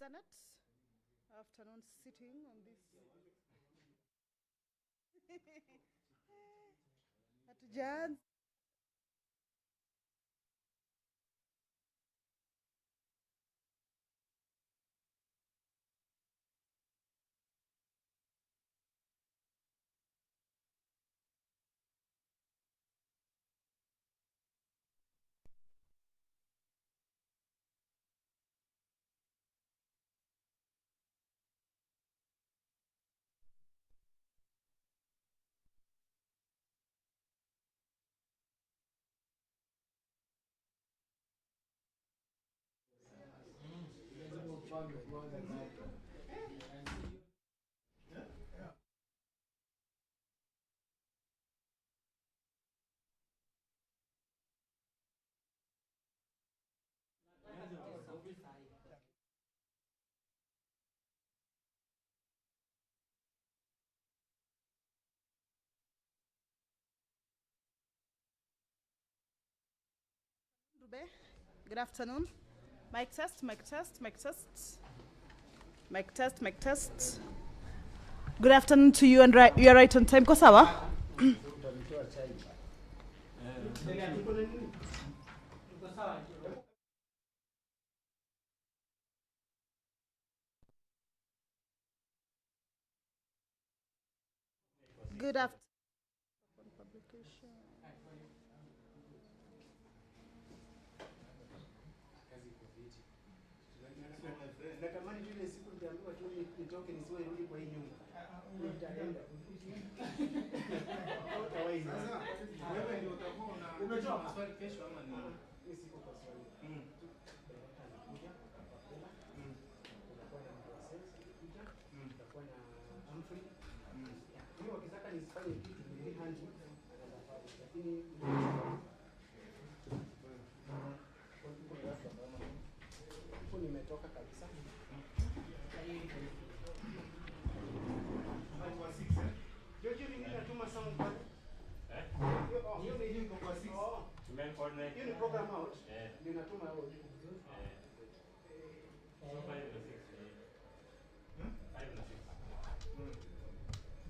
Senate afternoon sitting on this. Hatujaanza. Good afternoon. Mic test, mic test, mic test. Mic test, mic test. Good afternoon to you, and you are right on time. Kosawa? Good afternoon. Natamani vile siku nitaambiwa tu nitoke nisiwe rudi kwa hii nyumba. Nitaenda. Sasa wewe ndio utakuwa umetoa maswali kesho ama ni mimi siko kwa swali. Utakuwa na Humphrey. Hiyo wakitaka nisifanye kitu ni handy. Lakini nimetoka kabisa. Jojo ni natuma sound kwa. Hiyo ni iko kwa 6. Tumen coordinate. Hiyo ni program out. Ndio natuma out. So 5 na 6. 5 na 6.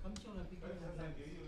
Kama unapiga sasa ndio hiyo.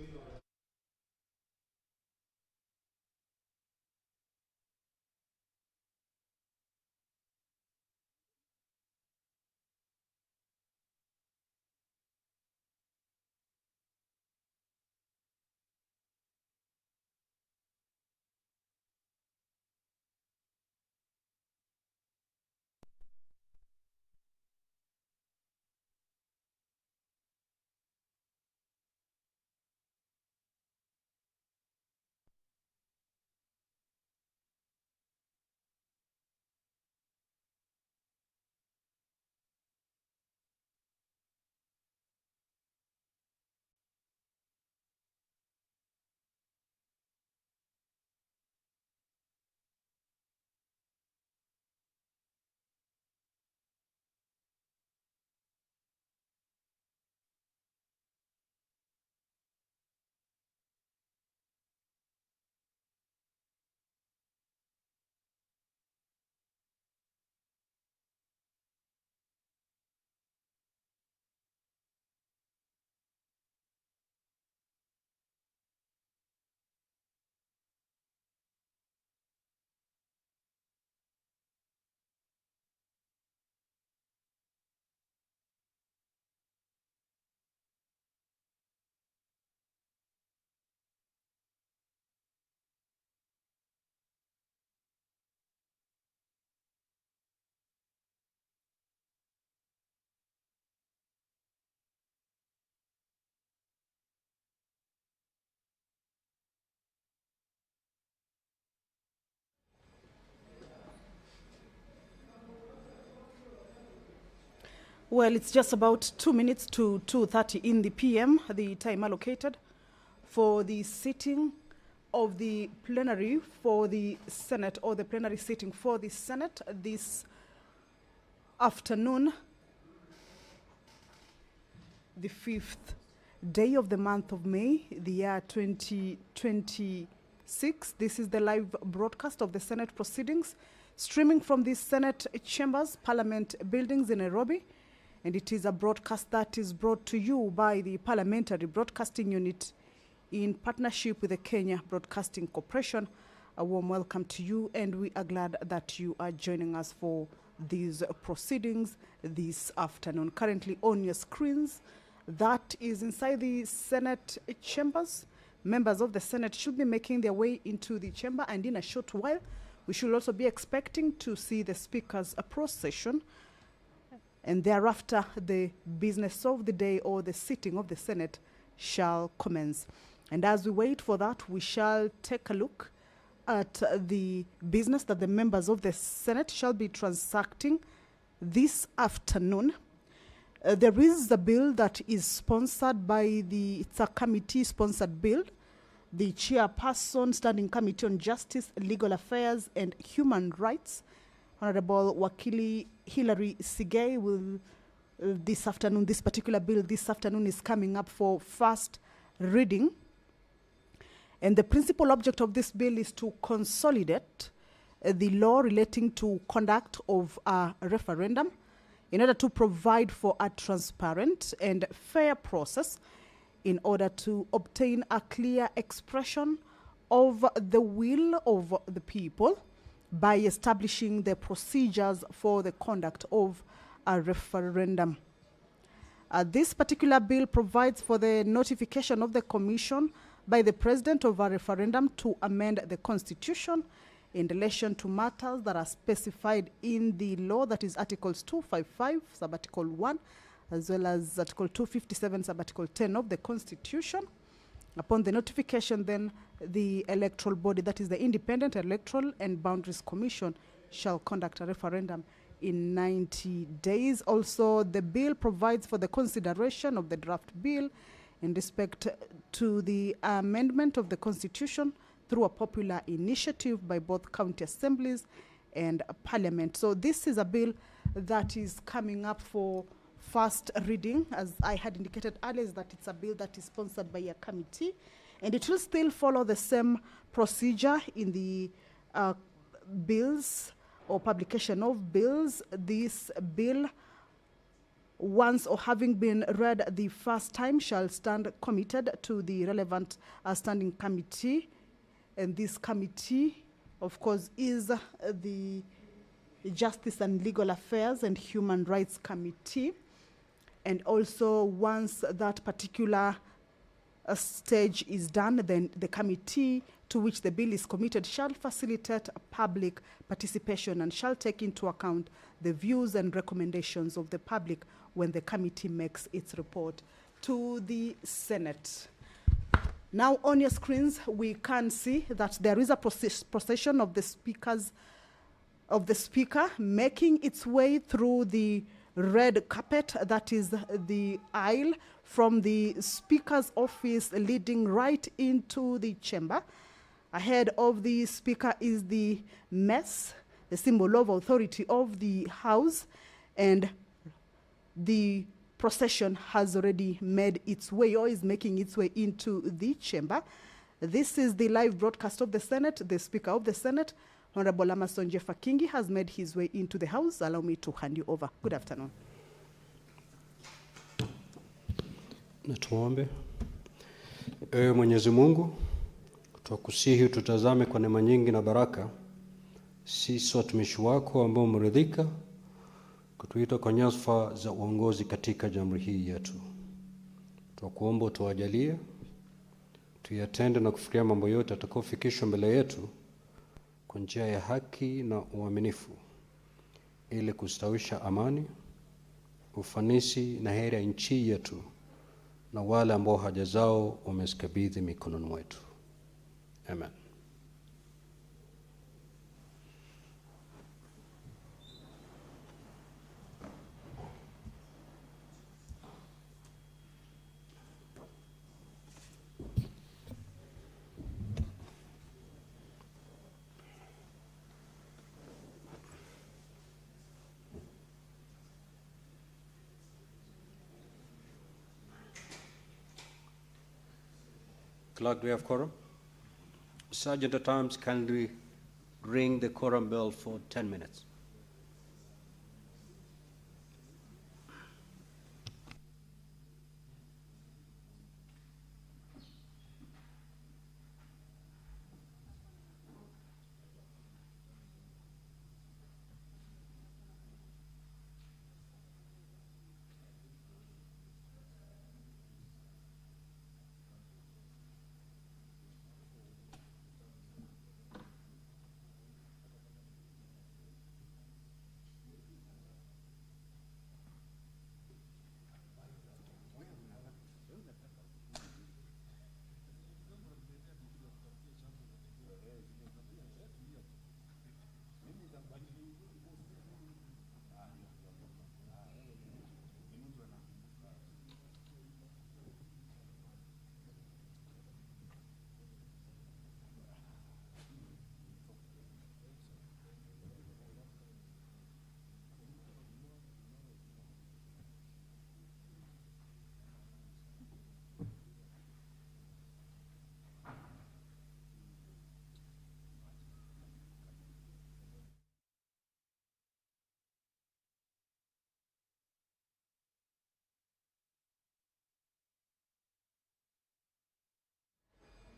Well, it's just about 2 minutes to 2:30 in the PM, the time allocated for the sitting of the plenary for the Senate, or the plenary sitting for the Senate this afternoon, the 5th day of the month of May, the year 2026. This is the live broadcast of the Senate proceedings streaming from the Senate chambers, Parliament buildings in Nairobi. And it is a broadcast that is brought to you by the Parliamentary Broadcasting Unit in partnership with the Kenya Broadcasting Corporation. A warm welcome to you, and we are glad that you are joining us for these proceedings this afternoon. Currently on your screens, that is inside the Senate chambers. Members of the Senate should be making their way into the chamber, and in a short while, we should also be expecting to see the Speaker's procession, and thereafter the business of the day or the sitting of the Senate shall commence. And as we wait for that, we shall take a look at the business that the members of the Senate shall be transacting this afternoon. There is a bill that is sponsored by it's a committee-sponsored bill. The chairperson, Standing Committee on Justice, Legal Affairs and Human Rights, Honorable Wakili Hilary Sigei, will this afternoon, this particular bill this afternoon is coming up for first reading. And the principal object of this bill is to consolidate the law relating to conduct of a referendum in order to provide for a transparent and fair process in order to obtain a clear expression of the will of the people by establishing the procedures for the conduct of a referendum. This particular bill provides for the notification of the Commission by the President of a referendum to amend the Constitution in relation to matters that are specified in the law, that is Articles 255, Sub-Article 1, as well as Article 257, Sub-Article 10 of the Constitution. Upon the notification, then, the electoral body, that is the Independent Electoral and Boundaries Commission, shall conduct a referendum in 90 days. Also, the bill provides for the consideration of the draft bill in respect to the amendment of the Constitution through a popular initiative by both county assemblies and Parliament. So this is a bill that is coming up for first reading. As I had indicated earlier, is that it's a bill that is sponsored by a committee, and it will still follow the same procedure in the bills or publication of bills. This bill, once or having been read the first time, shall stand committed to the relevant standing committee. And this committee, of course, is the Justice and Legal Affairs and Human Rights Committee. And also, once that particular stage is done, then the committee to which the bill is committed shall facilitate public participation and shall take into account the views and recommendations of the public when the committee makes its report to the Senate. Now on your screens, we can see that there is a procession of the Speaker making its way through the red carpet, that is the aisle, from the Speaker's office leading right into the chamber. Ahead of the Speaker is the mace, the symbol of authority of the House, and the procession has already made its way or is making its way into the chamber. This is the live broadcast of the Senate. The Speaker of the Senate, Honorable Amason Jeffa Kingi, has made his way into the House. Allow me to hand you over. Good afternoon. Na tuombe. Ewe Mwenyezi Mungu, twakusihi tutazame kwa neema nyingi na baraka sisi watumishi wako ambao umeridhika kutuita kwa nyadhifa za uongozi katika jamhuri hii yetu. Twakuomba tuwajalie tuyatende na kufikiria mambo yote atakayofikishwa mbele yetu kwa njia ya haki na uaminifu, ili kustawisha amani, ufanisi na heri ya nchi yetu na wale ambao haja zao umezikabidhi mikononi mwetu. Amen. Clerk, do we have quorum? Sergeant at Arms, kindly ring the quorum bell for 10 minutes.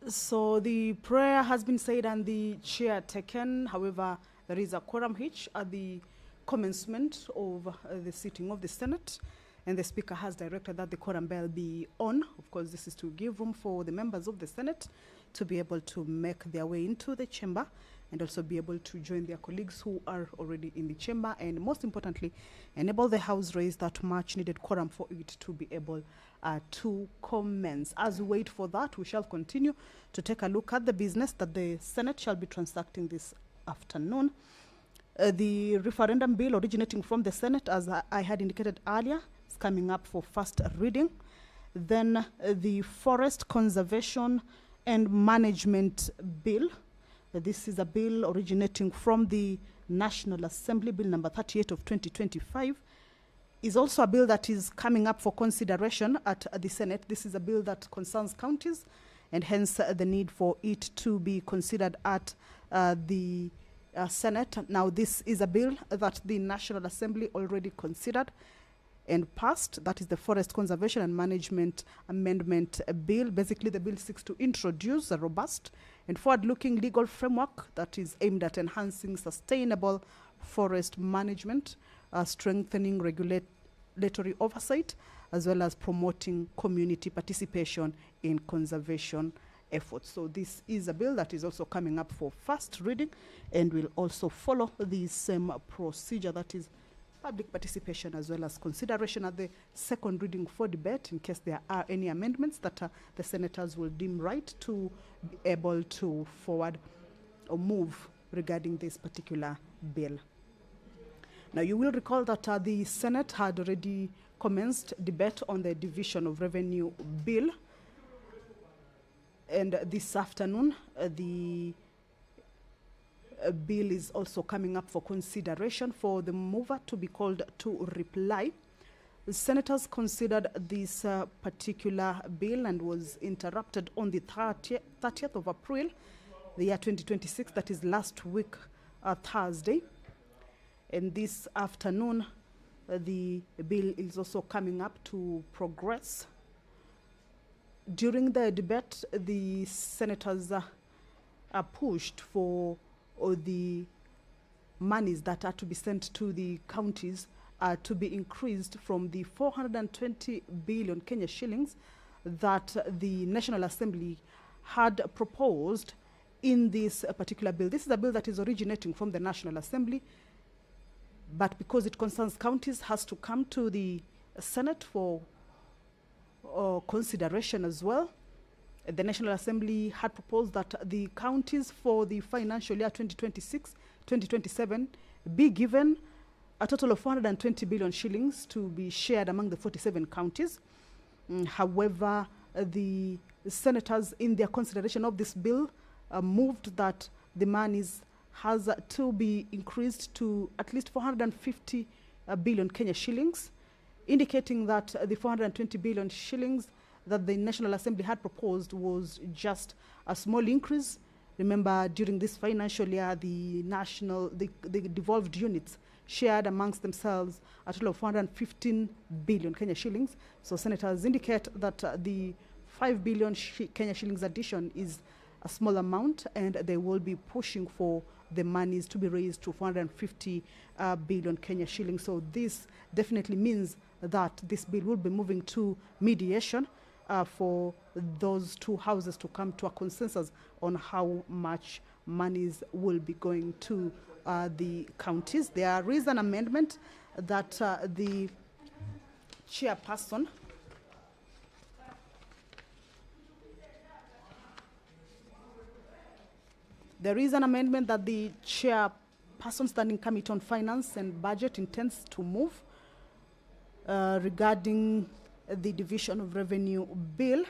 So the prayer has been said and the chair taken. However, there is a quorum hitch at the commencement of the sitting of the Senate, and the Speaker has directed that the quorum bell be on. Of course, this is to give room for the members of the Senate to be able to make their way into the chamber and also be able to join their colleagues who are already in the chamber, and most importantly, enable the House raise that much needed quorum for it to be able to commence. As we wait for that, we shall continue to take a look at the business that the Senate shall be transacting this afternoon. The referendum bill originating from the Senate, as I had indicated earlier, is coming up for first reading. Then the Forest Conservation and Management Bill. This is a bill originating from the National Assembly, Bill number 38 of 2025. Is also a bill that is coming up for consideration at the Senate. This is a bill that concerns counties, and hence the need for it to be considered at the Senate. Now, this is a bill that the National Assembly already considered and passed. That is the Forest Conservation and Management Amendment Bill. Basically, the bill seeks to introduce a robust and forward-looking legal framework that is aimed at enhancing sustainable forest management, strengthening regulatory oversight, as well as promoting community participation in conservation efforts. So this is a bill that is also coming up for first reading and will also follow the same procedure, that is public participation as well as consideration at the second reading for debate in case there are any amendments that the senators will deem right to be able to forward or move regarding this particular bill. Now, you will recall that the Senate had already commenced debate on the Division of Revenue Bill. And this afternoon, the bill is also coming up for consideration for the mover to be called to reply. The senators considered this particular bill and was interrupted on the 30th of April, the year 2026, that is last week, Thursday. And this afternoon, the bill is also coming up to progress. During the debate, the senators pushed for the monies that are to be sent to the counties to be increased from the 420 billion Kenya shillings that the National Assembly had proposed in this particular bill. This is a bill that is originating from the National Assembly, but because it concerns counties, has to come to the Senate for consideration as well. The National Assembly had proposed that the counties for the financial year 2026-2027 be given a total of 420 billion shillings to be shared among the 47 counties. However, the senators, in their consideration of this bill, moved that the monies has to be increased to at least 450 billion Kenya shillings, indicating that the 420 billion shillings that the National Assembly had proposed was just a small increase Remember, during this financial year, the devolved units shared amongst themselves a total of 415 billion Kenya shillings. So senators indicate that the 5 billion Kenya shillings addition is a small amount, and they will be pushing for the monies to be raised to 450 billion Kenya shillings. So this definitely means that this bill will be moving to mediation for those two houses to come to a consensus on how much monies will be going to the counties. There is an amendment that the chairperson Standing Committee on Finance and Budget intends to move regarding the Division of Revenue Bill,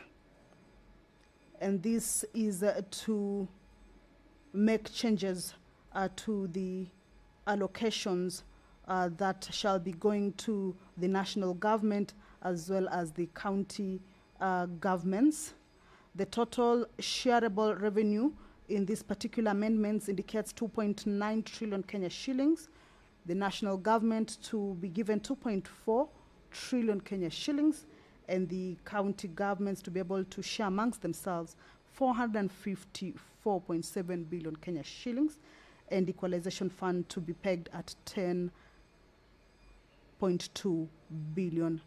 and this is to make changes to the allocations that shall be going to the national government as well as the county governments. The total shareable revenue in this particular amendments indicates 2.9 trillion Kenya shillings. The national government to be given 2.4 trillion Kenya shillings, and the county governments to be able to share amongst themselves 454.7 billion Kenya shillings, and equalization fund to be pegged at 10.2 billion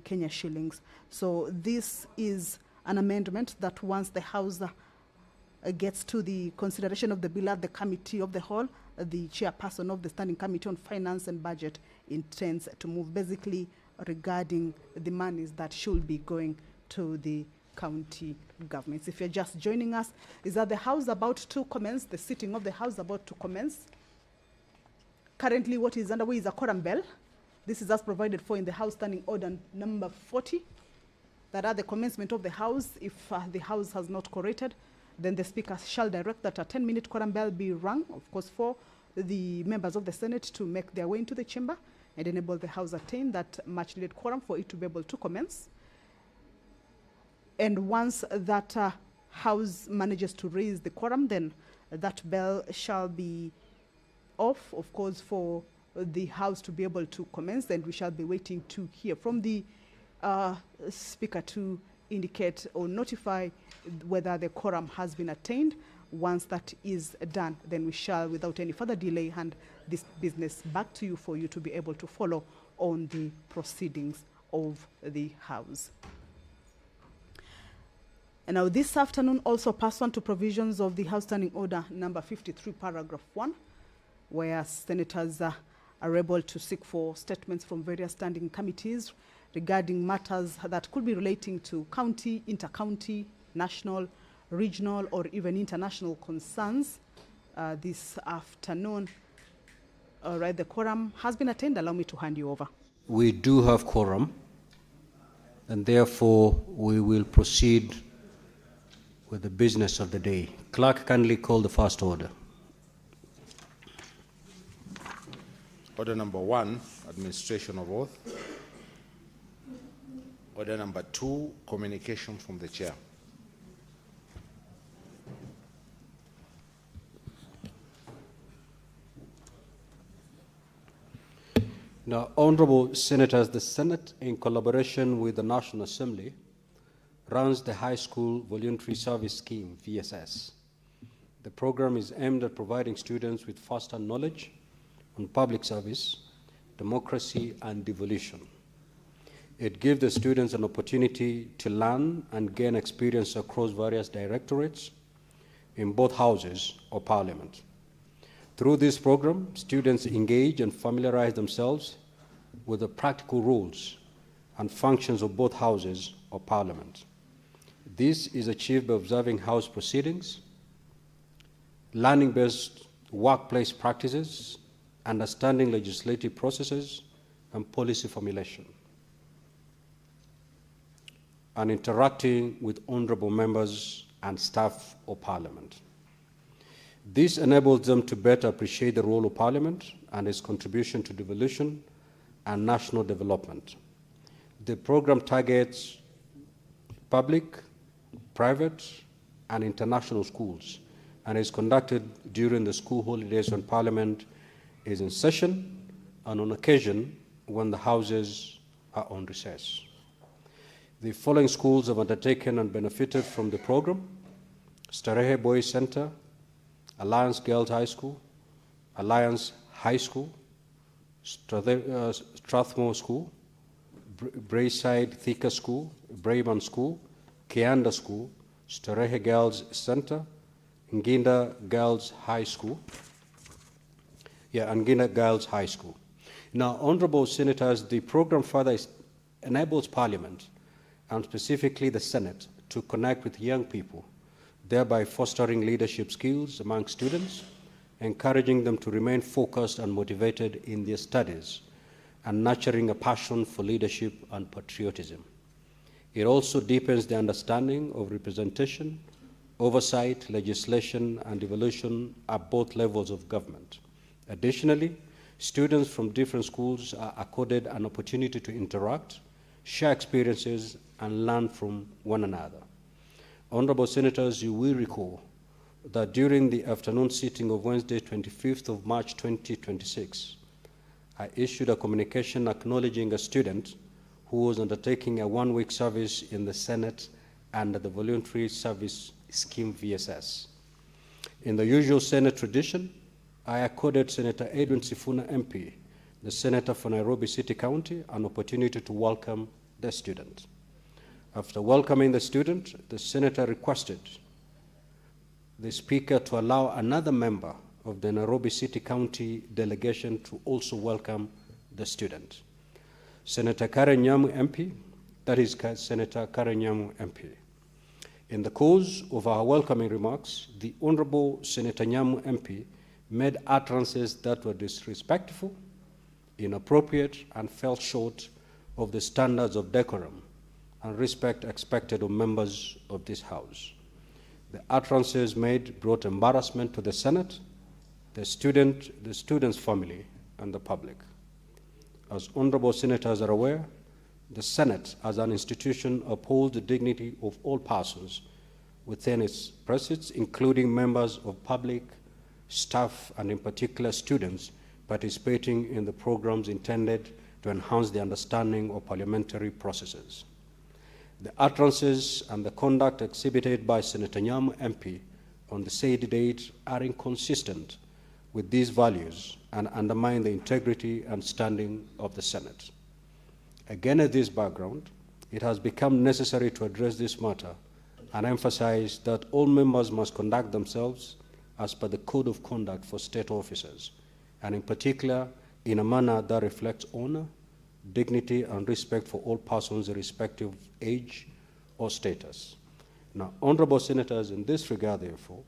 Kenya shillings. So this is an amendment that once the House gets to the consideration of the bill at the committee of the whole, the chairperson of the Standing Committee on Finance and Budget intends to move basically regarding the monies that should be going to the county governments. If you're just joining us, is that the House about to commence, the sitting of the House about to commence. Currently what is underway is a quorum bell. This is as provided for in the House Standing Order number 40, that at the commencement of the House, if the House has not quorated, then the Speaker shall direct that a 10-minute quorum bell be rung, of course, for the members of the Senate to make their way into the chamber and enable the House attain that much-needed quorum for it to be able to commence. And once that House manages to raise the quorum, then that bell shall be off, of course, for the House to be able to commence, and we shall be waiting to hear from the Speaker to indicate or notify whether the quorum has been attained. Once that is done, then we shall, without any further delay, hand this business back to you for you to be able to follow on the proceedings of the House. And now this afternoon, also pursuant to provisions of the House Standing Order number 53, paragraph 1, where senators are able to seek for statements from various standing committees regarding matters that could be relating to county, inter-county, national, regional, or even international concerns. This afternoon, all right, the quorum has been attained. Allow me to hand you over. We do have quorum, and therefore we will proceed with the business of the day. Clerk, kindly call the first order. Order number 1, administration of oath. Order number 2, communication from the chair. Now, honorable senators, the Senate, in collaboration with the National Assembly, runs the High School Voluntary Service Scheme, VSS. The program is aimed at providing students with first-hand knowledge on public service, democracy, and devolution. It gives the students an opportunity to learn and gain experience across various directorates in both houses of parliament. Through this program, students engage and familiarize themselves with the practical rules and functions of both houses of parliament. This is achieved by observing House proceedings, learning-based workplace practices, understanding legislative processes and policy formulation, and interacting with honorable members and staff of Parliament. This enables them to better appreciate the role of Parliament and its contribution to devolution and national development. The program targets public, private, and international schools, and is conducted during the school holidays when Parliament is in session and on occasion when the houses are on recess. The following schools have undertaken and benefited from the program: Starehe Boys Center, Alliance Girls High School, Alliance High School, Strathmore School, Brayside Thika School, Brayman School, Kianda School, Starehe Girls Center, Nginda Girls High School. Nginda Girls High School. Now, honorable senators, the program further enables Parliament, and specifically the Senate, to connect with young people, thereby fostering leadership skills among students, encouraging them to remain focused and motivated in their studies, and nurturing a passion for leadership and patriotism. It also deepens the understanding of representation, oversight, legislation, and evolution at both levels of government. Additionally, students from different schools are accorded an opportunity to interact, share experiences, and learn from one another. Honorable Senators, you will recall that during the afternoon sitting of Wednesday, 25th of March 2026, I issued a communication acknowledging a student who was undertaking a one-week service in the Senate under the Voluntary Service Scheme VSS. In the usual Senate tradition, I accorded Senator Edwin Sifuna MP, the Senator for Nairobi City County, an opportunity to welcome the student. After welcoming the student, the Senator requested the Speaker to allow another member of the Nairobi City County delegation to also welcome the student. Senator Karen Nyamu MP, that is Senator Karen Nyamu MP. In the course of our welcoming remarks, the Honorable Senator Nyamu MP made utterances that were disrespectful, inappropriate, and fell short of the standards of decorum and respect expected of members of this House. The utterances made brought embarrassment to the Senate, the student's family, and the public. As honorable senators are aware, the Senate as an institution upholds the dignity of all persons within its precincts, including members of public, staff, and in particular students participating in the programs intended to enhance the understanding of parliamentary processes. The utterances and the conduct exhibited by Senator Nyamu MP on the said date are inconsistent with these values and undermine the integrity and standing of the Senate. Against this background, it has become necessary to address this matter and emphasize that all members must conduct themselves as per the Code of Conduct for State Officers, and in particular, in a manner that reflects honor, dignity, and respect for all persons irrespective of age or status. Now, honorable senators, in this regard, therefore,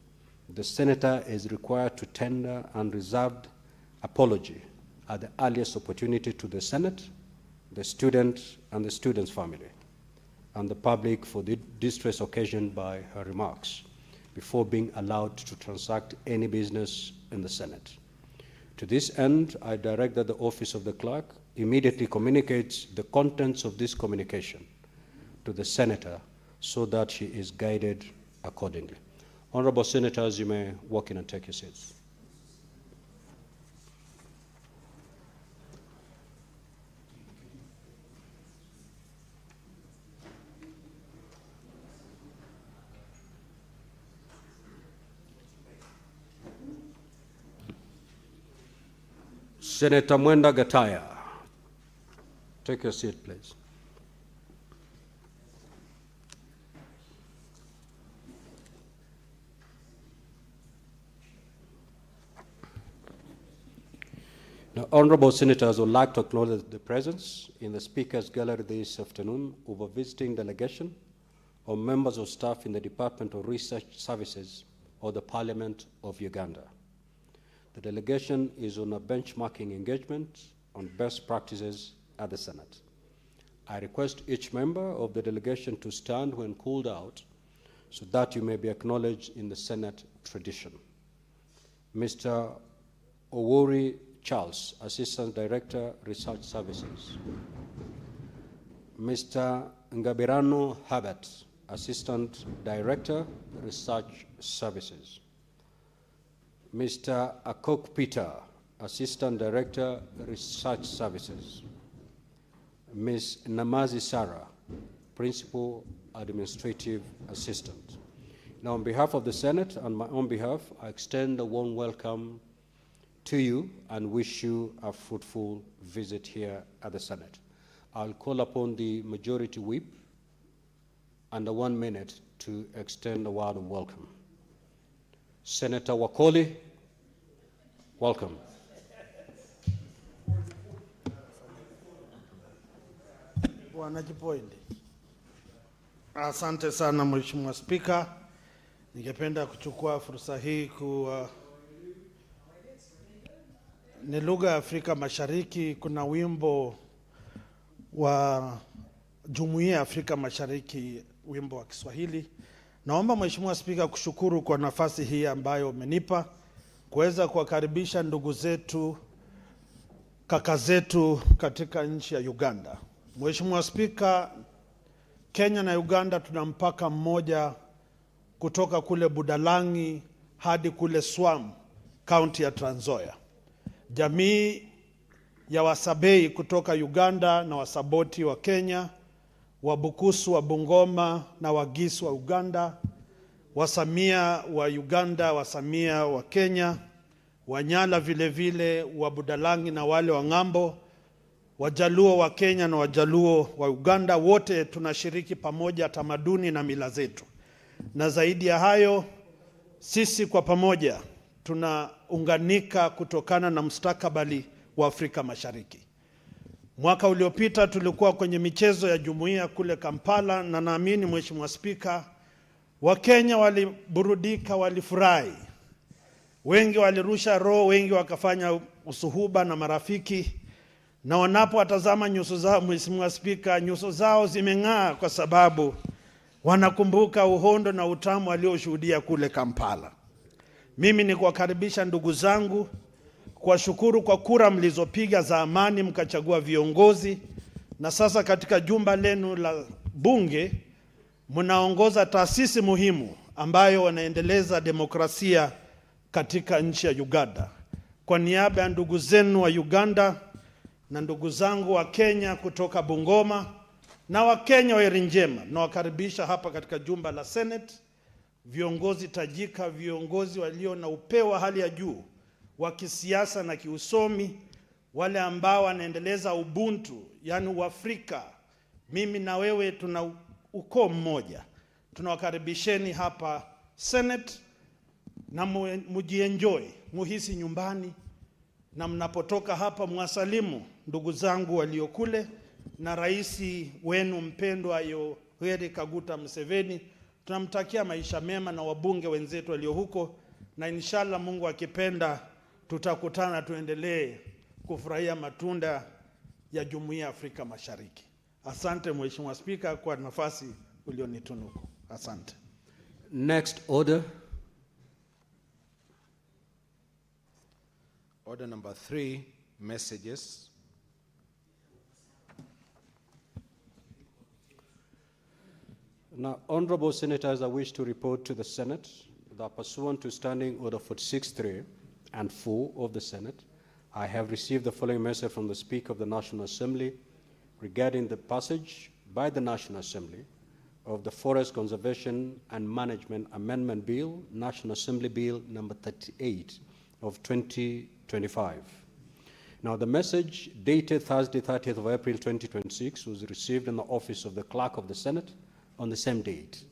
the senator is required to tender unreserved apology at the earliest opportunity to the Senate, the student, and the student's family, and the public for the distress occasioned by her remarks, before being allowed to transact any business in the Senate. To this end, I direct that the office of the clerk immediately communicates the contents of this communication to the senator so that she is guided accordingly. Honorable senators, you may walk in and take your seats. Senator Mwenda Gataya, take your seat, please. Now, honorable senators would like to acknowledge the presence in the Speaker's gallery this afternoon of a visiting delegation of members of staff in the Department of Research Services of the Parliament of Uganda. The delegation is on a benchmarking engagement on best practices at the Senate. I request each member of the delegation to stand when called out so that you may be acknowledged in the Senate tradition. Mr. Owori Charles, Assistant Director, Research Services. Mr. Ngabirano Herbert, Assistant Director, Research Services. Mr. Akok Peter, Assistant Director, Research Services. Ms. Namazi Sarah, Principal Administrative Assistant. Now, on behalf of the Senate and my own behalf, I extend a warm welcome to you and wish you a fruitful visit here at the Senate. I'll call upon the Majority Whip under 1 minute to extend a word of welcome. Senator Wakoli, welcome. Wanajipoindi. Asante sana Mheshimiwa Spika. Ningependa kuchukua fursa hii ni lugha ya Afrika Mashariki. Kuna wimbo wa Jumuiya ya Afrika Mashariki, wimbo wa Kiswahili. Naomba Mheshimiwa Spika kushukuru kwa nafasi hii ambayo umenipa kuweza kuwakaribisha ndugu zetu, kaka zetu katika nchi ya Uganda. Mheshimiwa Spika, Kenya na Uganda tuna mpaka mmoja kutoka kule Budalangi hadi kule Swam, kaunti ya Trans Nzoia. Jamii ya Wasabei kutoka Uganda na Wasaboti wa Kenya, Wabukusu wa Bungoma na Wagisu wa Uganda, Wasamia wa Uganda, Wasamia wa Kenya, Wanyala vile vile wa Budalangi na wale wa Ng'ambo, Wajaluo wa Kenya na Wajaluo wa Uganda, wote tunashiriki pamoja tamaduni na mila zetu. Na zaidi ya hayo, sisi kwa pamoja tunaunganika kutokana na mustakabali wa Afrika Mashariki. Mwaka uliopita tulikuwa kwenye michezo ya jumuiya kule Kampala, na naamini Mheshimiwa Spika, Wakenya waliburudika, walifurahi. Wengi walirusha roho, wengi wakafanya usuhuba na marafiki. Na wanapowatazama nyuso zao, Mheshimiwa Spika, nyuso zao zimeng'aa kwa sababu wanakumbuka uhondo na utamu walioshuhudia kule Kampala. Mimi ni kuwakaribisha ndugu zangu, kuwashukuru kwa kura mlizopiga za amani mkachagua viongozi, na sasa katika jumba lenu la bunge mnaongoza taasisi muhimu ambayo wanaendeleza demokrasia katika nchi ya Uganda. Kwa niaba ya ndugu zenu wa Uganda na ndugu zangu wa Kenya kutoka Bungoma na wa Kenya wa Erinjema, nawakaribisha hapa katika jumba la Senate, viongozi tajika, viongozi walio na upeo wa hali ya juu wa kisiasa na kiusomi, wale ambao wanaendeleza ubuntu, yani Uafrika. Mimi na wewe tuna ukoo mmoja. Tunawakaribisheni hapa Senate na mujienjoy, muhisi nyumbani, na mnapotoka hapa mwasalimu ndugu zangu waliokule na rais wenu mpendwa Yoweri Kaguta Museveni. Tunamtakia maisha mema na wabunge wenzetu walio huko, na inshallah Mungu akipenda tutakutana tuendelee kufurahia matunda ya Jumuiya ya Afrika Mashariki. Asante Mheshimiwa Spika kwa nafasi ulionitunuku. Asante. Next order. Order number 3, messages. Now, honorable senators, I wish to report to the Senate that pursuant to Standing Order 46.3 and 4 of the Senate, I have received the following message from the Speaker of the National Assembly regarding the passage by the National Assembly of the Forest Conservation and Management Amendment Bill, National Assembly Bill number 38 of 2025. Now, the message dated Thursday, 30th of April 2026 was received in the office of the Clerk of the Senate on the same date.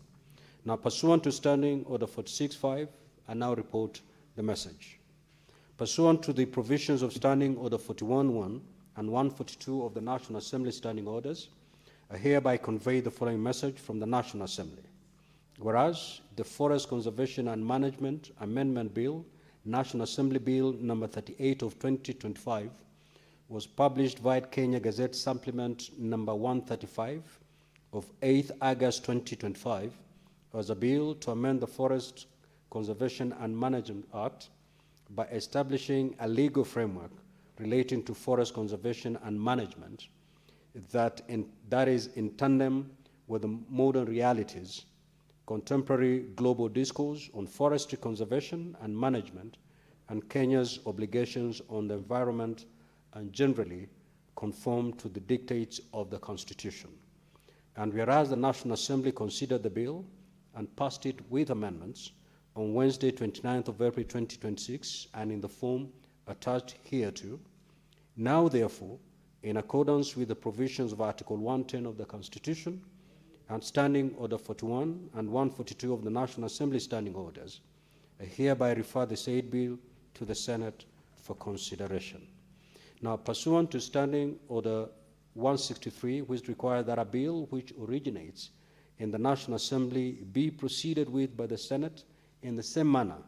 Now, pursuant to Standing Order 46.5, I now report the message. Pursuant to the provisions of Standing Order 41.1 and 142 of the National Assembly Standing Orders, I hereby convey the following message from the National Assembly. Whereas the Forest Conservation and Management Amendment Bill, National Assembly Bill number 38 of 2025, was published via Kenya Gazette Supplement number 135 of 8th August 2025 as a bill to amend the Forest Conservation and Management Act by establishing a legal framework relating to forest conservation and management that is in tandem with the modern realities Contemporary Global Discourse on Forestry Conservation and Management, and Kenya's obligations on the environment, and generally conform to the dictates of the Constitution. And whereas the National Assembly considered the bill and passed it with amendments on Wednesday, 29th of April 2026, and in the form attached hereto, now therefore, in accordance with the provisions of Article 110 of the Constitution and Standing Order 41 and 142 of the National Assembly Standing Orders, I hereby refer the said bill to the Senate for consideration. Now, pursuant to Standing Order 163, which requires that a bill which originates in the National Assembly be proceeded with by the Senate in the same manner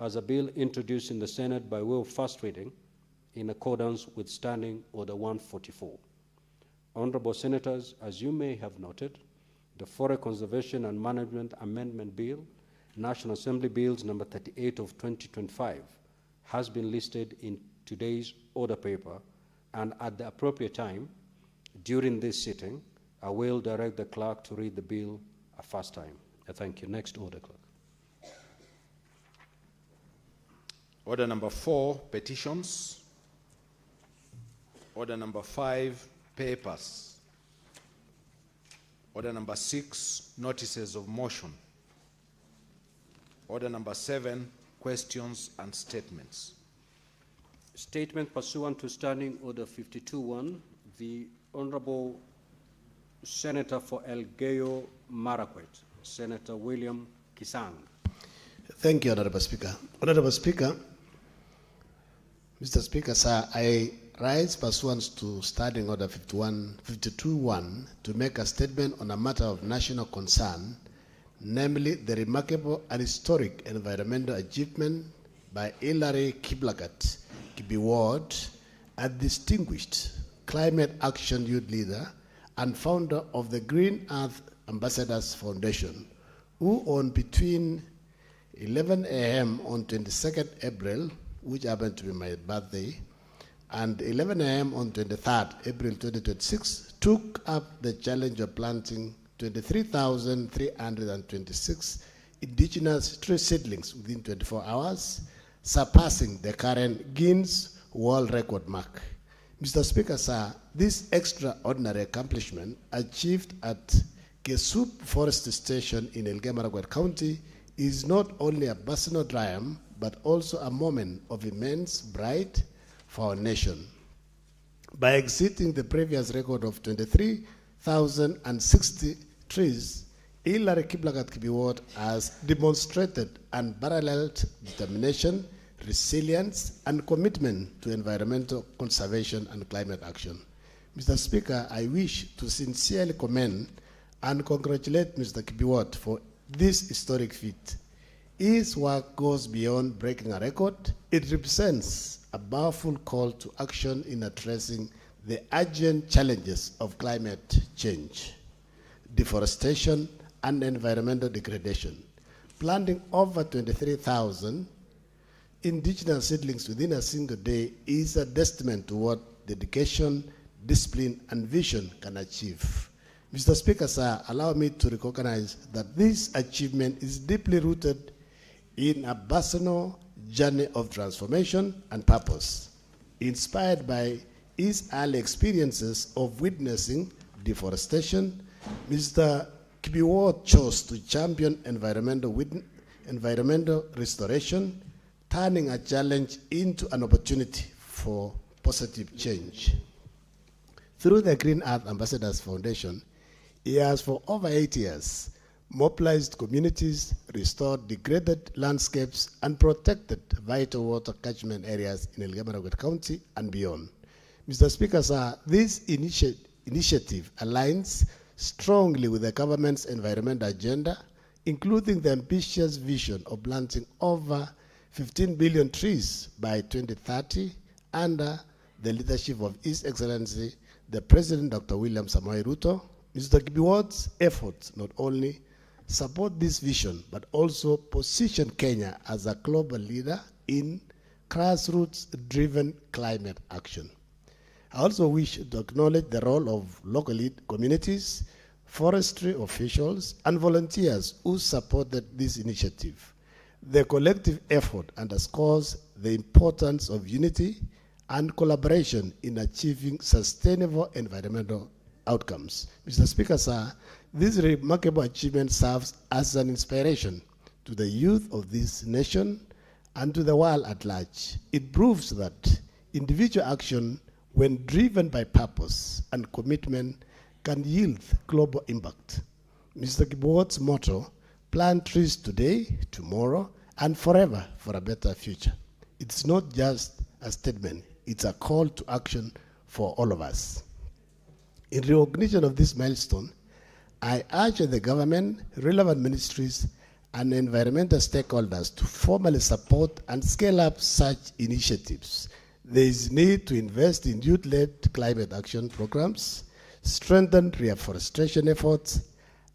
as a bill introduced in the Senate by way of first reading, in accordance with Standing Order 144. Honorable Senators, as you may have noted, the Forest Conservation and Management Amendment Bill, National Assembly Bills number 38 of 2025, has been listed in today's order paper, and at the appropriate time during this sitting, I will direct the clerk to read the bill a first time. I thank you. Next order, clerk. Order number 4, petitions. Order number 5, papers. Order number 6, notices of motion. Order number 7, questions and statements. Statement pursuant to Standing Order 52-1, the Honorable Senator for Elgeyo Marakwet, Senator William Kisang. Thank you, Honorable Speaker. Honorable Speaker, Mr. Speaker, sir, I rise pursuant to Standing Order 52-1 to make a statement on a matter of national concern, namely the remarkable and historic environmental achievement by Hillary Kiplagat Kibiward, a distinguished climate action youth leader and founder of the Green Earth Ambassadors Foundation, who on between 11 a.m. on 22nd April, which happened to be my birthday, and 11 a.m. on 23rd April 2026, took up the challenge of planting 23,326 indigenous tree seedlings within 24 hours, surpassing the current Guinness World Record mark. Mr. Speaker, sir, this extraordinary accomplishment achieved at Kesup Forest Station in Elgeyo Marakwet County is not only a personal triumph, but also a moment of immense pride for our nation. By exceeding the previous record of 23,060 trees, Hillary Kiplagat Kibiward has demonstrated unparalleled determination, resilience, and commitment to environmental conservation and climate action. Mr. Speaker, I wish to sincerely commend and congratulate Mr. Kibiward for this historic feat. His work goes beyond breaking a record. It represents a powerful call to action in addressing the urgent challenges of climate change, deforestation, and environmental degradation. Planting over 23,000 indigenous seedlings within a single day is a testament to what dedication, discipline, and vision can achieve. Mr. Speaker, sir, allow me to recognize that this achievement is deeply rooted in a personal journey of transformation and purpose, inspired by his early experiences of witnessing deforestation. Mr. Kibiward chose to champion environmental restoration, turning a challenge into an opportunity for positive change. Through the Green Earth Ambassadors Foundation, he has for over 8 years mobilized communities, restored degraded landscapes, and protected vital water catchment areas in Elgeyo Marakwet County and beyond. Mr. Speaker, sir, this initiative aligns strongly with the government's environmental agenda, including the ambitious vision of planting over 15 billion trees by 2030 under the leadership of His Excellency, the President Dr. William Samoei Ruto. Mr. Kibiward's efforts not only support this vision, but also position Kenya as a global leader in grassroots-driven climate action. I also wish to acknowledge the role of local communities, forestry officials, and volunteers who supported this initiative. The collective effort underscores the importance of unity and collaboration in achieving sustainable environmental outcomes. Mr. Speaker, sir, this remarkable achievement serves as an inspiration to the youth of this nation and to the world at large. It proves that individual action, when driven by purpose and commitment, can yield global impact. Mr. Kibuot's motto, plant trees today, tomorrow, and forever for a better future. It's not just a statement, it's a call to action for all of us. In recognition of this milestone, I urge the government, relevant ministries, and environmental stakeholders to formally support and scale up such initiatives. There is need to invest in youth-led climate action programs, strengthen reforestation efforts,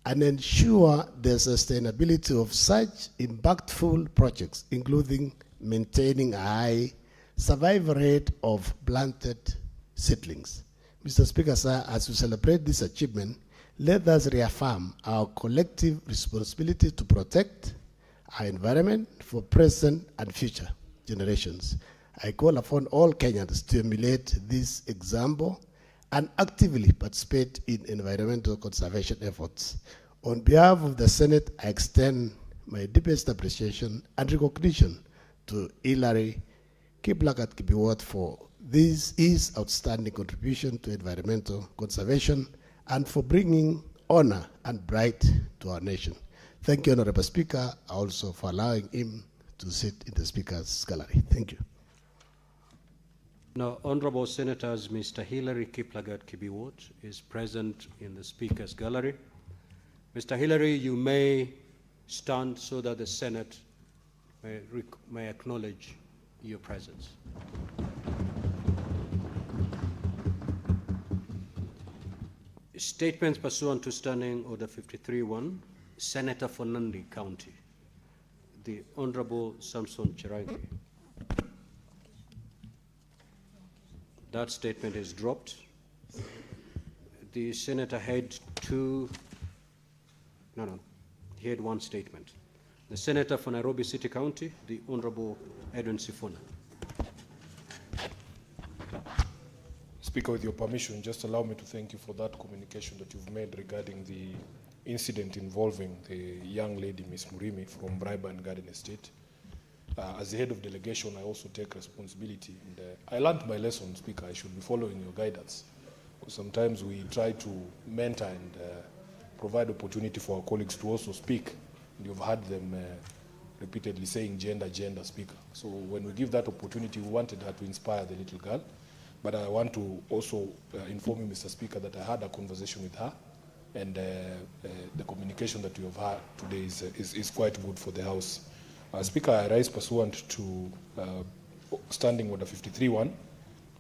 and ensure the sustainability of such impactful projects, including maintaining a high survival rate of planted seedlings. Mr. Speaker, sir, as we celebrate this achievement, let us reaffirm our collective responsibility to protect our environment for present and future generations. I call upon all Kenyans to emulate this example and actively participate in environmental conservation efforts. On behalf of the Senate, I extend my deepest appreciation and recognition to Hillary Kiplagat-Kibiwot for his outstanding contribution to environmental conservation and for bringing honor and pride to our nation. Thank you, Honorable Speaker, also for allowing him to sit in the Speaker's gallery. Thank you. Now, Honorable Senators, Mr. Hillary Kiplagat-Kibiwot is present in the Speaker's gallery. Mr. Hillary, you may stand so that the Senate may acknowledge your presence. Statements pursuant to Standing Order 53-1, Senator for Nandi County, the Honorable Samson Cherangi. That statement is dropped. The Senator had he had one statement. The Senator for Nairobi City County, the Honorable Edwin Sifuna. Speaker, with your permission, just allow me to thank you for that communication that you've made regarding the incident involving the young lady, Ms. Murimi, from Briban Garden Estate. As the head of delegation, I also take responsibility. And I learned my lesson, Speaker. I should be following your guidance. Sometimes we try to mentor and provide opportunity for our colleagues to also speak. And you've heard them repeatedly saying gender, Speaker. So when we give that opportunity, we wanted her to inspire the little girl. But I want to also inform you, Mr. Speaker, that I had a conversation with her, and the communication that you have had today is quite good for the House. Speaker, I rise pursuant to Standing Order 53-1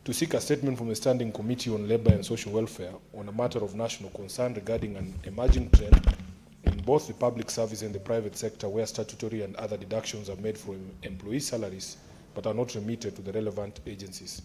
to seek a statement from the Standing Committee on Labour and Social Welfare on a matter of national concern regarding an emerging trend in both the public service and the private sector where statutory and other deductions are made from employee salaries but are not remitted to the relevant agencies.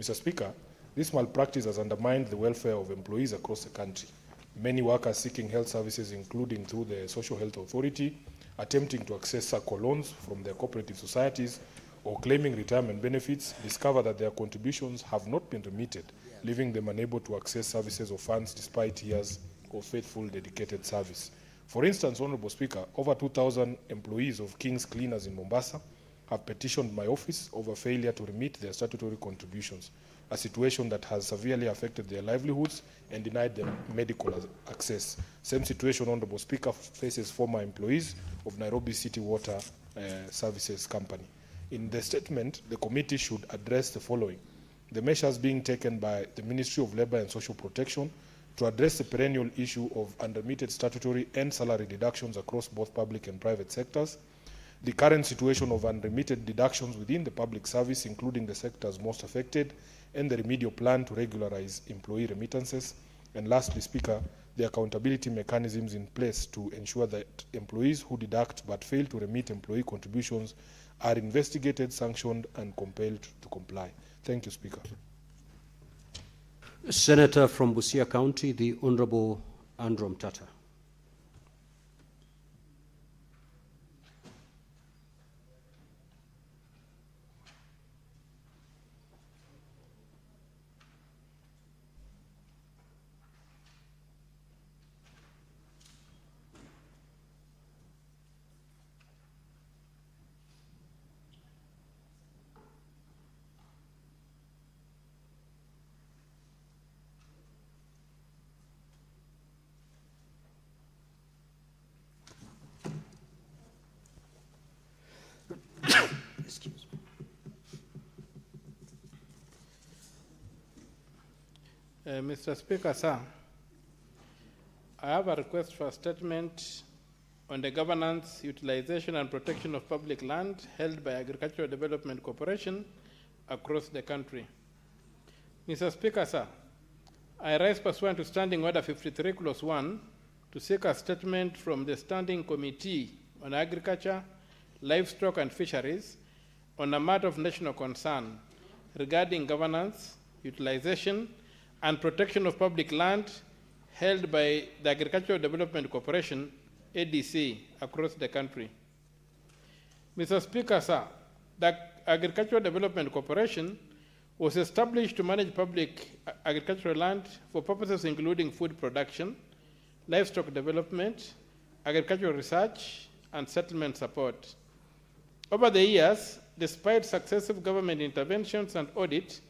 Mr. Speaker, this malpractice has undermined the welfare of employees across the country. Many workers seeking health services, including through the Social Health Authority, attempting to access SACCO loans from their cooperative societies, or claiming retirement benefits, discover that their contributions have not been remitted, leaving them unable to access services or funds despite years of faithful, dedicated service. For instance, Honorable Speaker, over 2,000 employees of King's Cleaners in Mombasa have petitioned my office over failure to remit their statutory contributions, a situation that has severely affected their livelihoods and denied them medical access. Same situation, Honorable Speaker, faces former employees of Nairobi City Water Services Company. In the statement, the committee should address the following: the measures being taken by the Ministry of Labour and Social Protection to address the perennial issue of unremitted statutory and salary deductions across both public and private sectors, the current situation of unremitted deductions within the public service, including the sectors most affected, and the remedial plan to regularize employee remittances, and lastly, Speaker, the accountability mechanisms in place to ensure that employees who deduct but fail to remit employee contributions are investigated, sanctioned, and compelled to comply. Thank you, Speaker. Senator from Busia County, the Honorable Andrew Mtata. Excuse me. Mr. Speaker, sir, I have a request for a statement on the governance, utilization, and protection of public land held by Agricultural Development Corporation across the country. Mr. Speaker, sir, I rise pursuant to Standing Order 53 Clause 1 to seek a statement from the Standing Committee on Agriculture, Livestock, and Fisheries on a matter of national concern regarding governance, utilization, and protection of public land held by the Agricultural Development Corporation, ADC, across the country. Mr. Speaker, sir, the Agricultural Development Corporation was established to manage public agricultural land for purposes including food production, livestock development, agricultural research, and settlement support. Over the years, despite successive government interventions and audit,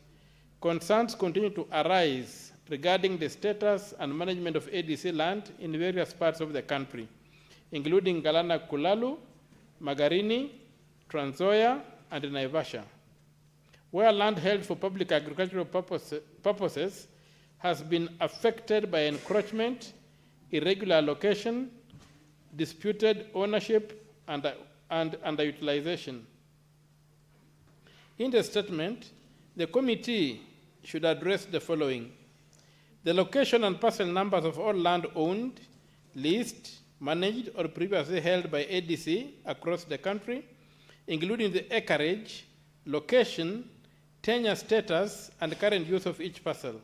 concerns continue to arise regarding the status and management of ADC land in various parts of the country, including Galana Kulalu, Magarini, Trans Nzoia, and Naivasha, where land held for public agricultural purposes has been affected by encroachment, irregular allocation, disputed ownership, and underutilization. In the statement, the committee should address the following: the location and parcel numbers of all land owned, leased, managed, or previously held by ADC across the country, including the acreage, location, tenure status, and current use of each parcel.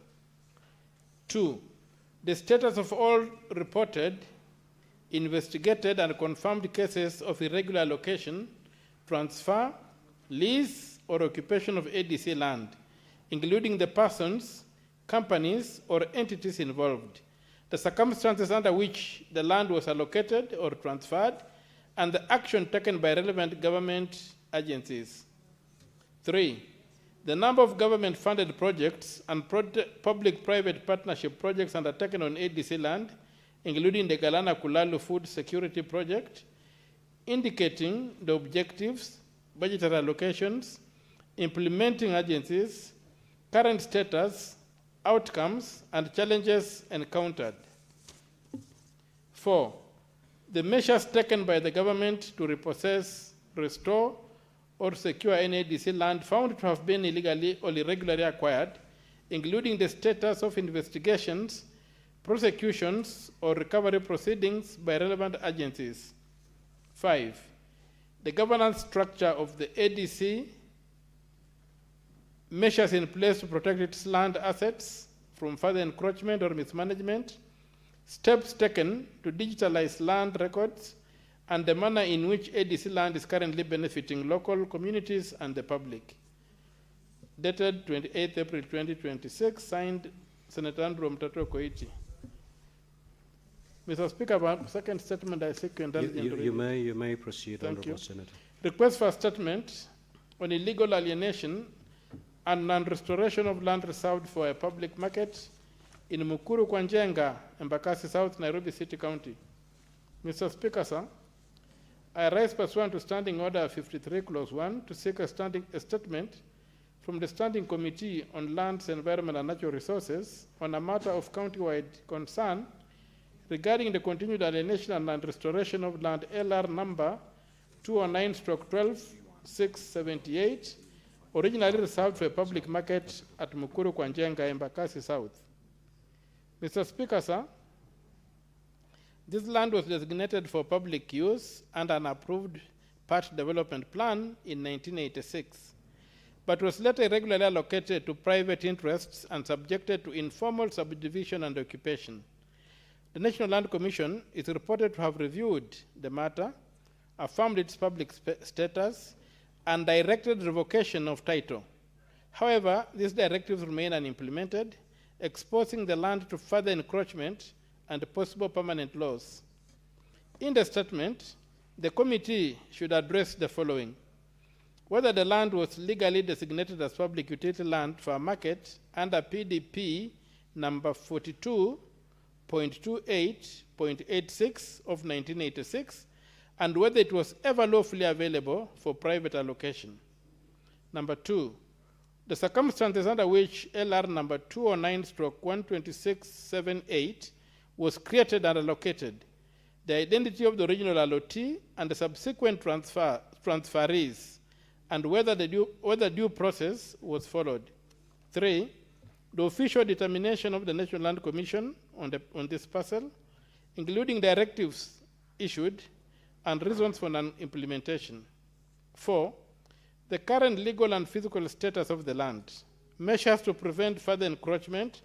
2, the status of all reported, investigated, and confirmed cases of irregular allocation, transfer, lease, or occupation of ADC land, including the persons, companies, or entities involved, the circumstances under which the land was allocated or transferred, and the action taken by relevant government agencies. 3, the number of government-funded projects and public-private partnership projects undertaken on ADC land, including the Galana Kulalu Food Security Project, indicating the objectives, budgetary allocations, implementing agencies, current status, outcomes, and challenges encountered. 4, the measures taken by the government to repossess, restore, or secure any ADC land found to have been illegally or irregularly acquired, including the status of investigations, prosecutions, or recovery proceedings by relevant agencies. 5, the governance structure of the ADC, measures in place to protect its land assets from further encroachment or mismanagement, steps taken to digitalize land records, and the manner in which ADC land is currently benefiting local communities and the public. Dated 28 April 2026, signed Senator Andrew Mtata Koiti. Mr. Speaker, second statement I seek to indulge into. You may proceed, Thank Honorable you. Senator. Request for a statement on illegal alienation and non-restoration of land reserved for a public market in Mukuru kwa Njenga, Embakasi South, Nairobi City County. Mr. Speaker, sir, I rise pursuant to Standing Order 53 Clause 1 to seek a statement from the Standing Committee on Lands, Environment, and Natural Resources on a matter of county-wide concern regarding the continued alienation and non-restoration of land LR number 209/12-678, originally reserved for a public market at Mukuru kwa Njenga, Embakasi South. Mr. Speaker, sir, this land was designated for public use under an approved part development plan in 1986, but was later irregularly allocated to private interests and subjected to informal subdivision and occupation. The National Land Commission is reported to have reviewed the matter, affirmed its public status, and directed revocation of title. However, these directives remain unimplemented, exposing the land to further encroachment and possible permanent loss. In the statement, the committee should address the following: whether the land was legally designated as public utility land for a market under PDP number 42.28.86 of 1986, and whether it was ever lawfully available for private allocation. Number 2, the circumstances under which LR number 209/12678 was created and allocated, the identity of the original allottee and the subsequent transferees, and whether due process was followed. 3, the official determination of the National Land Commission on this parcel, including directives issued and reasons for non-implementation. 4, the current legal and physical status of the land, measures to prevent further encroachment,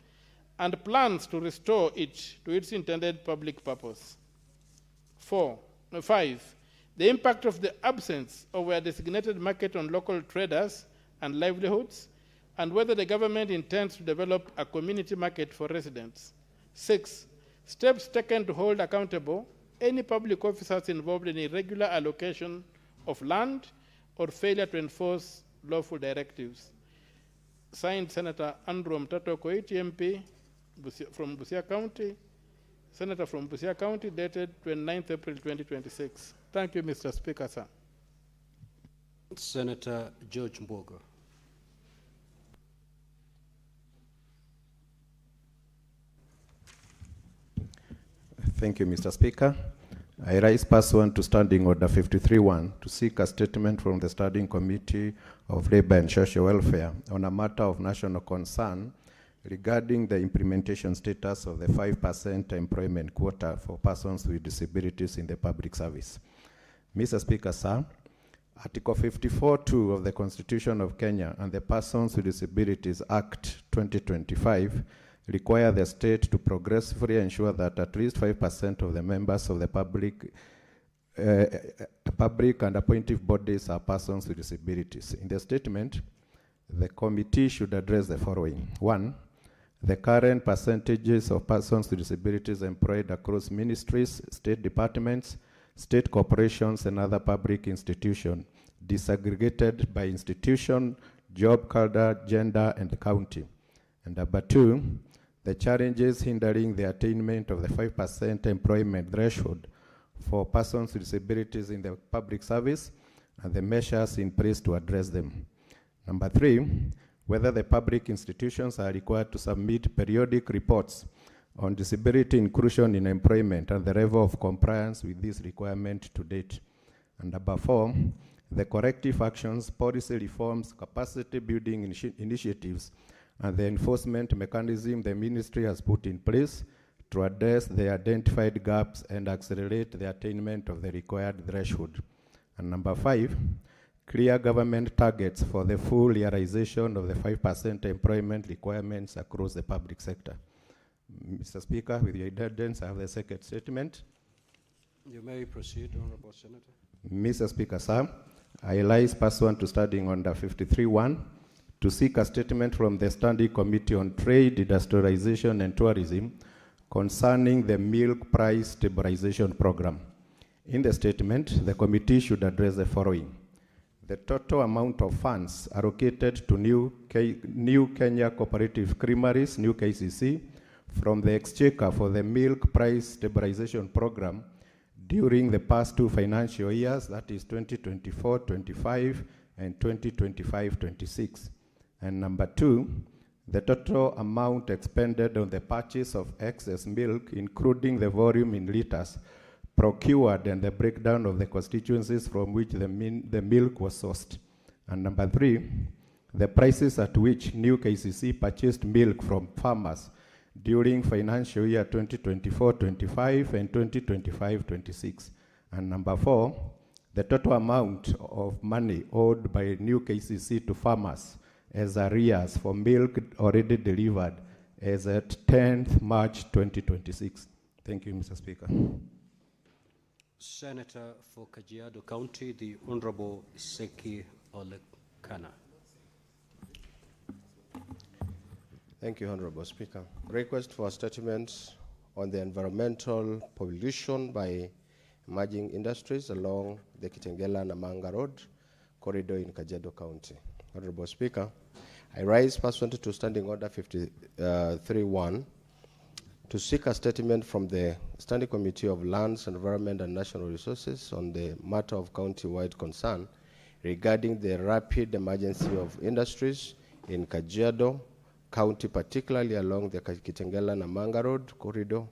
and plans to restore it to its intended public purpose. 5, the impact of the absence of a designated market on local traders and livelihoods, and whether the government intends to develop a community market for residents. 6, steps taken to hold accountable any public officers involved in irregular allocation of land or failure to enforce lawful directives. Signed, Senator Andrew Mtato Koiti, MP from Busia County, Senator from Busia County, dated 29th April 2026. Thank you, Mr. Speaker, sir. Senator George Mbogo. Thank you, Mr. Speaker. I rise pursuant to Standing Order 53-1 to seek a statement from the Standing Committee of Labor and Social Welfare on a matter of national concern regarding the implementation status of the 5% employment quota for persons with disabilities in the public service. Mr. Speaker, sir, Article 54(2) of the Constitution of Kenya and the Persons with Disabilities Act 2025 require the state to progressively ensure that at least 5% of the members of the public and appointive bodies are persons with disabilities. In the statement, the committee should address the following. 1, the current percentages of persons with disabilities employed across ministries, state departments, state corporations, and other public institutions, disaggregated by institution, job cadre, gender, and county. And number 2, the challenges hindering the attainment of the 5% employment threshold for persons with disabilities in the public service and the measures in place to address them. Number 3, whether the public institutions are required to submit periodic reports on disability inclusion in employment and the level of compliance with this requirement to date. And number 4, the corrective actions, policy reforms, capacity building initiatives, and the enforcement mechanism the ministry has put in place to address the identified gaps and accelerate the attainment of the required threshold. And number 5, clear government targets for the full realization of the 5% employment requirements across the public sector. Mr. Speaker, with your indulgence, I have the second statement. You may proceed, Honorable Senator. Mr. Speaker, sir, I rise pursuant to Standing Order 53-1 to seek a statement from the Standing Committee on Trade, Industrialization and Tourism concerning the Milk Price Stabilization Program. In the statement, the committee should address the following. The total amount of funds allocated to New Kenya Cooperative Creameries, New KCC, from the Exchequer for the Milk Price Stabilization Program during the past 2 financial years, that is 2024-25 and 2025-26. And number 2, the total amount expended on the purchase of excess milk, including the volume in liters procured and the breakdown of the constituencies from which the milk was sourced. And number 3, the prices at which New KCC purchased milk from farmers during financial year 2024-25 and 2025-26. And number 4, the total amount of money owed by New KCC to farmers as arrears for milk already delivered as at 10th March 2026. Thank you, Mr. Speaker. Senator for Kajiado County, the Honorable Seki Olekana. Thank you, Honorable Speaker. Request for a statement on the environmental pollution by emerging industries along the Kitengela-Namanga Road corridor in Kajiado County. Honorable Speaker, I rise pursuant to Standing Order 53-1 to seek a statement from the Standing Committee of Lands, Environment and National Resources on the matter of county-wide concern regarding the rapid emergency of industries in Kajiado County, particularly along the Kitengela-Namanga Road corridor,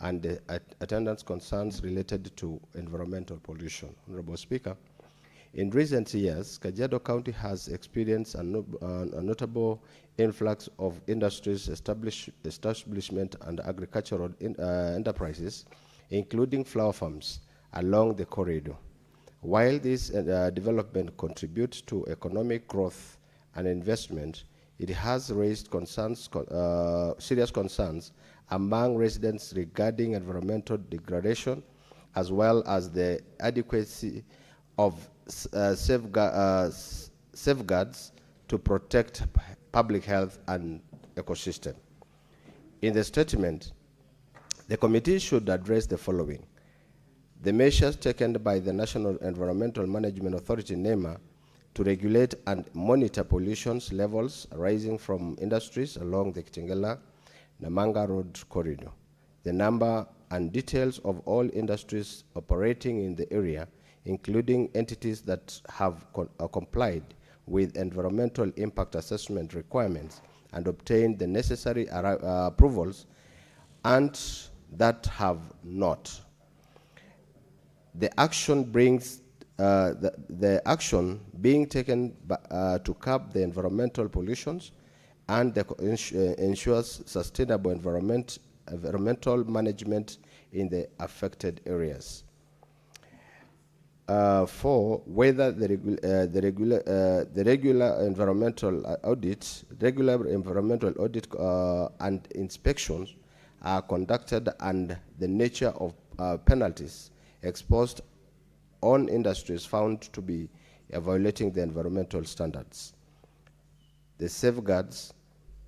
and the attendance concerns related to environmental pollution. Honorable Speaker, in recent years, Kajiado County has experienced a notable influx of industries, establishment and agricultural enterprises, including flower farms, along the corridor. While this development contributes to economic growth and investment, it has raised concerns, serious concerns among residents regarding environmental degradation, as well as the adequacy of safeguards to protect public health and ecosystem. In the statement, the committee should address the following: the measures taken by the National Environmental Management Authority, NEMA, to regulate and monitor pollution levels arising from industries along the Kitengela-Namanga Road corridor, the number and details of all industries operating in the area, including entities that have complied with environmental impact assessment requirements and obtained the necessary approvals, and that have not. The action brings the action being taken to curb the environmental pollutions and ensures sustainable environmental management in the affected areas. 4, whether the regular environmental audit and inspections are conducted, and the nature of penalties exposed on industries found to be violating the environmental standards. The safeguards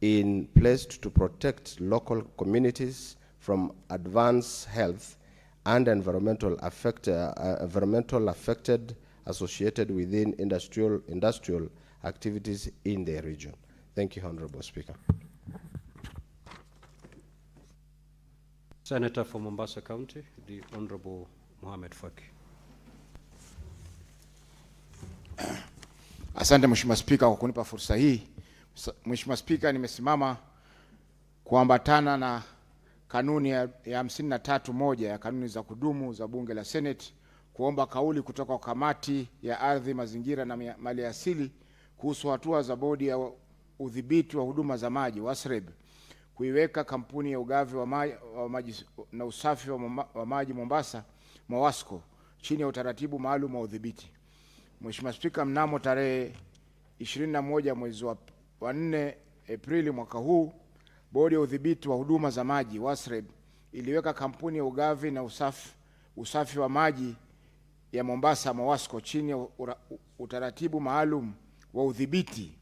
in place to protect local communities from adverse health and environmental affected associated within industrial activities in the region. Thank you, Honorable Speaker. Senator for Mombasa County, the Honorable Mohamed Faki. Asante Mheshimiwa Spika kwa kunipa fursa hii. Mheshimiwa Spika, nimesimama kuambatana na kanuni ya 53(1) ya kanuni za kudumu za Bunge la Senate kuomba kauli kutoka kwa kamati ya ardhi, mazingira na mali asili kuhusu hatua za bodi ya udhibiti wa huduma za maji WASREB kuiweka kampuni ya ugavi wa maji na usafi wa maji Mombasa MOWASCO chini ya utaratibu maalum wa udhibiti. Mheshimiwa Spika, mnamo tarehe 21 mwezi wa 4 Aprili mwaka huu, bodi ya udhibiti wa huduma za maji WASREB iliweka kampuni ya ugavi na usafi wa maji ya Mombasa MOWASCO chini ya utaratibu maalum wa udhibiti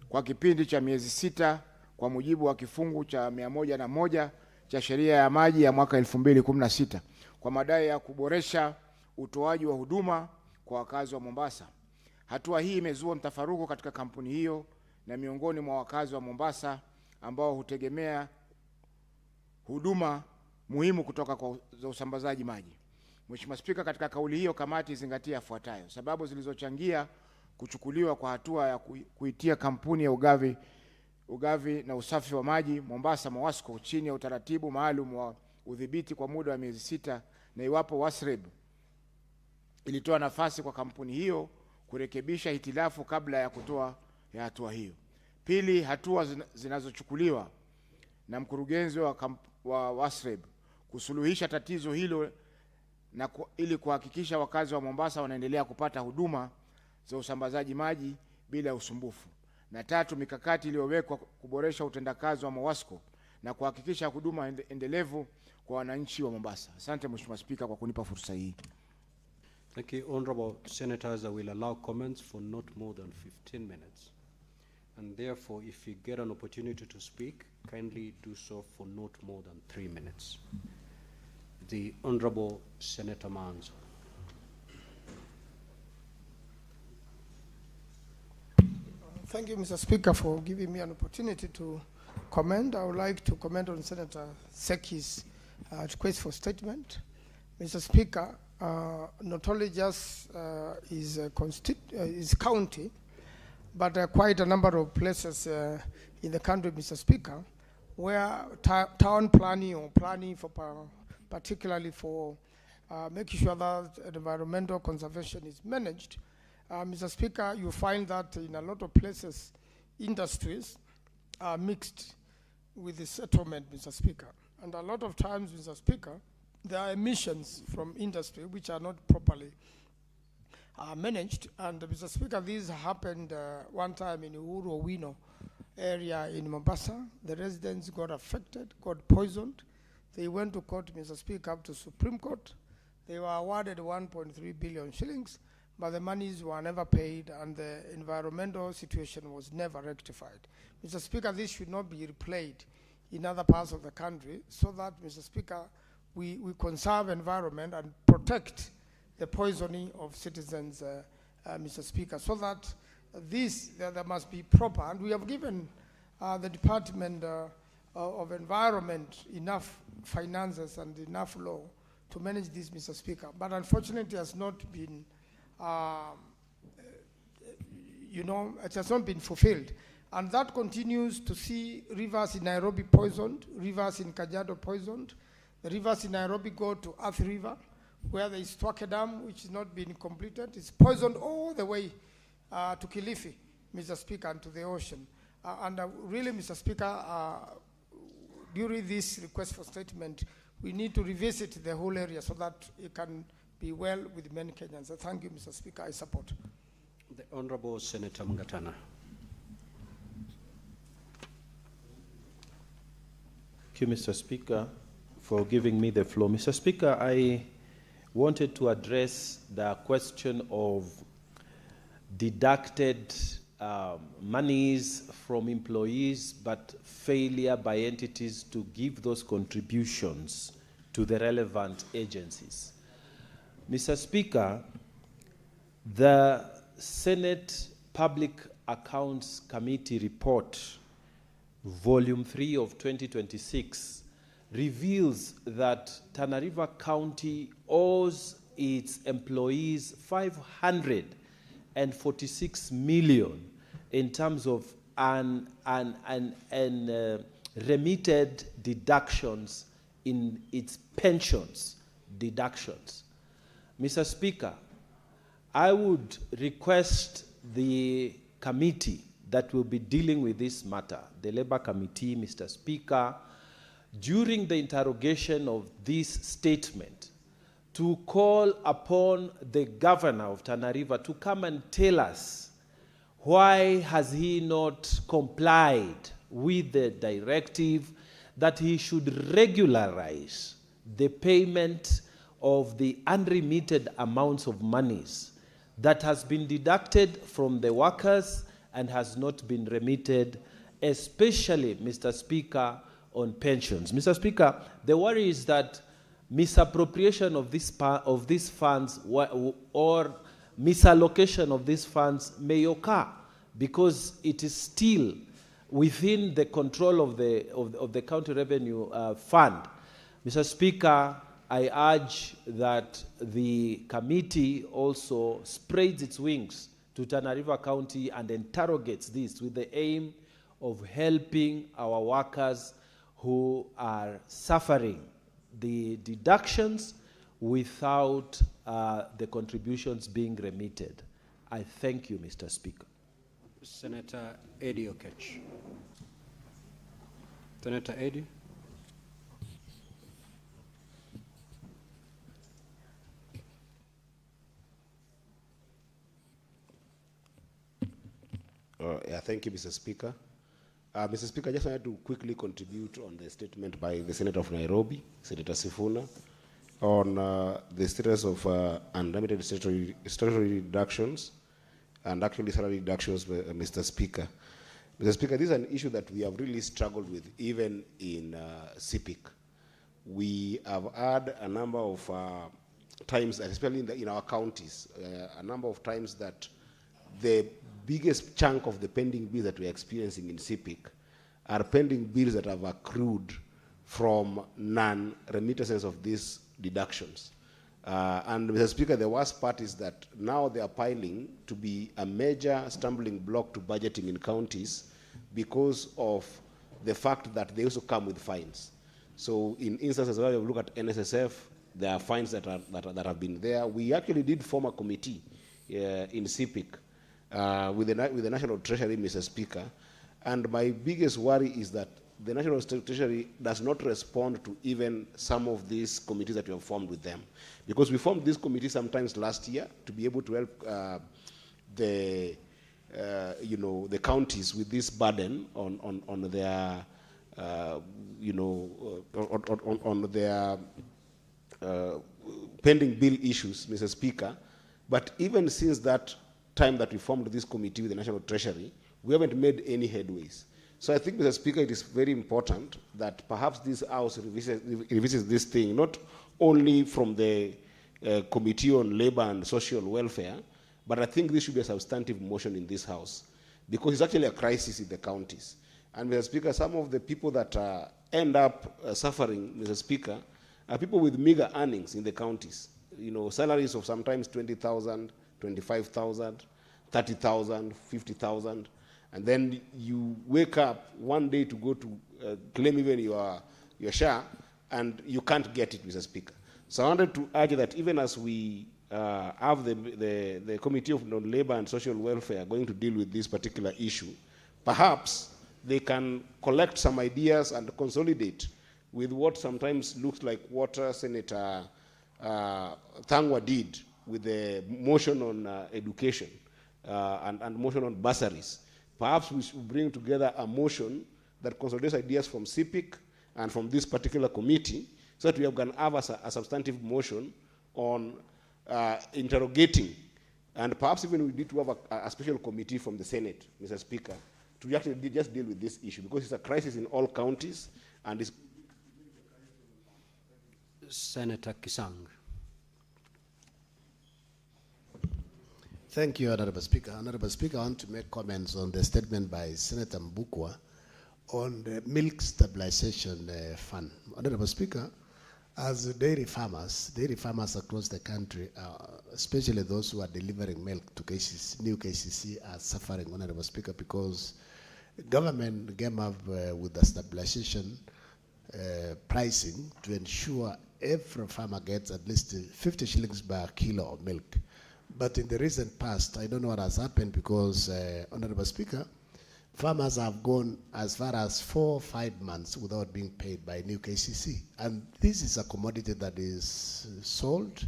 kwa kipindi cha miezi 6 kwa mujibu wa kifungu cha 101 cha sheria ya maji ya mwaka 2016 kwa madai ya kuboresha utoaji wa huduma kwa wakazi wa Mombasa. Hatua hii imezua mtafaruku katika kampuni hiyo na miongoni mwa wakazi wa Mombasa ambao hutegemea huduma muhimu kutoka kwa usambazaji maji. Mheshimiwa Spika, katika kauli hiyo kamati izingatia yafuatayo: sababu zilizochangia kuchukuliwa kwa hatua ya kuitia kampuni ya ugavi na usafi wa maji Mombasa MOWASCO chini ya utaratibu maalum wa udhibiti kwa muda wa miezi 6, na iwapo WASREB ilitoa nafasi kwa kampuni hiyo kurekebisha hitilafu kabla ya kutoa hatua hiyo. Pili, hatua zinazochukuliwa na mkurugenzi wa WASREB kusuluhisha tatizo hilo na ili kuhakikisha wakazi wa Mombasa wanaendelea kupata huduma za usambazaji maji bila usumbufu. Na tatu, mikakati iliyowekwa kuboresha utendakazi wa MOWASCO na kuhakikisha huduma endelevu kwa wananchi wa Mombasa. Asante Mheshimiwa Spika kwa kunipa fursa hii. Thank you, Honorable Senators. I will allow comments for not more than 15 minutes. And therefore, if you get an opportunity to speak, kindly do so for not more than 3 minutes. The Honorable Senator Manzo. Thank you, Mr. Speaker, for giving me an opportunity to comment. I would like to comment on Senator Seki's request for statement. Mr. Speaker, not only just is county, but quite a number of places in the country, Mr. Speaker, where town planning or planning for particularly for making sure that environmental conservation is managed. Mr. Speaker, you find that in a lot of places, industries are mixed with the settlement, Mr. Speaker. And a lot of times, Mr. Speaker, there are emissions from industry which are not properly managed. And Mr. Speaker, this happened one time in Uhuru Owino area in Mombasa. The residents got affected, got poisoned. They went to court, Mr. Speaker, up to Supreme Court. They were awarded 1.3 billion shillings, but the monies were never paid and the environmental situation was never rectified. Mr. Speaker, this should not be replayed in other parts of the country so that, Mr. Speaker, we conserve environment and protect the poisoning of citizens, Mr. Speaker, so that there must be proper, and we have given the Department of Environment enough finances and enough law to manage this, Mr. Speaker, but unfortunately it has not been it has not been fulfilled. And that continues to see rivers in Nairobi poisoned, rivers in Kajiado poisoned. The rivers in Nairobi go to Athi River, where there is Twake Dam, which is not being completed. It's poisoned all the way to Kilifi, Mr. Speaker, and to the ocean. Really, Mr. Speaker, during this request for statement, we need to revisit the whole area so that it can be well with many Kenyans. So thank you, Mr. Speaker. I support. The Honorable Senator Mungatana. Thank you, Mr. Speaker, for giving me the floor. Mr. Speaker, I wanted to address the question of deducted monies from employees, but failure by entities to give those contributions to the relevant agencies. Mr. Speaker, the Senate Public Accounts Committee report, Volume 3 of 2026, reveals that Tana River County owes its employees 546 million in terms of remitted deductions in its pensions deductions. Mr. Speaker, I would request the committee that will be dealing with this matter, the Labour Committee, Mr. Speaker, during the interrogation of this statement, to call upon the governor of Tana River to come and tell us why has he not complied with the directive that he should regularize the payment of the unremitted amounts of monies that has been deducted from the workers and has not been remitted, especially, Mr. Speaker, on pensions. Mr. Speaker, the worry is that misappropriation of these funds or misallocation of these funds may occur because it is still within the control of the county revenue fund. Mr. Speaker, I urge that the committee also spreads its wings to Tana River County and interrogates this with the aim of helping our workers who are suffering the deductions without the contributions being remitted. I thank you, Mr. Speaker. Senator Eddie Okech. Senator Eddie. Thank you, Mr. Speaker. Mr. Speaker, I just wanted to quickly contribute on the statement by the Senator of Nairobi, Senator Sifuna, on the status of unlimited statutory deductions and actually salary deductions, Mr. Speaker. Mr. Speaker, this is an issue that we have really struggled with, even in CPIC. We have had a number of times, especially in our counties, a number of times that the biggest chunk of the pending bills that we're experiencing in CPIC are pending bills that have accrued from non-remittances of these deductions. And Mr. Speaker, the worst part is that now they are piling to be a major stumbling block to budgeting in counties because of the fact that they also come with fines. So in instances where you look at NSSF, there are fines that have been there. We actually did form a committee in CPIC with the National Treasury, Mr. Speaker, and my biggest worry is that the National Treasury does not respond to even some of these committees that we have formed with them. Because we formed this committee sometimes last year to be able to help the counties with this burden on their on their pending bill issues, Mr. Speaker. But even since that time that we formed this committee with the National Treasury, we haven't made any headways. So I think, Mr. Speaker, it is very important that perhaps this House revisits this thing, not only from the Committee on Labor and Social Welfare, but I think this should be a substantive motion in this House, because it's actually a crisis in the counties. And, Mr. Speaker, some of the people that end up suffering, Mr. Speaker, are people with meager earnings in the counties. You know, salaries of sometimes 20,000, 25,000, 30,000, 50,000. And then you wake up one day to go to claim even your share, and you can't get it, Mr. Speaker. So I wanted to urge that even as we have the Committee of Labor and Social Welfare going to deal with this particular issue, perhaps they can collect some ideas and consolidate with what sometimes looks like what Senator Thangwa did with the motion on education and motion on bursaries. Perhaps we should bring together a motion that consolidates ideas from CPIC and from this particular committee, so that we can have a substantive motion on interrogating, and perhaps even we need to have a special committee from the Senate, Mr. Speaker, to actually just deal with this issue, because it's a crisis in all counties, and it's... Senator Kisang. Thank you, Honorable Speaker. Honorable Speaker, I want to make comments on the statement by Senator Mbukwa on the Milk Stabilization Fund. Honorable Speaker, as dairy farmers across the country, especially those who are delivering milk to KCC, new KCC, are suffering, Honorable Speaker, because government came up with the stabilization pricing to ensure every farmer gets at least 50 shillings per kilo of milk. But in the recent past, I don't know what has happened, because, Honorable Speaker, farmers have gone as far as 4 or 5 months without being paid by new KCC. And this is a commodity that is sold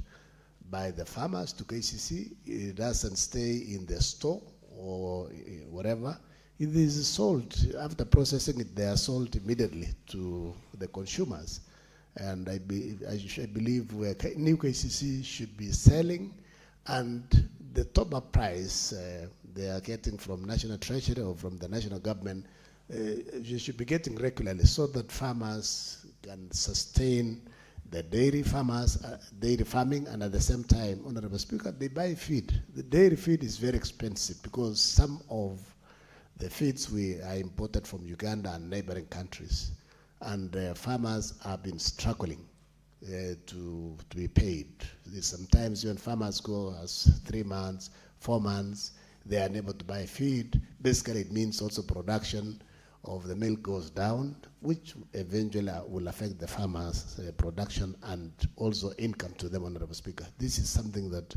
by the farmers to KCC. It doesn't stay in the store or whatever. It is sold. After processing it, they are sold immediately to the consumers. And I believe new KCC should be selling, and the top-up price they are getting from National Treasury or from the national government, you should be getting regularly, so that farmers can sustain the dairy farming, and at the same time, Honorable Speaker, they buy feed. The dairy feed is very expensive, because some of the feeds are imported from Uganda and neighboring countries, and farmers have been struggling to be paid. Sometimes when farmers go as 3 months, 4 months, they are unable to buy feed. Basically, it means also production of the milk goes down, which eventually will affect the farmers' production and also income to them, Honorable Speaker. This is something that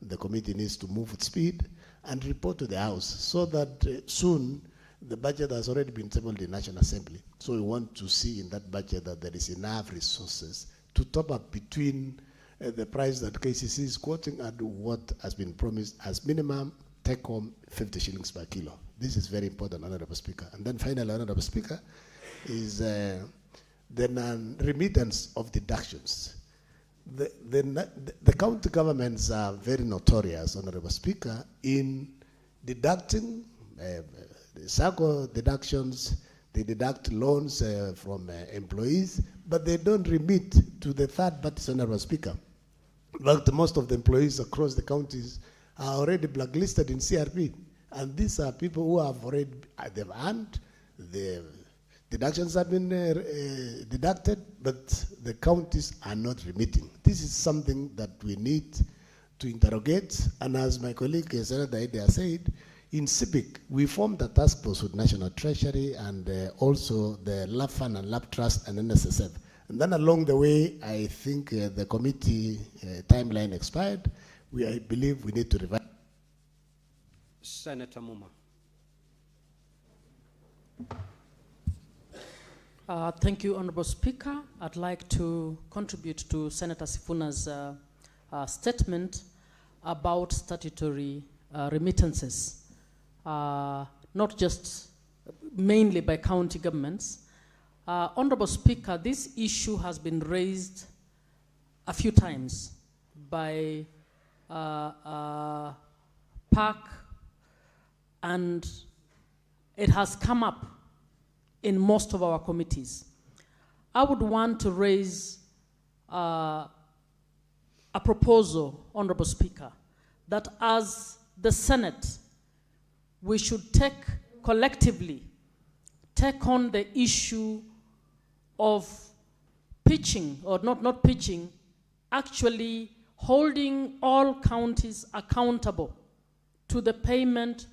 the committee needs to move with speed and report to the House, so that soon the budget has already been tabled in National Assembly. So we want to see in that budget that there is enough resources to top up between the price that KCC is quoting and what has been promised as minimum take-home 50 shillings per kilo. This is very important, Honorable Speaker. And then finally, Honorable Speaker, is the non-remittance of deductions. The county governments are very notorious, Honorable Speaker, in deducting SACCO deductions. They deduct loans from employees, but they don't remit to the third parties, Honorable Speaker. But most of the employees across the counties are already blacklisted in CRP. And these are people who have already, they've earned, the deductions have been deducted, but the counties are not remitting. This is something that we need to interrogate. And as my colleague Senator Idea said, in CIPIC, we formed a task force with National Treasury and also the LAP Fund and LAP Trust and NSSF. And then along the way, I think the committee timeline expired. I believe we need to revise. Senator Muma. Thank you, Honorable Speaker. I'd like to contribute to Senator Sifuna's statement about statutory remittances, not just mainly by county governments. Honorable Speaker, this issue has been raised a few times by PAC, and it has come up in most of our committees. I would want to raise a proposal, Honorable Speaker, that as the Senate, we should collectively take on the issue of pitching, or not pitching, actually holding all counties accountable to the payment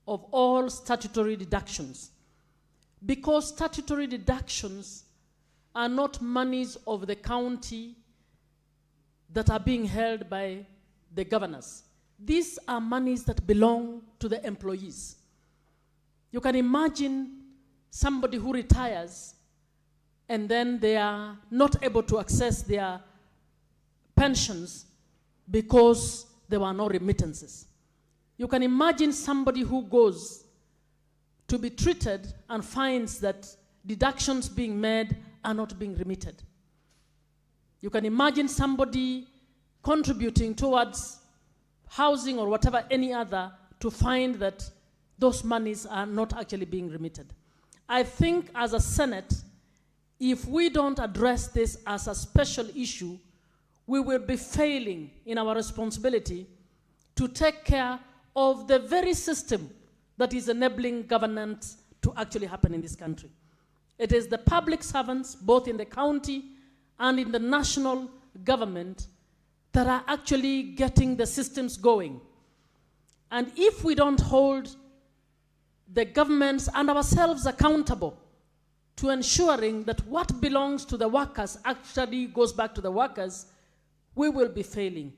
of all statutory deductions. Because statutory deductions are not monies of the county that are being held by the governors. These are monies that belong to the employees. You can imagine somebody who retires and then they are not able to access their pensions because there were no remittances. You can imagine somebody who goes to be treated and finds that deductions being made are not being remitted. You can imagine somebody contributing towards housing or whatever, any other, to find that those monies are not actually being remitted. I think as a Senate, if we don't address this as a special issue, we will be failing in our responsibility to take care of the very system that is enabling governance to actually happen in this country. It is the public servants, both in the county and in the national government, that are actually getting the systems going. And if we don't hold the governments and ourselves accountable to ensuring that what belongs to the workers actually goes back to the workers, we will be failing.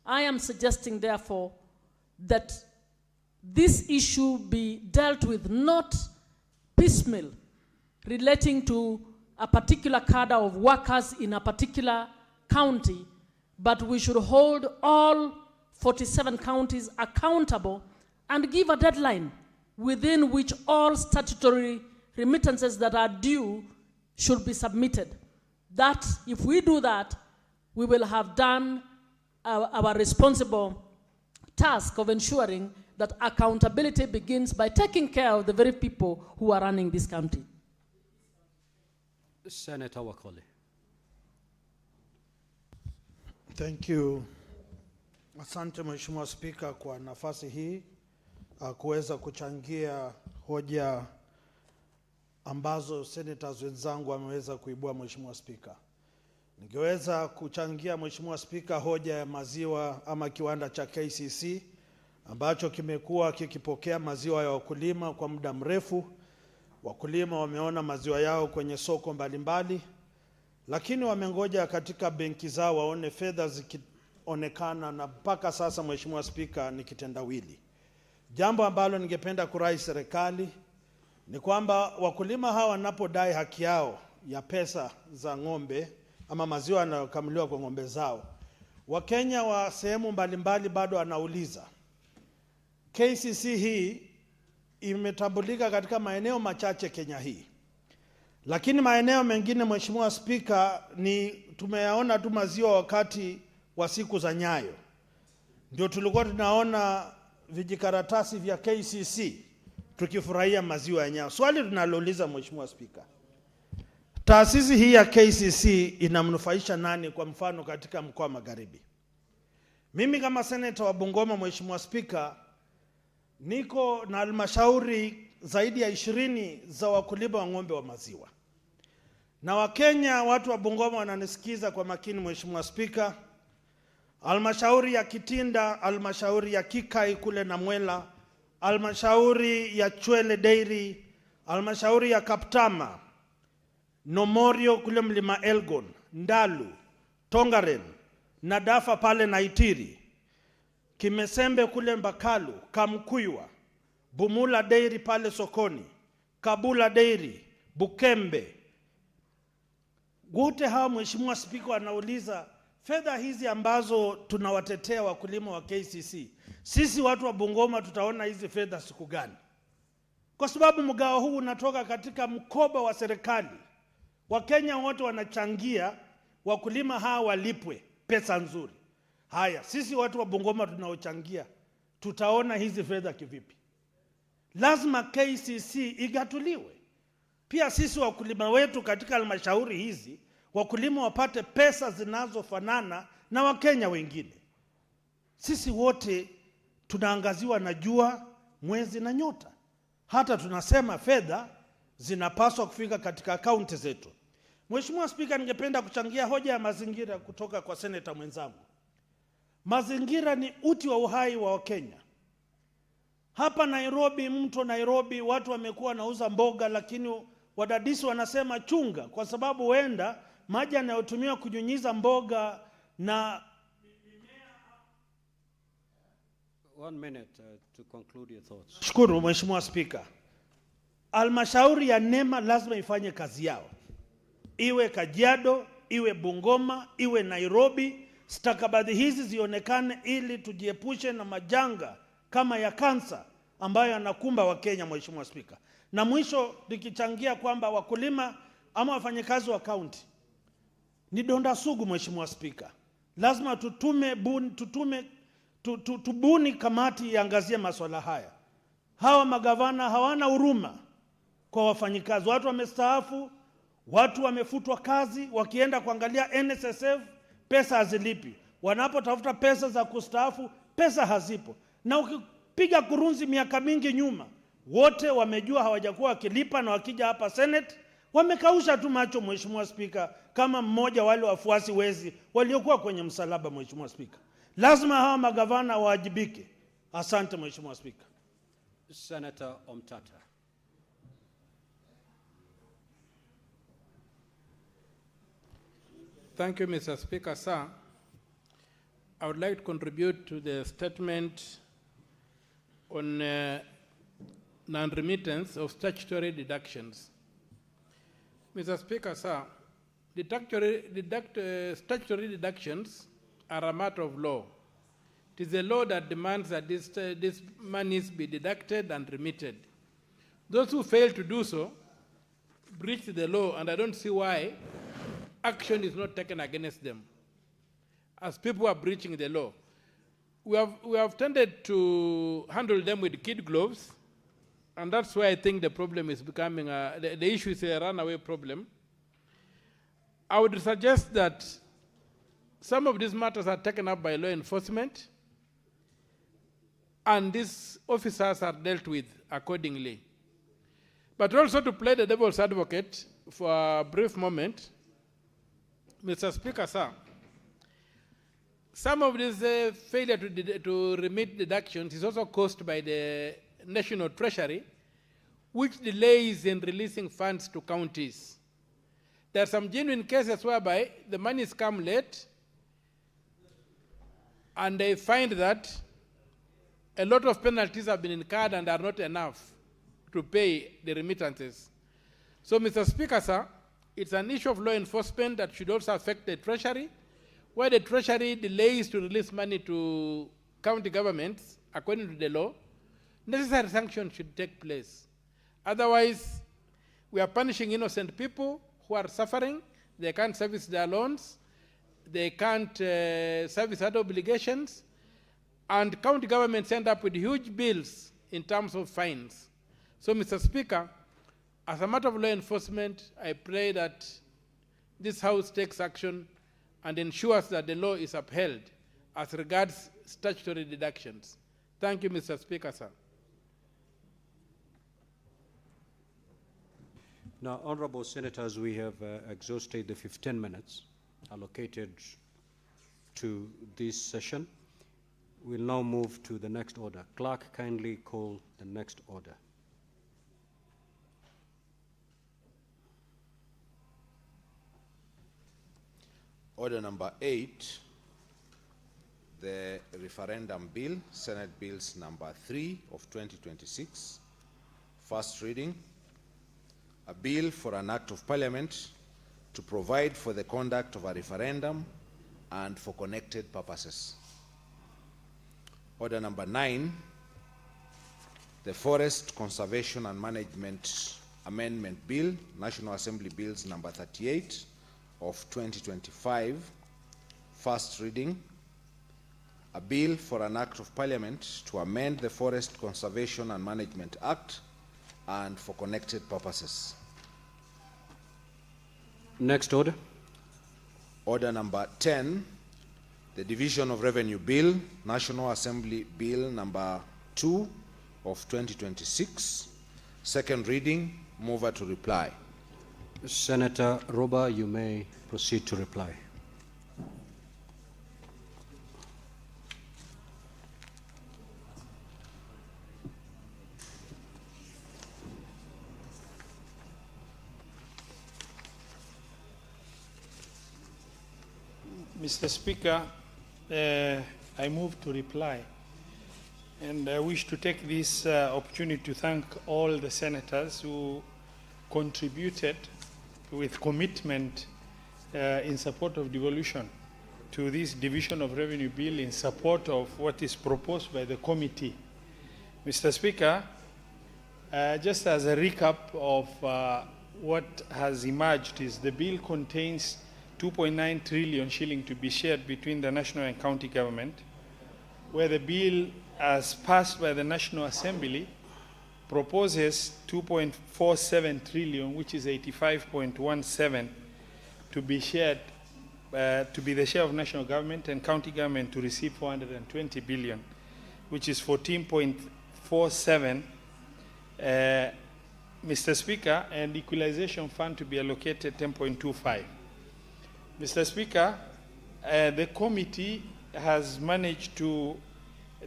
I am suggesting, therefore, that this issue be dealt with not piecemeal, relating to a particular cadre of workers in a particular county, but we should hold all 47 counties accountable and give a deadline within which all statutory remittances that are due should be submitted. That, if we do that, we will have done our responsible task of ensuring that accountability begins by taking care of the very people who are running this country. Senator Wakoli. Thank you. Asante Mheshimiwa Spika kwa nafasi hii kuweza kuchangia hoja ambazo senators wenzangu wameweza kuibua. Mheshimiwa Spika, ningeweza kuchangia Mheshimiwa Spika hoja ya maziwa ama kiwanda cha KCC ambacho kimekuwa kikipokea maziwa ya wakulima kwa muda mrefu. Wakulima wameona maziwa yao kwenye soko mbalimbali, lakini wamengoja katika benki zao waone fedha zikionekana, na mpaka sasa Mheshimiwa Spika ni kitendawili. Jambo ambalo ningependa kurai serikali ni kwamba wakulima hawa wanapodai haki yao ya pesa za ng'ombe ama maziwa yanayokamuliwa kwa ng'ombe zao, Wakenya wa sehemu mbalimbali bado wanauliza, KCC hii imetambulika katika maeneo machache Kenya hii. Lakini maeneo mengine, Mheshimiwa Spika, ni tumeyaona tu maziwa wakati wa siku za Nyayo. Ndio tulikuwa tunaona vijikaratasi vya KCC tukifurahia maziwa ya Nyayo. Swali tunalouliza Mheshimiwa Spika, taasisi hii ya KCC inamnufaisha nani, kwa mfano katika mkoa wa Magharibi? Mimi kama seneta wa Bungoma, Mheshimiwa Spika, niko na halmashauri zaidi ya 20 za wakulima wa ng'ombe wa maziwa. Na Wakenya, watu wa Bungoma wananisikiza kwa makini Mheshimiwa Spika. Halmashauri ya Kitinda, halmashauri ya Kikai kule na Mwela, halmashauri ya Chwele Dairy, halmashauri ya Kaptama, Nomorio kule Mlima Elgon, Ndalu, Tongaren, Nadafa pale Naitiri, Kimesembe kule Mbakalu, Kamkuywa, Bumula Dairy pale Sokoni, Kabula Dairy, Bukembe. Wote hawa Mheshimiwa Spika wanauliza fedha hizi ambazo tunawatetea wakulima wa KCC, sisi watu wa Bungoma tutaona hizi fedha siku gani? Kwa sababu mgao huu unatoka katika mkoba wa serikali. Wakenya wote wanachangia wakulima hawa walipwe pesa nzuri. Haya, sisi watu wa Bungoma tunaochangia tutaona hizi fedha kivipi? Lazima KCC igatuliwe. Pia sisi wakulima wetu katika halmashauri hizi, wakulima wapate pesa zinazofanana na Wakenya wengine. Sisi wote tunaangaziwa na jua, mwezi na nyota. Hata tunasema fedha zinapaswa kufika katika akaunti zetu. Mheshimiwa Spika, ningependa kuchangia hoja ya mazingira kutoka kwa seneta mwenzangu. Mazingira ni uti wa uhai wa Wakenya. Hapa Nairobi, mto Nairobi, watu wamekuwa wanauza mboga, lakini wadadisi wanasema chunga, kwa sababu huenda maji yanayotumiwa kunyunyiza mboga na 1 minute to conclude your thoughts. Shukuru Mheshimiwa Spika. Halmashauri ya NEMA lazima ifanye kazi yao. Iwe Kajiado, iwe Bungoma, iwe Nairobi, stakabadhi hizi zionekane ili tujiepushe na majanga kama ya kansa ambayo yanakumba Wakenya, Mheshimiwa Spika. Na mwisho nikichangia kwamba wakulima ama wafanyakazi wa kaunti ni donda sugu, Mheshimiwa Spika. Lazima tubuni kamati iangazie masuala haya. Hawa magavana hawana huruma kwa wafanyikazi. Watu wamestaafu, watu wamefutwa kazi, wakienda kuangalia NSSF pesa hazilipi. Wanapotafuta pesa za kustaafu, pesa hazipo. Na ukipiga kurunzi miaka mingi nyuma, wote wamejua hawajakuwa wakilipa, na wakija hapa Senate wamekausha tu macho, Mheshimiwa Spika, kama mmoja wale wafuasi wezi waliokuwa kwenye msalaba, Mheshimiwa Spika. Lazima hawa magavana waajibike. Asante Mheshimiwa Spika. Senator Omtata. Thank you, Mr. Speaker, sir. I would like to contribute to the statement on non-remittance of statutory deductions. Mr. Speaker, sir, statutory deductions are a matter of law. It is a law that demands that these monies be deducted and remitted. Those who fail to do so breach the law, and I don't see why action is not taken against them, as people are breaching the law. We have tended to handle them with kid gloves, and that's why I think the problem is becoming, the issue is a runaway problem. I would suggest that some of these matters are taken up by law enforcement, and these officers are dealt with accordingly. But also, to play the devil's advocate for a brief moment, Mr. Speaker, sir, some of this failure to remit deductions is also caused by the National Treasury, which delays in releasing funds to counties. There are some genuine cases whereby the monies come late, and they find that a lot of penalties have been incurred and are not enough to pay the remittances. So, Mr. Speaker, sir, it's an issue of law enforcement that should also affect the Treasury, where the Treasury delays to release money to county governments according to the law. necessary sanctions should take place. Otherwise, we are punishing innocent people who are suffering. They can't service their loans. They can't service other obligations. And county governments end up with huge bills in terms of fines. So, Mr. Speaker, as a matter of law enforcement, I pray that this House takes action and ensures that the law is upheld as regards statutory deductions. Thank you, Mr. Speaker, sir. Now, honorable senators, we have exhausted the 15 minutes allocated to this session. We'll now move to the next order. Clerk, kindly call the next order. Order number 8, the referendum bill, Senate Bills number 3 of 2026, first reading. A bill for an act of parliament to provide for the conduct of a referendum and for connected purposes. Order number 9, the Forest Conservation and Management Amendment Bill, National Assembly Bills number 38 of 2025, first reading. A bill for an act of parliament to amend the Forest Conservation and Management Act and for connected purposes. Next order. Order number 10, the Division of Revenue Bill, National Assembly Bill number 2 of 2026, second reading. Mover to reply. Senator Roba, you may proceed to reply. Mr. Speaker, I move to reply. And I wish to take this opportunity to thank all the senators who contributed with commitment in support of devolution to this Division of Revenue Bill in support of what is proposed by the committee. Mr. Speaker, just as a recap of what has emerged is the bill contains 2.9 trillion shilling to be shared between the national and county government, where the bill as passed by the National Assembly proposes 2.47 trillion, which is 85.17, to be shared, to be the share of national government, and county government to receive 420 billion, which is 14.47, Mr. Speaker, and equalization fund to be allocated 10.25. Mr. Speaker, the committee has managed to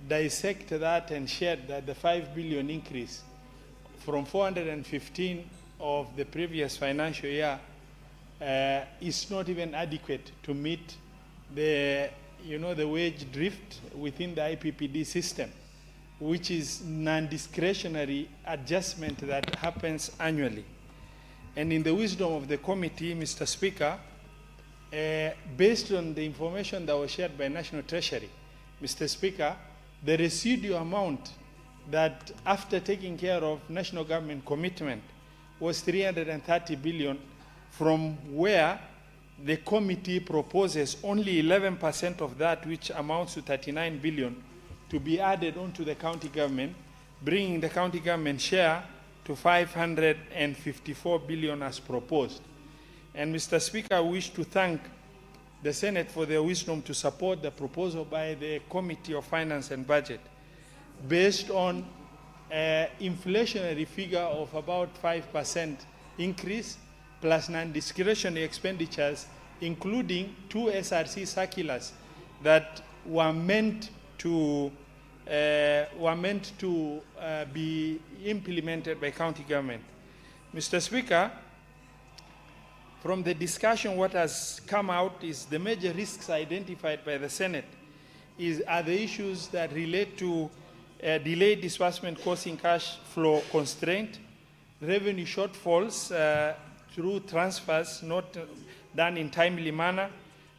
dissect that and shared that the 5 billion increase from 415 of the previous financial year is not even adequate to meet the, the wage drift within the IPPD system, which is non-discretionary adjustment that happens annually. And in the wisdom of the committee, Mr. Speaker, based on the information that was shared by National Treasury, Mr. Speaker, the residual amount that after taking care of national government commitment was 330 billion, from where the committee proposes only 11% of that, which amounts to 39 billion, to be added onto the county government, bringing the county government share to 554 billion as proposed. And Mr. Speaker, I wish to thank the Senate for their wisdom to support the proposal by the Committee of Finance and Budget based on an inflationary figure of about 5% increase plus non-discretionary expenditures, including 2 SRC circulars that were meant to be implemented by county government. Mr. Speaker, from the discussion, what has come out is the major risks identified by the Senate are the issues that relate to delayed disbursement causing cash flow constraint, revenue shortfalls through transfers not done in timely manner,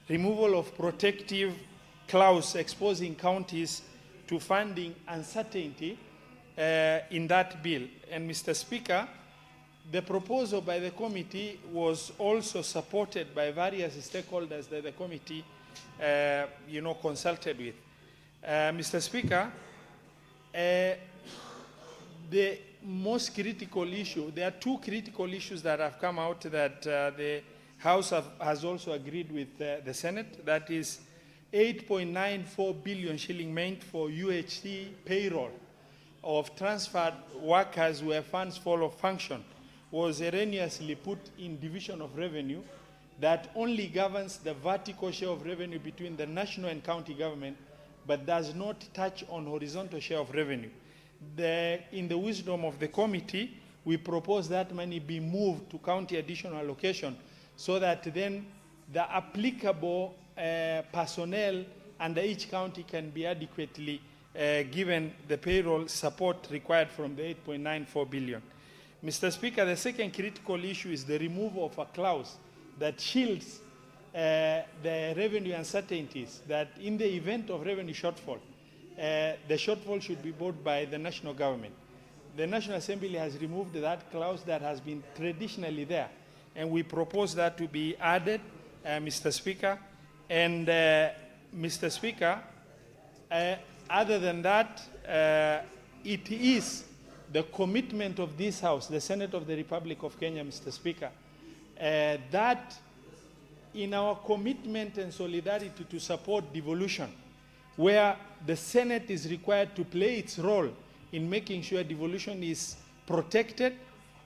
removal of protective clause exposing counties to funding uncertainty in that bill. And Mr. Speaker, the proposal by the committee was also supported by various stakeholders that the committee consulted with. Mr. Speaker, the most critical issue, there are two critical issues that have come out that the House has also agreed with the Senate. That is 8.94 billion shilling meant for UHC payroll of transferred workers where funds fall off function was erroneously put in division of revenue that only governs the vertical share of revenue between the national and county government, but does not touch on horizontal share of revenue. In the wisdom of the committee, we propose that money be moved to county additional allocation so that then the applicable personnel under each county can be adequately given the payroll support required from the 8.94 billion. Mr. Speaker, the second critical issue is the removal of a clause that shields the revenue uncertainties, that in the event of revenue shortfall, the shortfall should be borne by the national government. The National Assembly has removed that clause that has been traditionally there, and we propose that to be added, Mr. Speaker. And Mr. Speaker, other than that, it is the commitment of this House, the Senate of the Republic of Kenya, Mr. Speaker, that in our commitment and solidarity to support devolution, where the Senate is required to play its role in making sure devolution is protected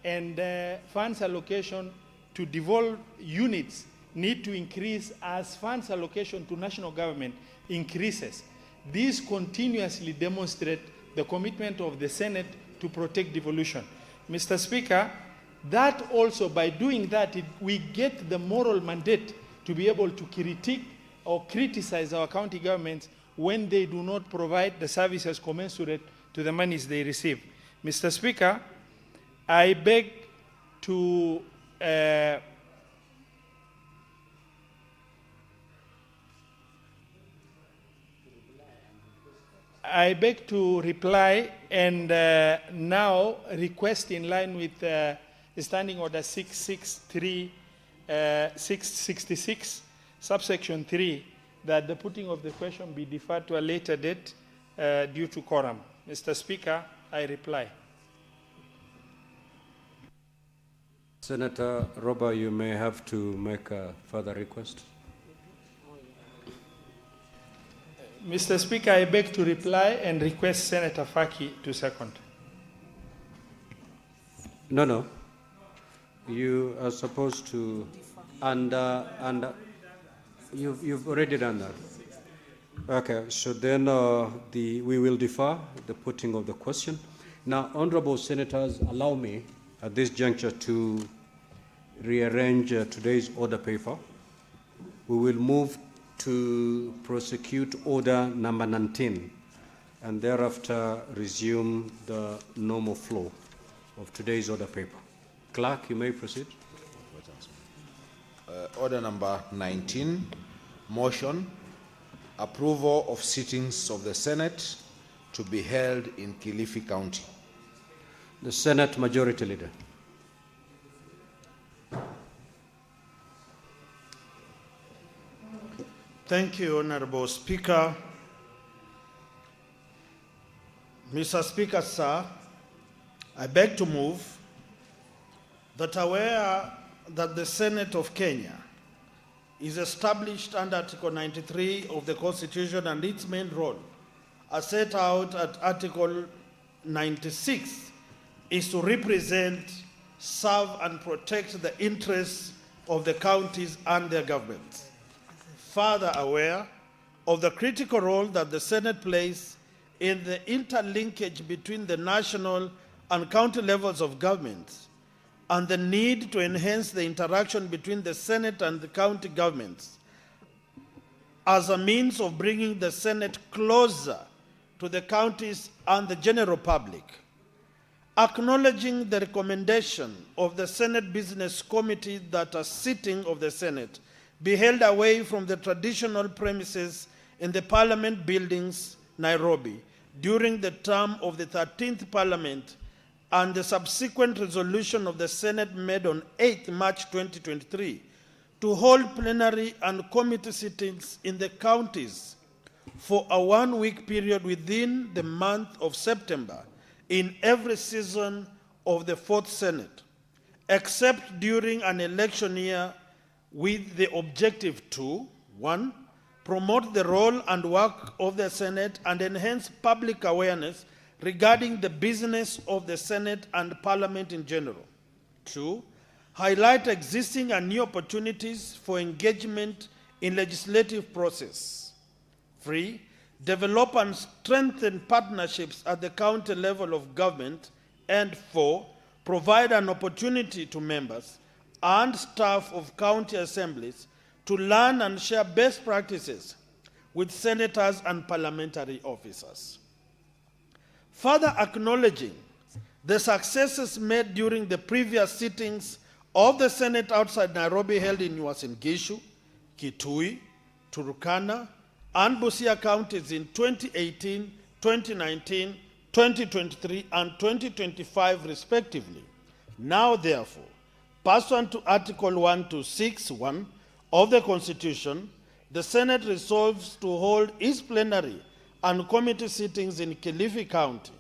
and funds allocation to devolve units need to increase as funds allocation to national government increases. These continuously demonstrate the commitment of the Senate to protect devolution. Mr. Speaker, that also, by doing that, we get the moral mandate to be able to critique or criticize our county governments when they do not provide the services commensurate to the monies they receive. Mr. Speaker, I beg to reply and now request, in line with Standing Order 666, subsection 3, that the putting of the question be deferred to a later date due to quorum. Mr. Speaker, I reply. Senator Roba, you may have to make a further request. Mr. Speaker, I beg to reply and request Senator Faki to second. No. You are supposed to, and you've already done that. Okay, so then we will defer the putting of the question. Now, honorable senators, allow me at this juncture to rearrange today's order paper. We will move to prosecute order number 19 and thereafter resume the normal flow of today's order paper. Clerk, you may proceed. Order number 19, motion, approval of sittings of the Senate to be held in Kilifi County. The Senate Majority Leader. Thank you, Honorable Speaker. Mr. Speaker, sir, I beg to move that aware that the Senate of Kenya is established under Article 93 of the Constitution and its main role, as set out at Article 96, is to represent, serve, and protect the interests of the counties and their governments. Further aware of the critical role that the Senate plays in the interlinkage between the national and county levels of government, and the need to enhance the interaction between the Senate and the county governments as a means of bringing the Senate closer to the counties and the general public. Acknowledging the recommendation of the Senate Business Committee that a sitting of the Senate be held away from the traditional premises in the Parliament buildings, Nairobi, during the term of the 13th Parliament and the subsequent resolution of the Senate made on 8th March 2023 to hold plenary and committee sittings in the counties for a one-week period within the month of September in every season of the 4th Senate, except during an election year, with the objective to, 1, promote the role and work of the Senate and enhance public awareness regarding the business of the Senate and Parliament in general. 2, highlight existing and new opportunities for engagement in legislative process. 3, develop and strengthen partnerships at the county level of government. And 4, provide an opportunity to members and staff of county assemblies to learn and share best practices with senators and parliamentary officers. Further acknowledging the successes made during the previous sittings of the Senate outside Nairobi held in Uasin Gishu, Kitui, Turkana, and Busia counties in 2018, 2019, 2023, and 2025 respectively. Now therefore, pursuant to Article 126(1) of the Constitution, the Senate resolves to hold its plenary and committee sittings in Kilifi County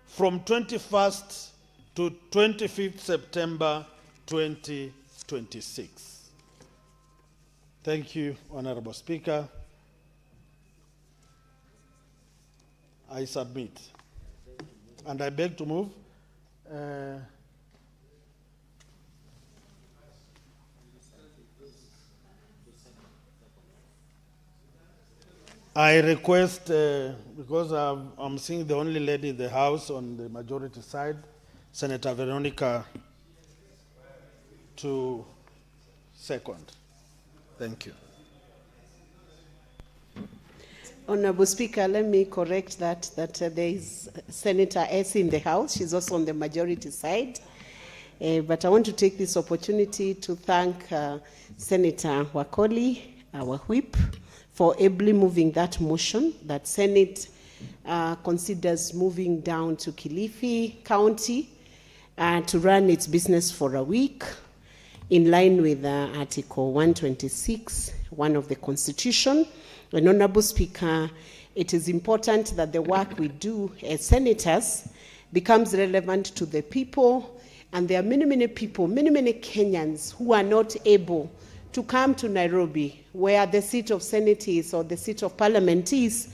from 21st to 25th September 2026. Thank you, Honorable Speaker. I submit. And I beg to move. I request, because I'm seeing the only lady in the House on the majority side, Senator Veronica, to second. Thank you. Honorable Speaker, let me correct that there is Senator S in the House. She's also on the majority side. But I want to take this opportunity to thank Senator Wakoli, our whip, for ably moving that motion that Senate considers moving down to Kilifi County to run its business for a week in line with Article 126(1) of the Constitution. And Honorable Speaker, it is important that the work we do as senators becomes relevant to the people, and there are many people, many Kenyans who are not able to come to Nairobi, where the seat of Senate is or the seat of Parliament is,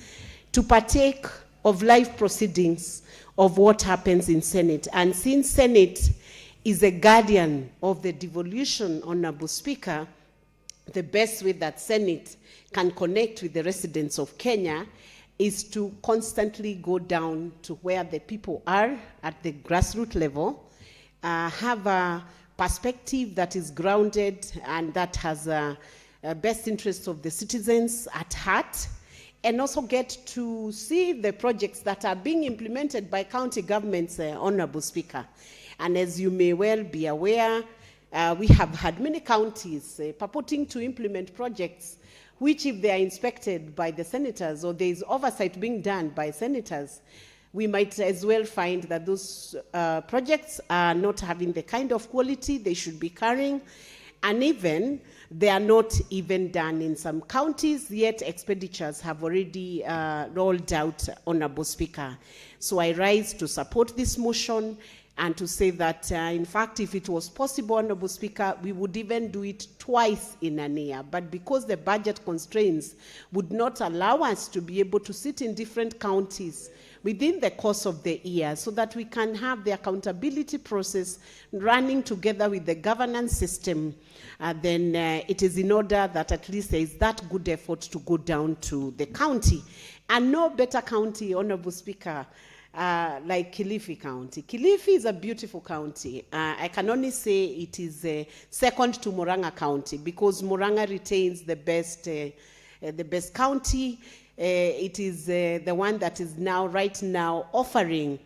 to partake of live proceedings of what happens in Senate. And since Senate is a guardian of the devolution, Honorable Speaker, the best way that Senate can connect with the residents of Kenya is to constantly go down to where the people are at the grassroots level, have a perspective that is grounded and that has a best interest of the citizens at heart, and also get to see the projects that are being implemented by county governments, Honorable Speaker. And as you may well be aware, we have had many counties purporting to implement projects which, if they are inspected by the senators or there is oversight being done by senators, we might as well find that those projects are not having the kind of quality they should be carrying, and even they are not even done in some counties, yet expenditures have already rolled out, Honorable Speaker. So I rise to support this motion and to say that, in fact, if it was possible, Honorable Speaker, we would even do it twice in an year. But because the budget constraints would not allow us to be able to sit in different counties within the course of the year, so that we can have the accountability process running together with the governance system, then it is in order that at least there is that good effort to go down to the county. And no better county, Honorable Speaker, like Kilifi County. Kilifi is a beautiful county. I can only say it is second to Murang'a County, because Murang'a retains the best county. It is the one that is right now offering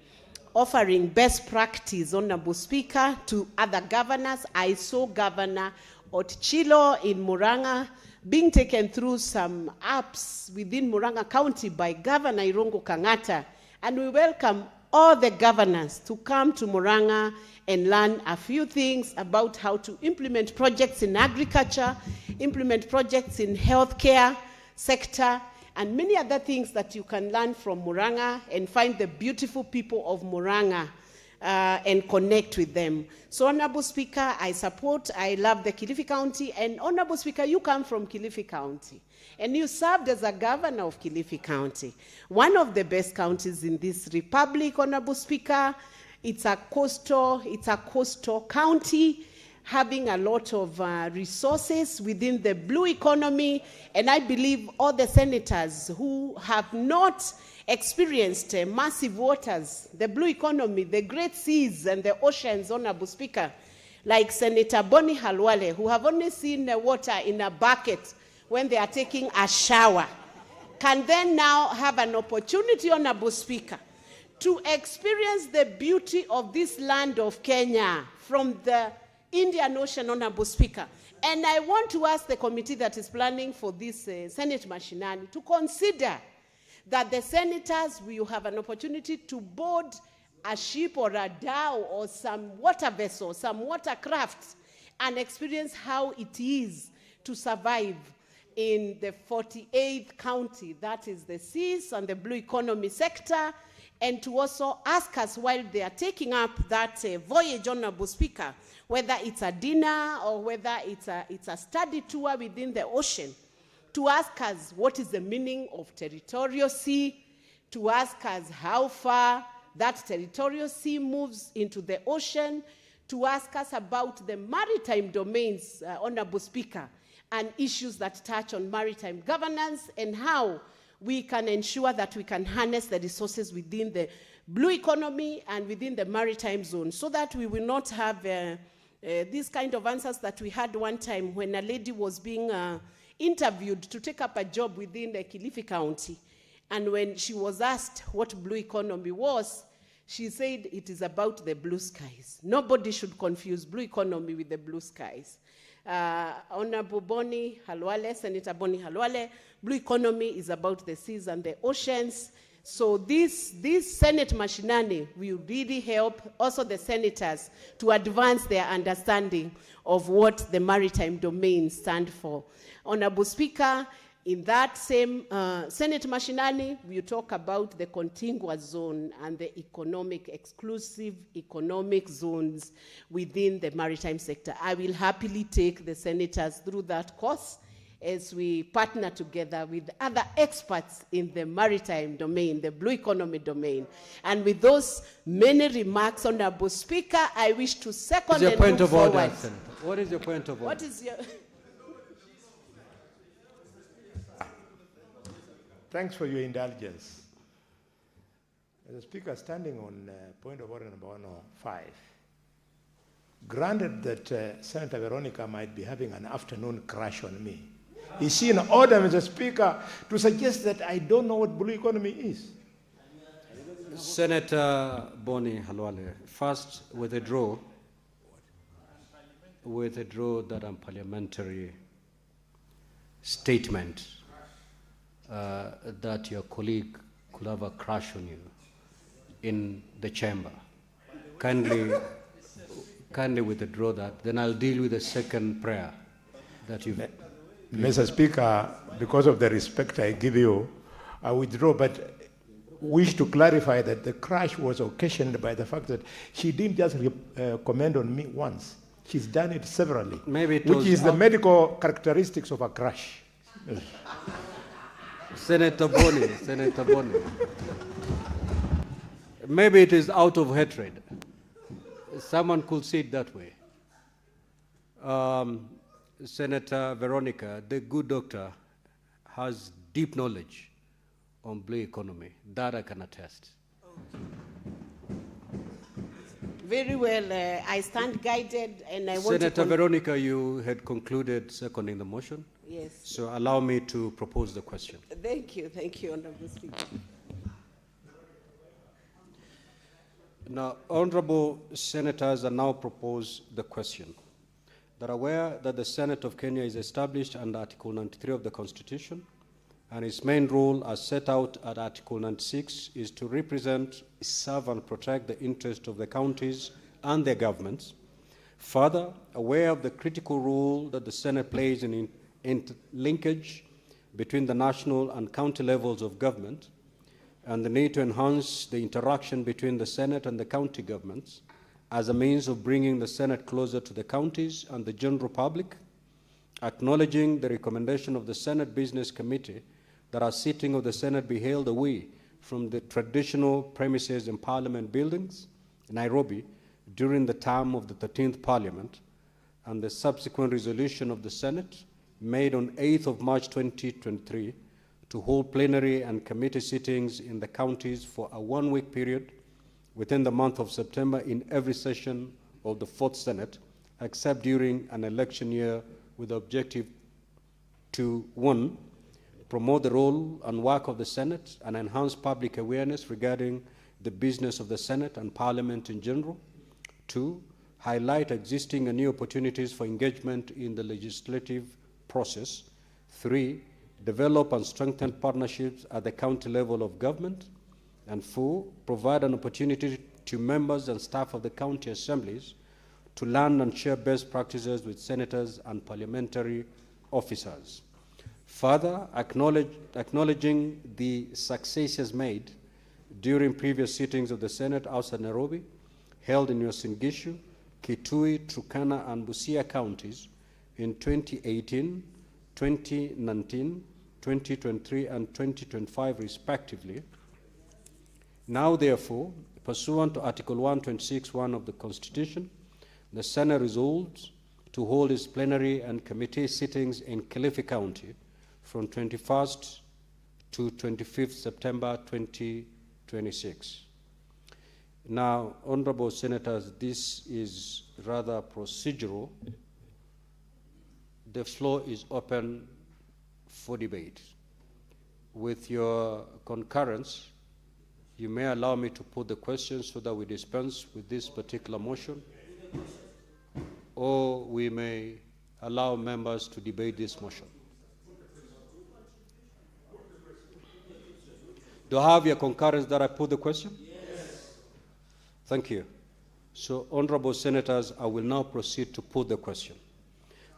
best practice, Honorable Speaker, to other governors. I saw Governor Otchilo in Muranga, being taken through some apps within Muranga County by Governor Irungu Kang'ata. And we welcome all the governors to come to Muranga and learn a few things about how to implement projects in agriculture, implement projects in healthcare sector, and many other things that you can learn from Muranga and find the beautiful people of Muranga and connect with them. So, Honorable Speaker, I love the Kilifi County, and Honorable Speaker, you come from Kilifi County, and you served as a governor of Kilifi County, one of the best counties in this republic, Honorable Speaker. It's a coastal county, having a lot of resources within the blue economy, and I believe all the senators who have not experienced massive waters, the blue economy, the great seas and the oceans, Honorable Speaker, like Senator Bonnie Halwale, who have only seen water in a bucket when they are taking a shower, can then now have an opportunity, Honorable Speaker, to experience the beauty of this land of Kenya from the Indian Ocean, Honorable Speaker. And I want to ask the committee that is planning for this Senate Mashinani to consider that the senators will have an opportunity to board a ship or a dhow or some water vessel, some watercraft, and experience how it is to survive in the 48th county, that is the seas and the blue economy sector, and to also ask us while they are taking up that voyage, Honorable Speaker, whether it's a dinner or whether it's a study tour within the ocean, to ask us what is the meaning of territorial sea, to ask us how far that territorial sea moves into the ocean, to ask us about the maritime domains, Honorable Speaker, and issues that touch on maritime governance and how we can ensure that we can harness the resources within the blue economy and within the maritime zone, so that we will not have these kind of answers that we had one time when a lady was being interviewed to take up a job within the Kilifi County. And when she was asked what blue economy was, she said it is about the blue skies. Nobody should confuse blue economy with the blue skies. Honorable Bonnie Halwale, Senator Bonnie Halwale, blue economy is about the seas and the oceans. So this Senate Mashinani will really help also the senators to advance their understanding of what the maritime domain stand for. Honorable Speaker, in that same Senate Mashinani, we talk about the contiguous zone and the exclusive economic zones within the maritime sector. I will happily take the senators through that course as we partner together with other experts in the maritime domain, the blue economy domain. And with those many remarks, Honorable Speaker, I wish to second and move forward. What is your point of order, Senator? What is your point of order? What is your... Thanks for your indulgence. As a speaker, standing on point of order number 105, granted that Senator Veronica might be having an afternoon crush on me, is she in order, Mr. Speaker, to suggest that I don't know what blue economy is? Senator Bonnie Halwale, first withdraw that unparliamentary statement that your colleague could have a crush on you in the chamber. Kindly withdraw that. Then I'll deal with the second prayer that you've... Mr. Speaker, because of the respect I give you, I withdraw, but wish to clarify that the crush was occasioned by the fact that she didn't just comment on me once. She's done it severally, which is the medical characteristics of a crush. Yes. Senator Bonnie. Maybe it is out of hatred. Someone could see it that way. Senator Veronica, the good doctor, has deep knowledge on blue economy. That I can attest. Very well. I stand guided, and I want to... Senator Veronica, you had concluded seconding the motion? Yes. So allow me to propose the question. Thank you, Honorable Speaker. Now, honorable senators, I now propose the question that are aware that the Senate of Kenya is established under Article 93 of the Constitution, and its main role as set out at Article 96 is to represent, serve and protect the interests of the counties and their governments. Further, aware of the critical role that the Senate plays in linkage between the national and county levels of government, and the need to enhance the interaction between the Senate and the county governments as a means of bringing the Senate closer to the counties and the general public, acknowledging the recommendation of the Senate Business Committee that our sitting of the Senate be held away from the traditional premises in Parliament buildings in Nairobi during the term of the 13th Parliament, and the subsequent resolution of the Senate made on 8th of March 2023 to hold plenary and committee sittings in the counties for a one-week period within the month of September in every session of the 4th Senate, except during an election year, with the objective to, 1, promote the role and work of the Senate and enhance public awareness regarding the business of the Senate and Parliament in general. 2, highlight existing and new opportunities for engagement in the legislative process. 3, develop and strengthen partnerships at the county level of government. And 4, provide an opportunity to members and staff of the county assemblies to learn and share best practices with senators and parliamentary officers. Further, acknowledging the successes made during previous sittings of the Senate outside Nairobi, held in Uasin Gishu, Kitui, Turkana, and Busia counties in 2018, 2019, 2023, and 2025 respectively. Now, therefore, pursuant to Article 126(1) of the Constitution, the Senate resolves to hold its plenary and committee sittings in Kilifi County from 21st to 25th September 2026. Now, honorable senators, this is rather procedural. The floor is open for debate. With your concurrence, you may allow me to put the question so that we dispense with this particular motion, or we may allow members to debate this motion. Do I have your concurrence that I put the question? Yes. Thank you. So, honorable senators, I will now proceed to put the question.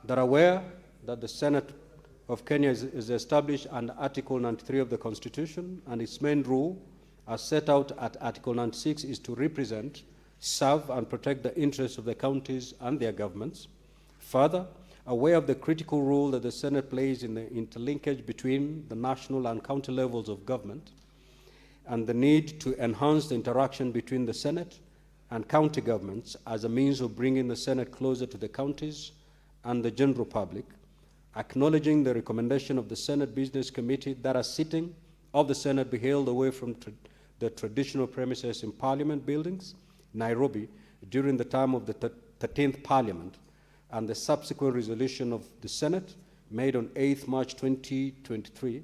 That are aware that the Senate of Kenya is established under Article 93 of the Constitution, and its main rule, as set out at Article 96, is to represent, serve, and protect the interests of the counties and their governments. Further, aware of the critical role that the Senate plays in the interlinkage between the national and county levels of government, and the need to enhance the interaction between the Senate and county governments as a means of bringing the Senate closer to the counties and the general public, acknowledging the recommendation of the Senate Business Committee that a sitting of the Senate be held away from the traditional premises in Parliament buildings, Nairobi, during the time of the 13th Parliament, and the subsequent resolution of the Senate made on 8th March 2023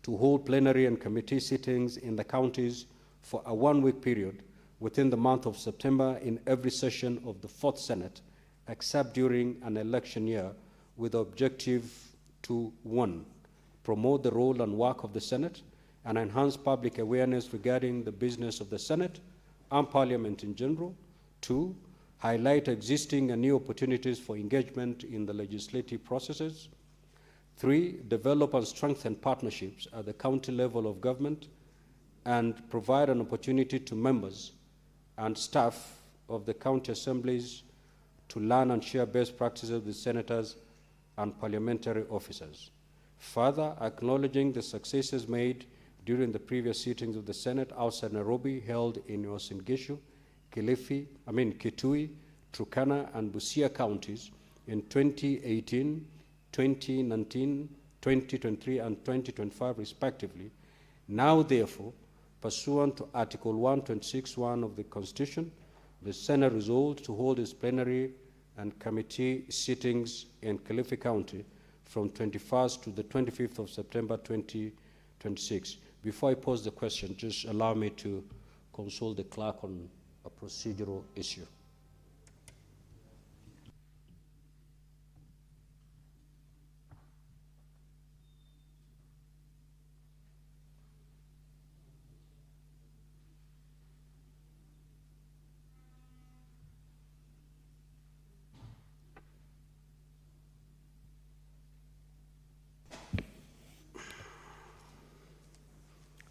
to hold plenary and committee sittings in the counties for a one-week period within the month of September in every session of the 4th Senate, except during an election year, with the objective to, 1, promote the role and work of the Senate and enhance public awareness regarding the business of the Senate and Parliament in general. 2, highlight existing and new opportunities for engagement in the legislative processes. 3, develop and strengthen partnerships at the county level of government and provide an opportunity to members and staff of the county assemblies to learn and share best practices with senators and parliamentary officers. Further, acknowledging the successes made during the previous sittings of the Senate outside Nairobi, held in Uasin Gishu, Kitui, Turkana, and Busia counties in 2018, 2019, 2023, and 2025, respectively. Now, therefore, pursuant to Article 126(1) of the Constitution, the Senate resolved to hold its plenary and committee sittings in Kilifi County from 21st to the 25th of September 2026. Before I pose the question, just allow me to consult the clerk on a procedural issue.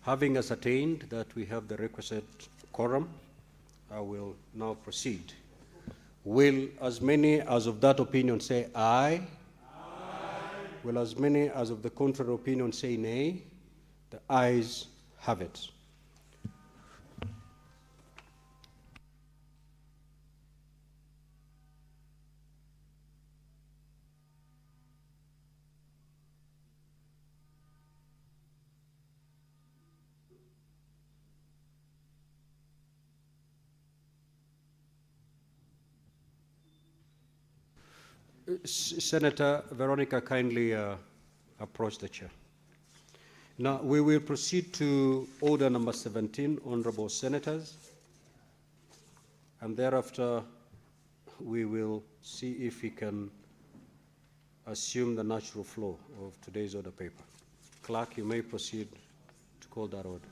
Having ascertained that we have the requisite quorum, I will now proceed. Will as many as of that opinion say aye? Aye. Will as many as of the contrary opinion say nay? The ayes have it. Senator Veronica, kindly approach the chair. Now, we will proceed to order number 17, honorable senators, and thereafter we will see if we can assume the natural flow of today's order paper. Clerk, you may proceed to call that order.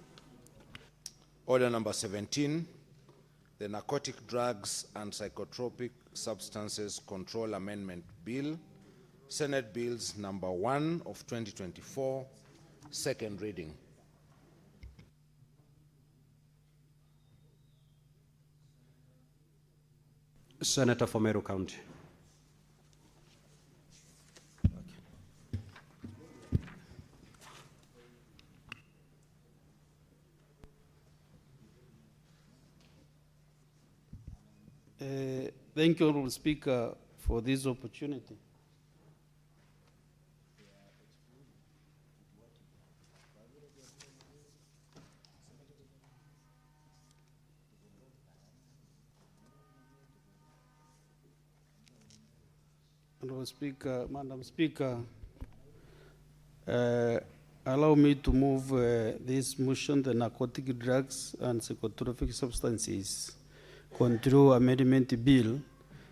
Order number 17, the Narcotic Drugs and Psychotropic Substances Control Amendment Bill, Senate Bills number 1 of 2024, second reading. Senator for Meru County. Thank you, Honorable Speaker, for this opportunity. Honorable Speaker, Madam Speaker, allow me to move this motion, the Narcotic Drugs and Psychotropic Substances Control Amendment Bill,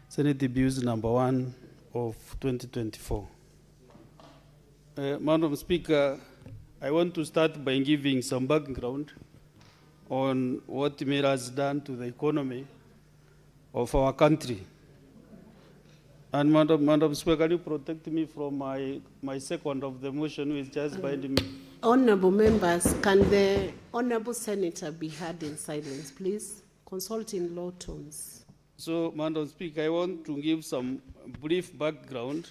Senate Bills number 1 of 2024. Madam Speaker, I want to start by giving some background on what Mera has done to the economy of our country. And Madam Speaker, can you protect me from my second of the motion, which just binding me? Honorable members, can the honorable senator be heard in silence, please? Consult in low tones. So, Madam Speaker, I want to give some brief background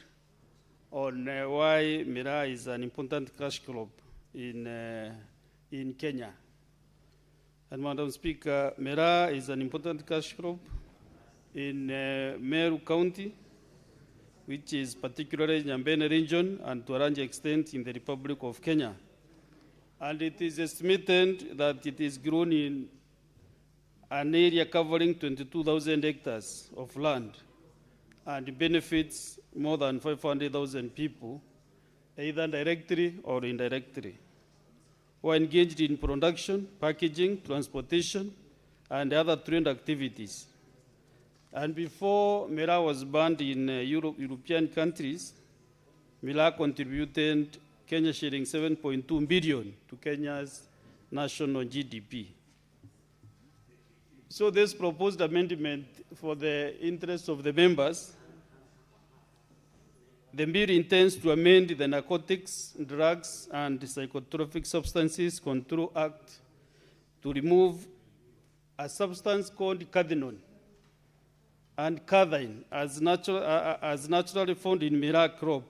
on why Mera is an important cash crop in Kenya. And Madam Speaker, Mera is an important cash crop in Meru County, which is particularly Nyambene region and to a large extent in the Republic of Kenya. And it is estimated that it is grown in an area covering 22,000 hectares of land and benefits more than 500,000 people, either directly or indirectly, who are engaged in production, packaging, transportation, and other trade activities. And before Mera was banned in European countries, Mera contributed Kenya sharing 7.2 billion to Kenya's national GDP. So this proposed amendment, for the interest of the members, the bill intends to amend the Narcotics, Drugs, and Psychotropic Substances Control Act to remove a substance called cathinone and cathine as naturally found in Mera crop,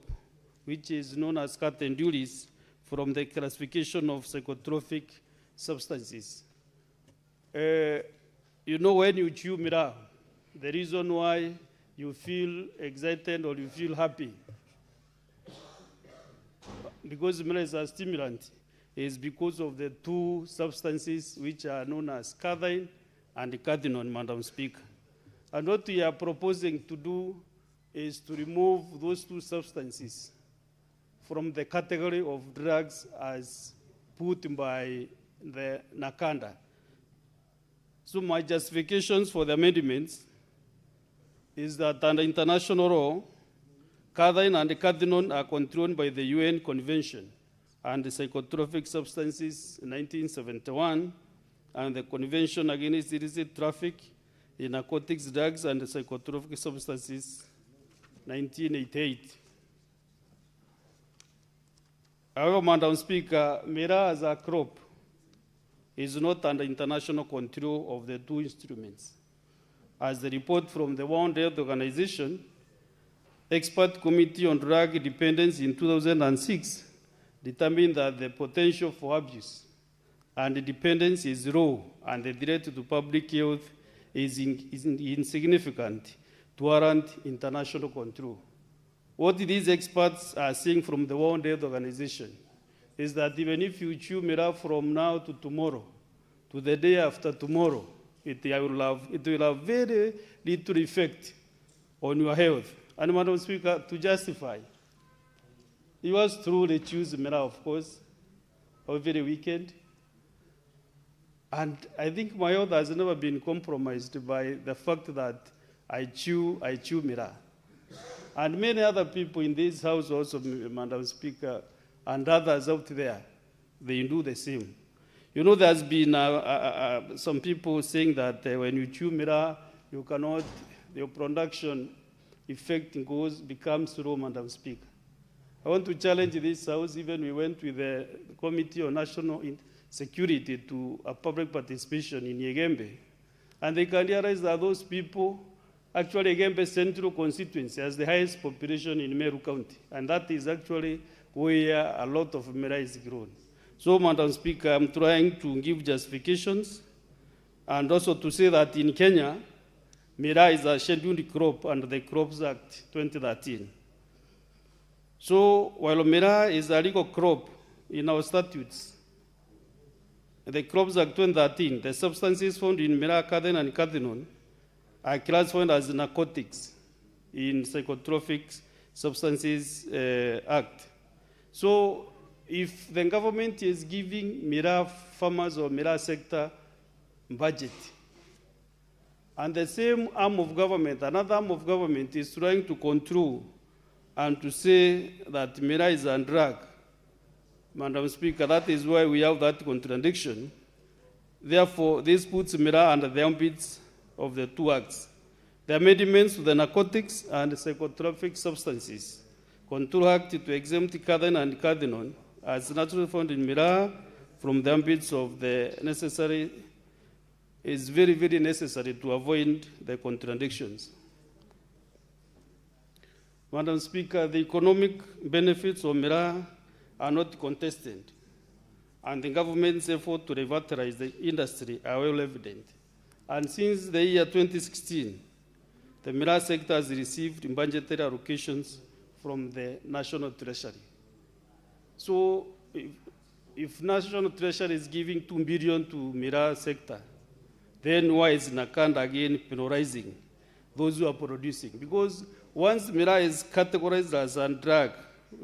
which is known as cathindulis, from the classification of psychotropic substances. You know, when you chew Mera, the reason why you feel excited or you feel happy, because Mera is a stimulant, is because of the two substances which are known as cathine and cathinone, Madam Speaker. And what we are proposing to do is to remove those two substances from the category of drugs as put by the NACANDA. So my justifications for the amendments is that under international law, cathine and cathinone are controlled by the UN Convention on the Psychotropic Substances 1971 and the Convention Against Illicit Traffic in Narcotics, Drugs, and Psychotropic Substances 1988. However, Madam Speaker, Mera as a crop is not under international control of the two instruments. As the report from the World Health Organization, Expert Committee on Drug Dependence in 2006 determined that the potential for abuse and dependence is low and the threat to public health is insignificant to warrant international control. What these experts are saying from the World Health Organization is that even if you chew miraa from now to tomorrow, to the day after tomorrow, it will have very little effect on your health. And Madam Speaker, to justify, it was true they choose miraa, of course, every weekend. And I think my health has never been compromised by the fact that I chew miraa. And many other people in this house also, Madam Speaker, and others out there, they do the same. You know, there's been some people saying that when you chew miraa, you cannot, your production effect becomes low, Madam Speaker. I want to challenge this house. Even we went with the Committee on National Security to a public participation in Yegembe. And they can realize that those people, actually Yegembe Central Constituency has the highest population in Meru County. And that is actually where a lot of miraa is grown. So, Madam Speaker, I'm trying to give justifications and also to say that in Kenya, miraa is a scheduled crop under the Crops Act 2013. So, while miraa is a legal crop in our statutes, the Crops Act 2013, the substances found in miraa, cadden, and cathinone are classified as narcotics in Psychotropic Substances Act. So, if the government is giving miraa farmers or miraa sector budget, and the same arm of government, another arm of government is trying to control and to say that miraa is a drug, Madam Speaker, that is why we have that contradiction. Therefore, this puts miraa under the ambits of the two acts. The amendments to the Narcotics and Psychotropic Substances Control Act to exempt cadden and cathinone as naturally found in miraa from the ambits of the necessary is very, very necessary to avoid the contradictions. Madam Speaker, the economic benefits of miraa are not contested, and the government's effort to revitalize the industry are well evident. And since the year 2016, the miraa sector has received budgetary allocations from the National Treasury. So if National Treasury is giving 2 billion to miraa sector, then why is Nakanda again penalizing those who are producing? Because once miraa is categorized as a drug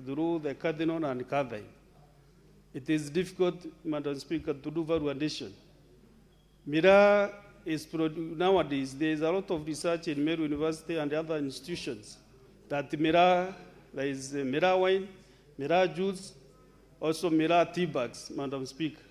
through the cathinone and cathin, it is difficult, Madam Speaker, to do value addition. Miraa is nowadays, there is a lot of research in Meru University and other institutions that miraa, there is miraa wine, miraa juice, also miraa tea bags, Madam Speaker.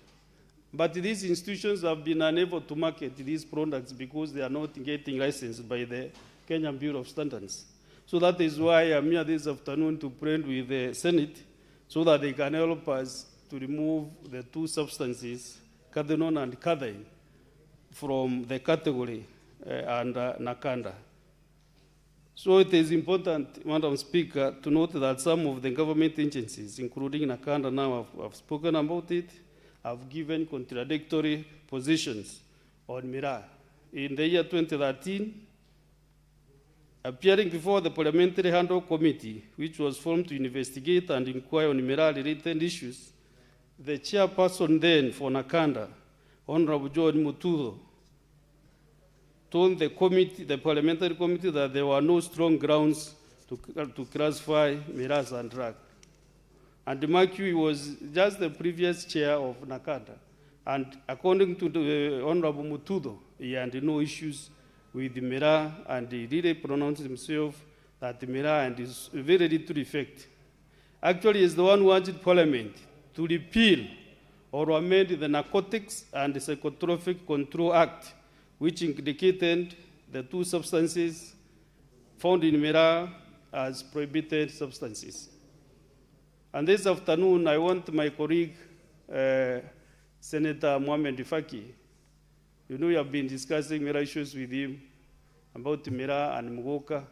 But these institutions have been unable to market these products because they are not getting licensed by the Kenyan Bureau of Standards. So that is why I'm here this afternoon to pray with the Senate so that they can help us to remove the two substances, cathinone and cathin, from the category under Nakanda. So it is important, Madam Speaker, to note that some of the government agencies, including Nakanda now, have spoken about it, have given contradictory positions on miraa. In the year 2013, appearing before the Parliamentary Handle Committee, which was formed to investigate and inquire on miraa-related issues, the chairperson then for Nakanda, Honorable John Mutudo, told the committee, the parliamentary committee, that there were no strong grounds to classify miraa as a drug. And Makui was just the previous chair of Nakanda. And according to the Honorable Mutudo, he had no issues with the miraa, and he really pronounced himself that the miraa and is very little effect. Actually, he's the one who urged Parliament to repeal or amend the Narcotics and the Psychotropic Control Act, which indicated the two substances found in miraa as prohibited substances. And this afternoon, I want my colleague Senator Mohamed Faki. You know, we have been discussing Mira issues with him about Mira and Mugoka.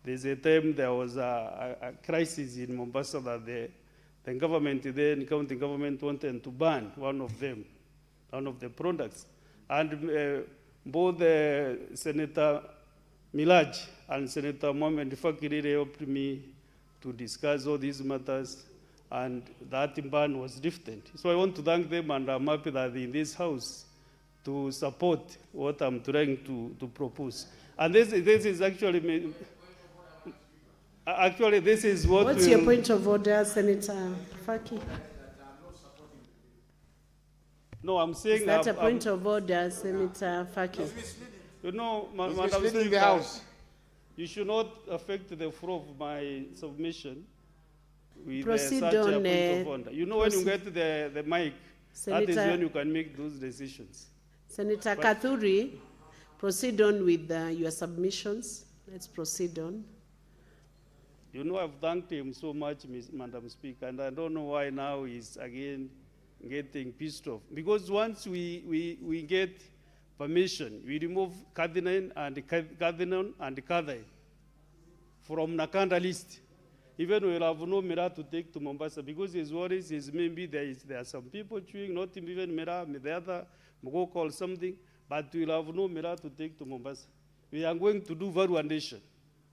There's a time there was a crisis in Mombasa that the government then, county government, wanted to ban one of the products. And both Senator Milaj and Senator Mohamed Faki really helped me to discuss all these matters, and that ban was lifted. So I want to thank them, and I'm happy that in this house to support what I'm trying to propose. And this is actually this is what. What's your point of order, Senator Faki? No, I'm saying. Is that a point of order, Senator Faki? You know, Madam misleading the Speaker, House. you should not affect the flow of my submission with Proceed such a on, point of order. You know, when you get the mic, that is Senator- when you can make those decisions. Senator But- Kathuri, proceed on with your submissions. Let's proceed on. You know, I've thanked him so much, Madam Speaker, and I don't know why now he's again getting pissed off. Because once we get permission, we remove Cardinal and Kadai from Nakanda list. Even we'll have no Mira to take to Mombasa, because his worries is maybe there are some people chewing, not even Mira, the other Mogoko or something, but we'll have no Mira to take to Mombasa. We are going to do valuation.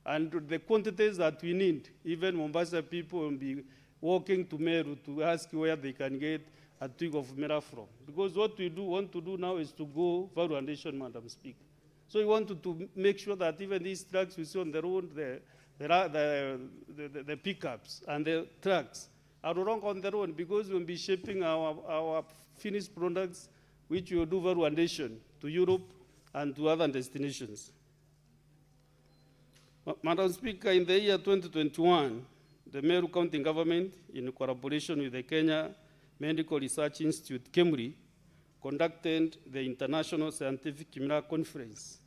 And the quantities that we need, even Mombasa people will be walking to Meru to ask where they can get a twig of Mira from. Because what we want to do now is to go valuation, Madam Speaker. So we wanted to make sure that even these trucks we see on the road, the pickups and the trucks are wrong on their own, because we'll be shipping our finished products, which we will do valuation to Europe and to other destinations. Madam Speaker, in the year 2021, the Meru County government, in collaboration with the Kenya Medical Research Institute, KEMRI, conducted the International Scientific Mira Conference.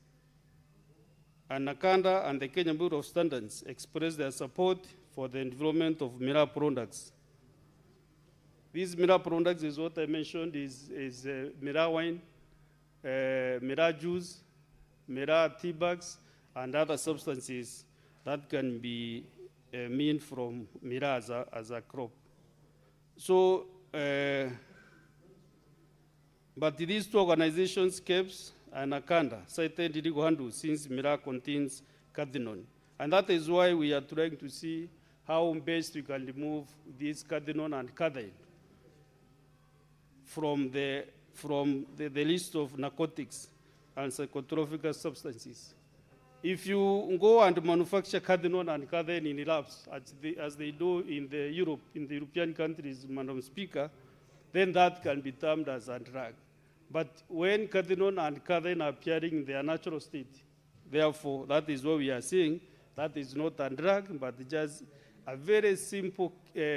And Nakanda and the Kenya Bureau of Standards expressed their support for the development of Mira products. These Mira products is what I mentioned, is Mira wine, Mira juice, Mira tea bags, and other substances that can be mined from Mira as a crop. So, but these two organizations, KEBS and Nakanda, cited illegal handle since Mira contains cardinal. And that is why we are trying to see how best we can remove this cardinal and cadeine from the list of narcotics and psychotropic substances. If you go and manufacture cardinal and cadeine in labs, as they do in the European countries, Madam Speaker, then that can be termed as a drug. But when cardinal and cadeine are appearing in their natural state, therefore, that is what we are saying, that is not a drug, but just a very simple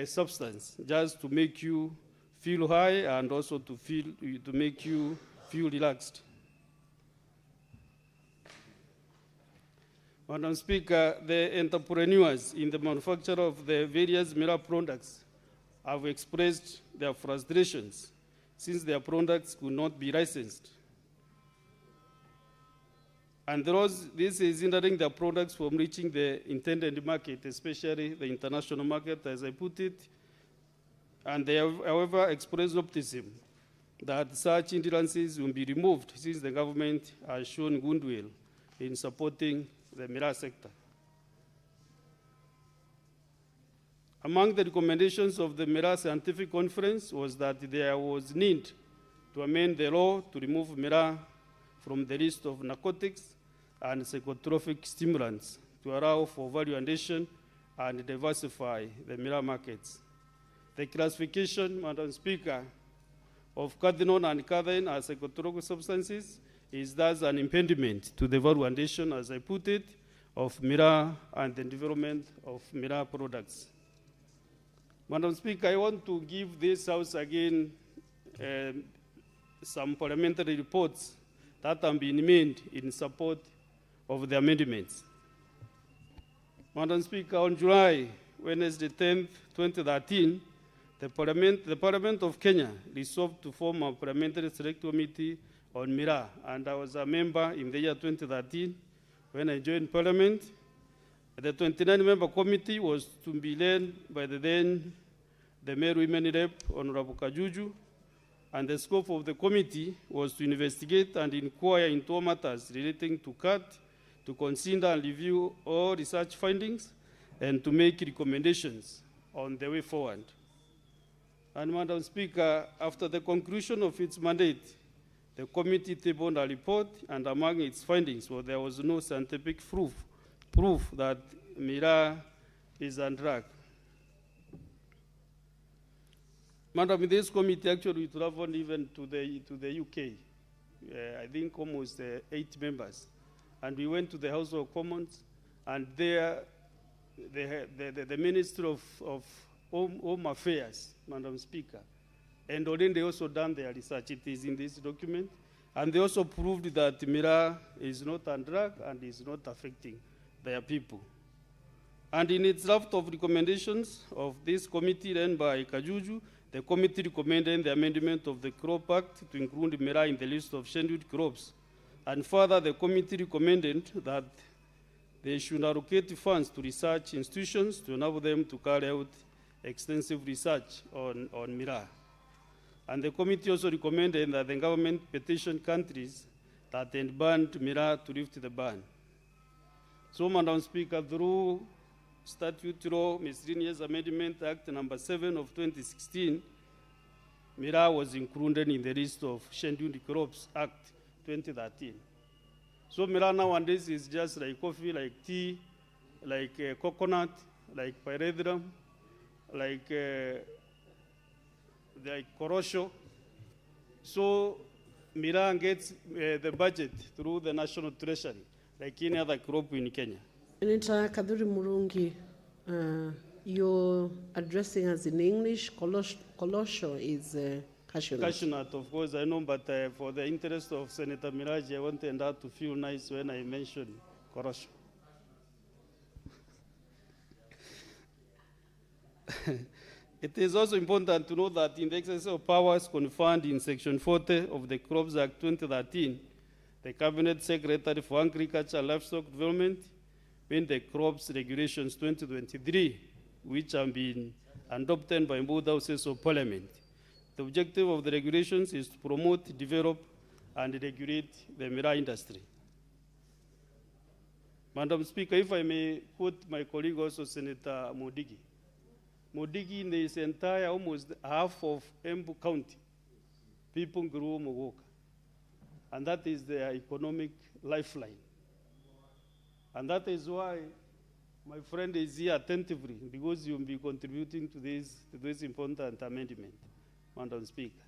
substance, just to make you feel high and also to make you feel relaxed. Madam Speaker, the entrepreneurs in the manufacture of the various Mira products have expressed their frustrations since their products could not be licensed. And this is hindering their products from reaching the intended market, especially the international market, as I put it. And they have, however, expressed optimism that such hindrances will be removed, since the government has shown goodwill in supporting the Mira sector. Among the recommendations of the Mira Scientific Conference was that there was need to amend the law to remove Mira from the list of narcotics and psychotropic stimulants to allow for value addition and diversify the Mira markets. The classification, Madam Speaker, of cardinal and cadeine as psychotropic substances is thus an impediment to the value addition, as I put it, of Mira and the development of Mira products. Madam Speaker, I want to give this House again some parliamentary reports that have been made in support of the amendments. Madam Speaker, on July, Wednesday 10th, 2013, The Parliament of Kenya resolved to form a parliamentary select committee on Miraa, and I was a member in the year 2013 when I joined Parliament. The 29-member committee was to be led by the Meru Women Rep, Honorable Kajuju, and the scope of the committee was to investigate and inquire into all matters relating to CAT, to consider and review all research findings, and to make recommendations on the way forward. And Madam Speaker, after the conclusion of its mandate, the committee tabled a report, and among its findings, there was no scientific proof that Miraa is on drug. Madam, in this committee actually we traveled even to the UK. I think almost 8 members, and we went to the House of Commons, and there the Minister of Home Affairs, Madam Speaker, and already they also done their research. It is in this document, and they also proved that Miraa is not a drug and is not affecting their people. And in its draft of recommendations of this committee led by Kajuju, the committee recommended the amendment of the Crop Act to include Miraa in the list of scheduled crops. And further, the committee recommended that they should allocate funds to research institutions to enable them to carry out extensive research on Miraa. And the committee also recommended that the government petition countries that had banned Miraa to lift the ban. So, Madam Speaker, through Statute Law Miscellaneous Amendment Act number 7 of 2016, Miraa was included in the list of Scheduled Crops Act 2013. So Miraa nowadays is just like coffee, like tea, like coconut, like pyrethrum, like korosho. So Miraa gets the budget through the National Treasury, like any other crop in Kenya. Senator Kaduri Murungi, you're addressing us in English. Kolosho is cashew nut. Cashew nut, of course, I know, but for the interest of Senator Miraji, I wanted her to feel nice when I mentioned korosho. It is also important to know that in the exercise of powers conferred in Section 40 of the Crops Act 2013, the Cabinet Secretary for Agriculture and Livestock Development in the Crops Regulations 2023, which have been adopted by both houses of Parliament. The objective of the regulations is to promote, develop, and regulate the Miraa industry. Madam Speaker, if I may quote my colleague also, Senator Modigi. Modigi, in this entire almost half of Embu County, people grow mogoka. And that is their economic lifeline. And that is why my friend is here attentively, because you'll be contributing to this important amendment, Madam Speaker.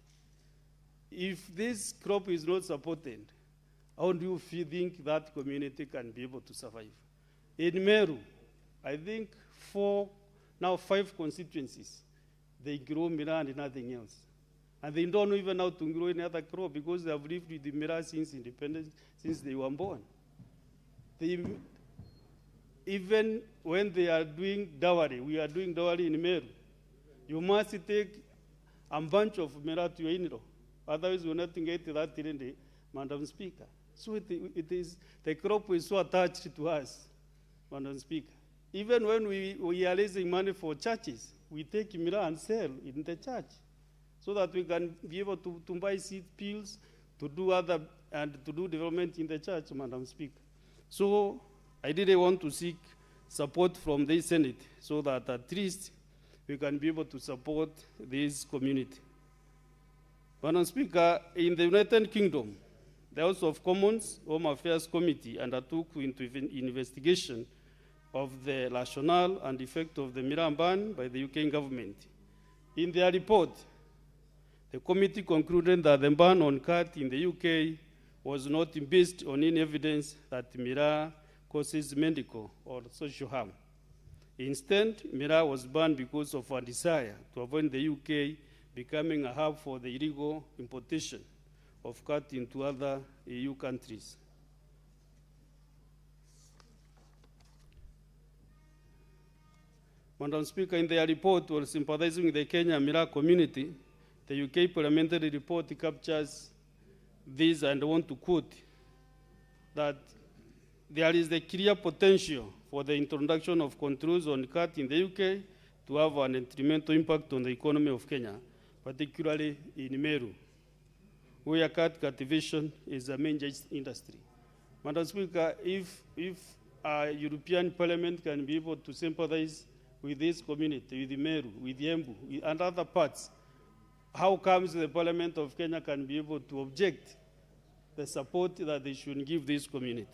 If this crop is not supported, how do you think that community can be able to survive? In Meru, I think 5 constituencies, they grow Miraa and nothing else. And they don't know even how to grow any other crop because they have lived with the Miraa since independence, since they were born. Even when they are doing dowry, we are doing dowry in Meru, you must take a bunch of Miraa to your in-law. Otherwise, you will not get that in the Madam Speaker. So it is, the crop is so attached to us, Madam Speaker. Even when we are raising money for churches, we take Miraa and sell in the church so that we can be able to buy seed pills, to do development in the church, Madam Speaker. So I didn't want to seek support from the Senate so that at least we can be able to support this community. Madam Speaker, in the United Kingdom, the House of Commons Home Affairs Committee undertook into investigation of the rationale and effect of the Miraa ban by the UK government. In their report, the committee concluded that the ban on cat in the UK was not based on any evidence that Miraa causes medical or social harm. Instead, Miraa was banned because of a desire to avoid the UK becoming a hub for the illegal importation of cat into other EU countries. Madam Speaker, in their report, while sympathizing with the Kenya Miraa community, the UK parliamentary report captures this, and I want to quote that there is the clear potential for the introduction of controls on cat in the UK to have an detrimental impact on the economy of Kenya, particularly in Meru, where cat cultivation is a major industry. Madam Speaker, if European Parliament can be able to sympathize with this community, with Meru, with Embu, and other parts, how comes the Parliament of Kenya can be able to object the support that they should give this community?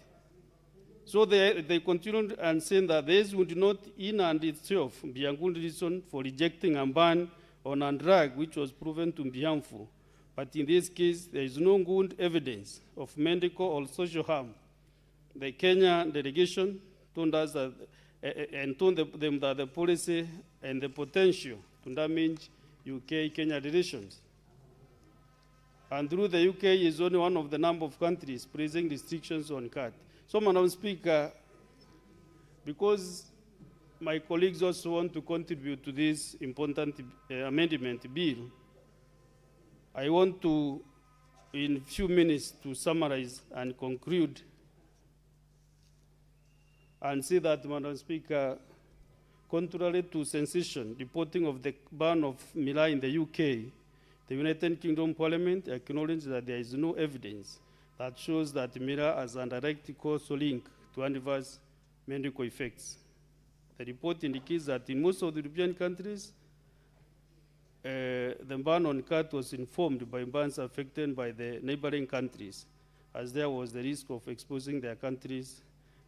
So they continued and saying that this would not in and itself be a good reason for rejecting a ban on a drug which was proven to be harmful. But in this case, there is no good evidence of medical or social harm. The Kenya delegation told us that, and told them that the policy and the potential to damage UK-Kenya relations. And through the UK is only one of the number of countries placing restrictions on cat. So, Madam Speaker, because my colleagues also want to contribute to this important amendment bill, I want to, in a few minutes, to summarize and conclude and say that, Madam Speaker, contrary to sensation reporting of the ban of Miraa in the UK, the United Kingdom Parliament acknowledged that there is no evidence that shows that Miraa has a direct causal link to adverse medical effects. The report indicates that in most of the European countries, the ban on cat was informed by bans affected by the neighboring countries, as there was the risk of exposing their countries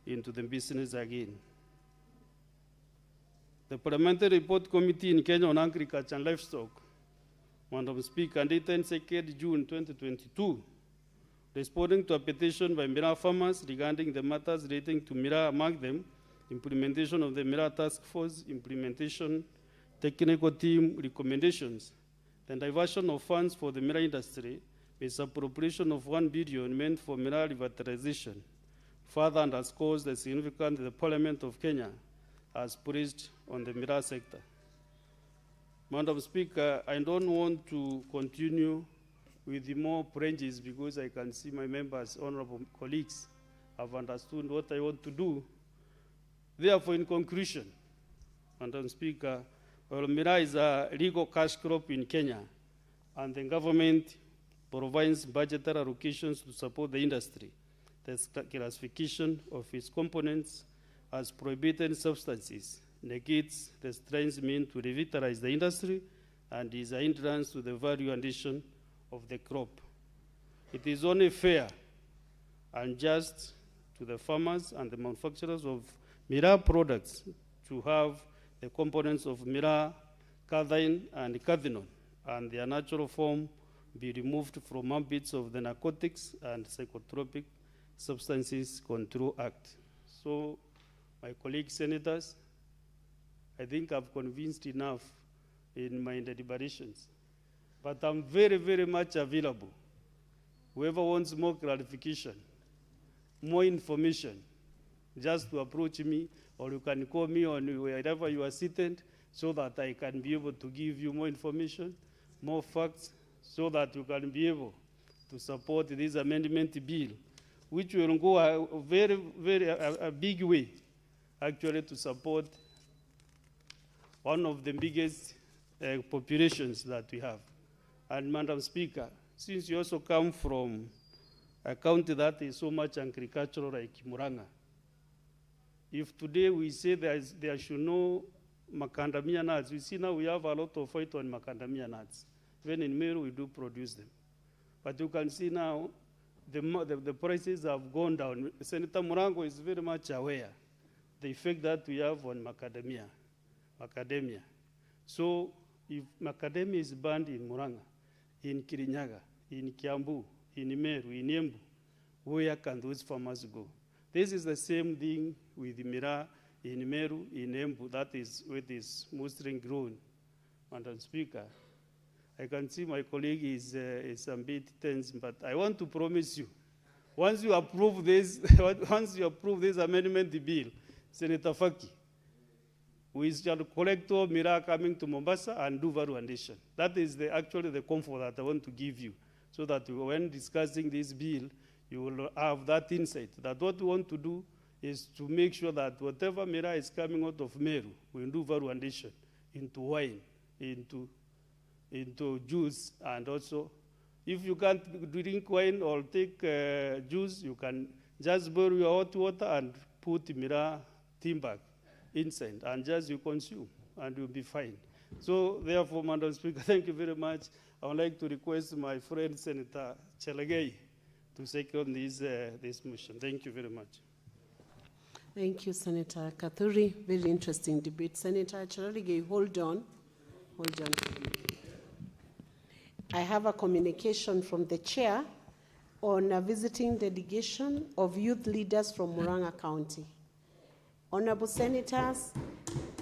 into the business again. The Parliamentary Report Committee in Kenya on Agriculture and Livestock, Madam Speaker, dated 2nd June 2022, responding to a petition by Miraa farmers regarding the matters relating to Miraa, among them, implementation of the Miraa Task Force, implementation technical team recommendations, the diversion of funds for the Miraa industry, misappropriation of 1 billion meant for Miraa revitalization, further underscores the significance the Parliament of Kenya has placed on the Miraa sector. Madam Speaker, I don't want to continue with the more praises because I can see my members, honorable colleagues, have understood what I want to do. Therefore, in conclusion, Madam Speaker, well, Miraa is a legal cash crop in Kenya, and the government provides budgetary allocations to support the industry. The classification of its components as prohibited substances negates the strengths meant to revitalize the industry and is a hindrance to the value addition of the crop. It is only fair and just to the farmers and the manufacturers of Miraa products to have the components of Miraa, cathine, and cathinone, and their natural form be removed from ambits of the Narcotics and Psychotropic Substances Control Act. So, my colleague senators, I think I've convinced enough in my deliberations. But I'm very, very much available. Whoever wants more clarification, more information, just to approach me, or you can call me on wherever you are seated, so that I can be able to give you more information, more facts, so that you can be able to support this amendment bill, which will go a very, very big way, actually, to support one of the biggest populations that we have. And Madam Speaker, since you also come from a county that is so much agricultural like Murang'a, if today we say there should no macadamia nuts, we see now we have a lot of fight on macadamia nuts. Even in Meru, we do produce them. But you can see now the prices have gone down. Senator Murango is very much aware the effect that we have on macadamia. So if macadamia is banned in Murang'a, in Kirinyaga, in Kiambu, in Meru, in Embu, where can those farmers go? This is the same thing with Miraa in Meru, in Embu, that is where it is mostly grown. Madam Speaker, I can see my colleague is a bit tense, but I want to promise you, once you approve this amendment bill, Senator Faki, we shall collect all Mira coming to Mombasa and do valuation. That is actually the comfort that I want to give you, so that when discussing this bill, you will have that insight, that what we want to do is to make sure that whatever Mira is coming out of Meru, we do valuation into wine, into juice, and also, if you can't drink wine or take juice, you can just boil your hot water and put Mira timber inside, and just you consume, and you'll be fine. So therefore, Madam Speaker, thank you very much. I would like to request my friend Senator Chelagay to second this motion. Thank you very much. Thank you, Senator Kathuri. Very interesting debate. Senator Chelagay, hold on. Hold on. I have a communication from the chair on a visiting delegation of youth leaders from Murang'a County. Honorable Senators,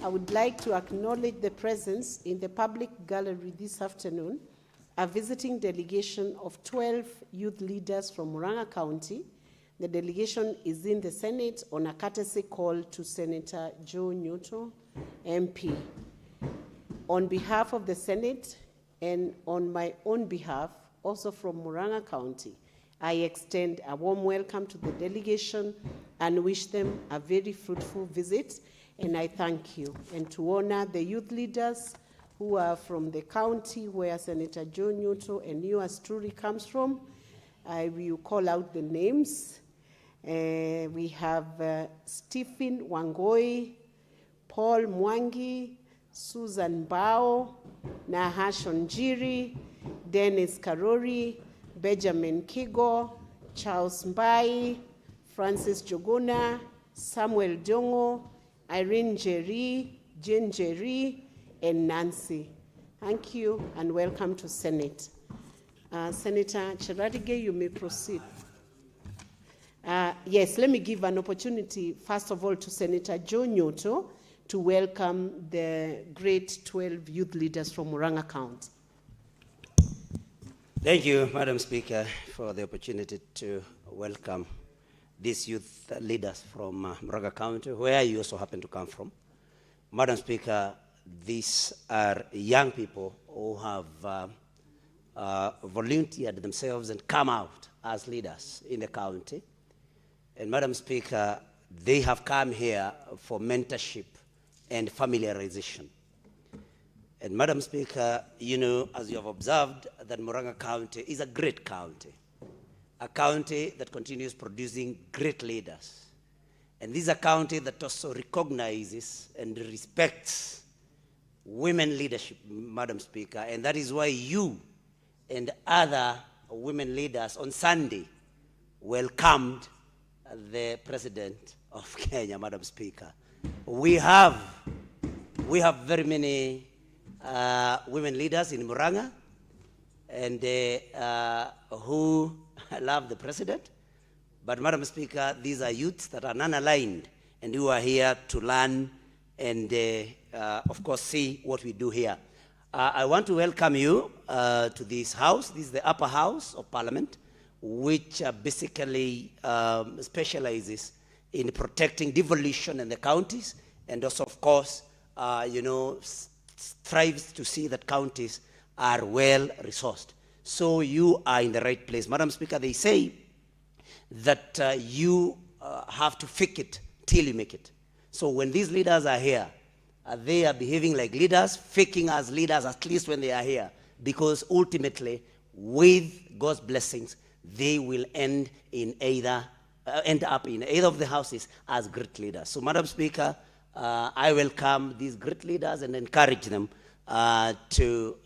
I would like to acknowledge the presence in the public gallery this afternoon, a visiting delegation of 12 youth leaders from Murang'a County. The delegation is in the Senate on a courtesy call to Senator Joe Newton, MP. On behalf of the Senate and on my own behalf, also from Murang'a County, I extend a warm welcome to the delegation and wish them a very fruitful visit, and I thank you. And to honor the youth leaders who are from the county where Senator Joe Newton and yours truly comes from, I will call out the names. We have Stephen Wangoi, Paul Mwangi, Susan Bao, Nahash Onjiri, Dennis Karori, Benjamin Kigo, Charles Mbai, Francis Jogona, Samuel Dongo, Irene Jerry, Jane Jerry, and Nancy. Thank you and welcome to Senate. Senator Cheradige, you may proceed. Yes, let me give an opportunity, first of all, to Senator Joe Nyoto to welcome the great 12 youth leaders from Murang'a County. Thank you, Madam Speaker, for the opportunity to welcome these youth leaders from Murang'a County, where you also happen to come from. Madam Speaker, these are young people who have volunteered themselves and come out as leaders in the county. And Madam Speaker, they have come here for mentorship and familiarization. And Madam Speaker, you know, as you have observed, that Murang'a County is a great county, a county that continues producing great leaders. And this is a county that also recognizes and respects women leadership, Madam Speaker, and that is why you and other women leaders on Sunday welcomed the President of Kenya, Madam Speaker. We have very many women leaders in Murang'a and who love the President. But Madam Speaker, these are youths that are non-aligned and who are here to learn and of course see what we do here. I want to welcome you to this house. This is the upper house of Parliament, which basically specializes in protecting devolution in the counties, and also, of course, you know, strives to see that counties are well resourced. So you are in the right place. Madam Speaker, they say that you have to fake it till you make it. So when these leaders are here, they are behaving like leaders, faking as leaders, at least when they are here, because ultimately, with God's blessings, they will end up in either of the houses as great leaders. So, Madam Speaker, I welcome these great leaders and encourage them to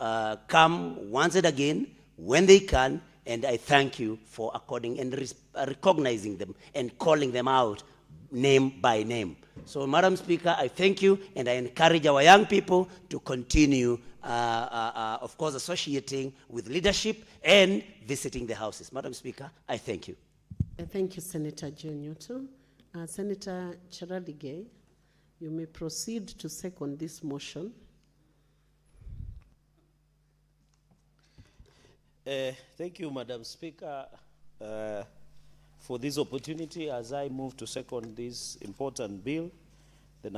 come once and again when they can, and I thank you for according and recognizing them and calling them out name by name. So, Madam Speaker, I thank you, and I encourage our young people to continue, of course, associating with leadership and visiting the houses. Madam Speaker, I thank you. Thank you, Senator Joe Newton. Senator Cheradige, you may proceed to second this motion. Thank you, Madam Speaker, for this opportunity as I move to second this important bill, the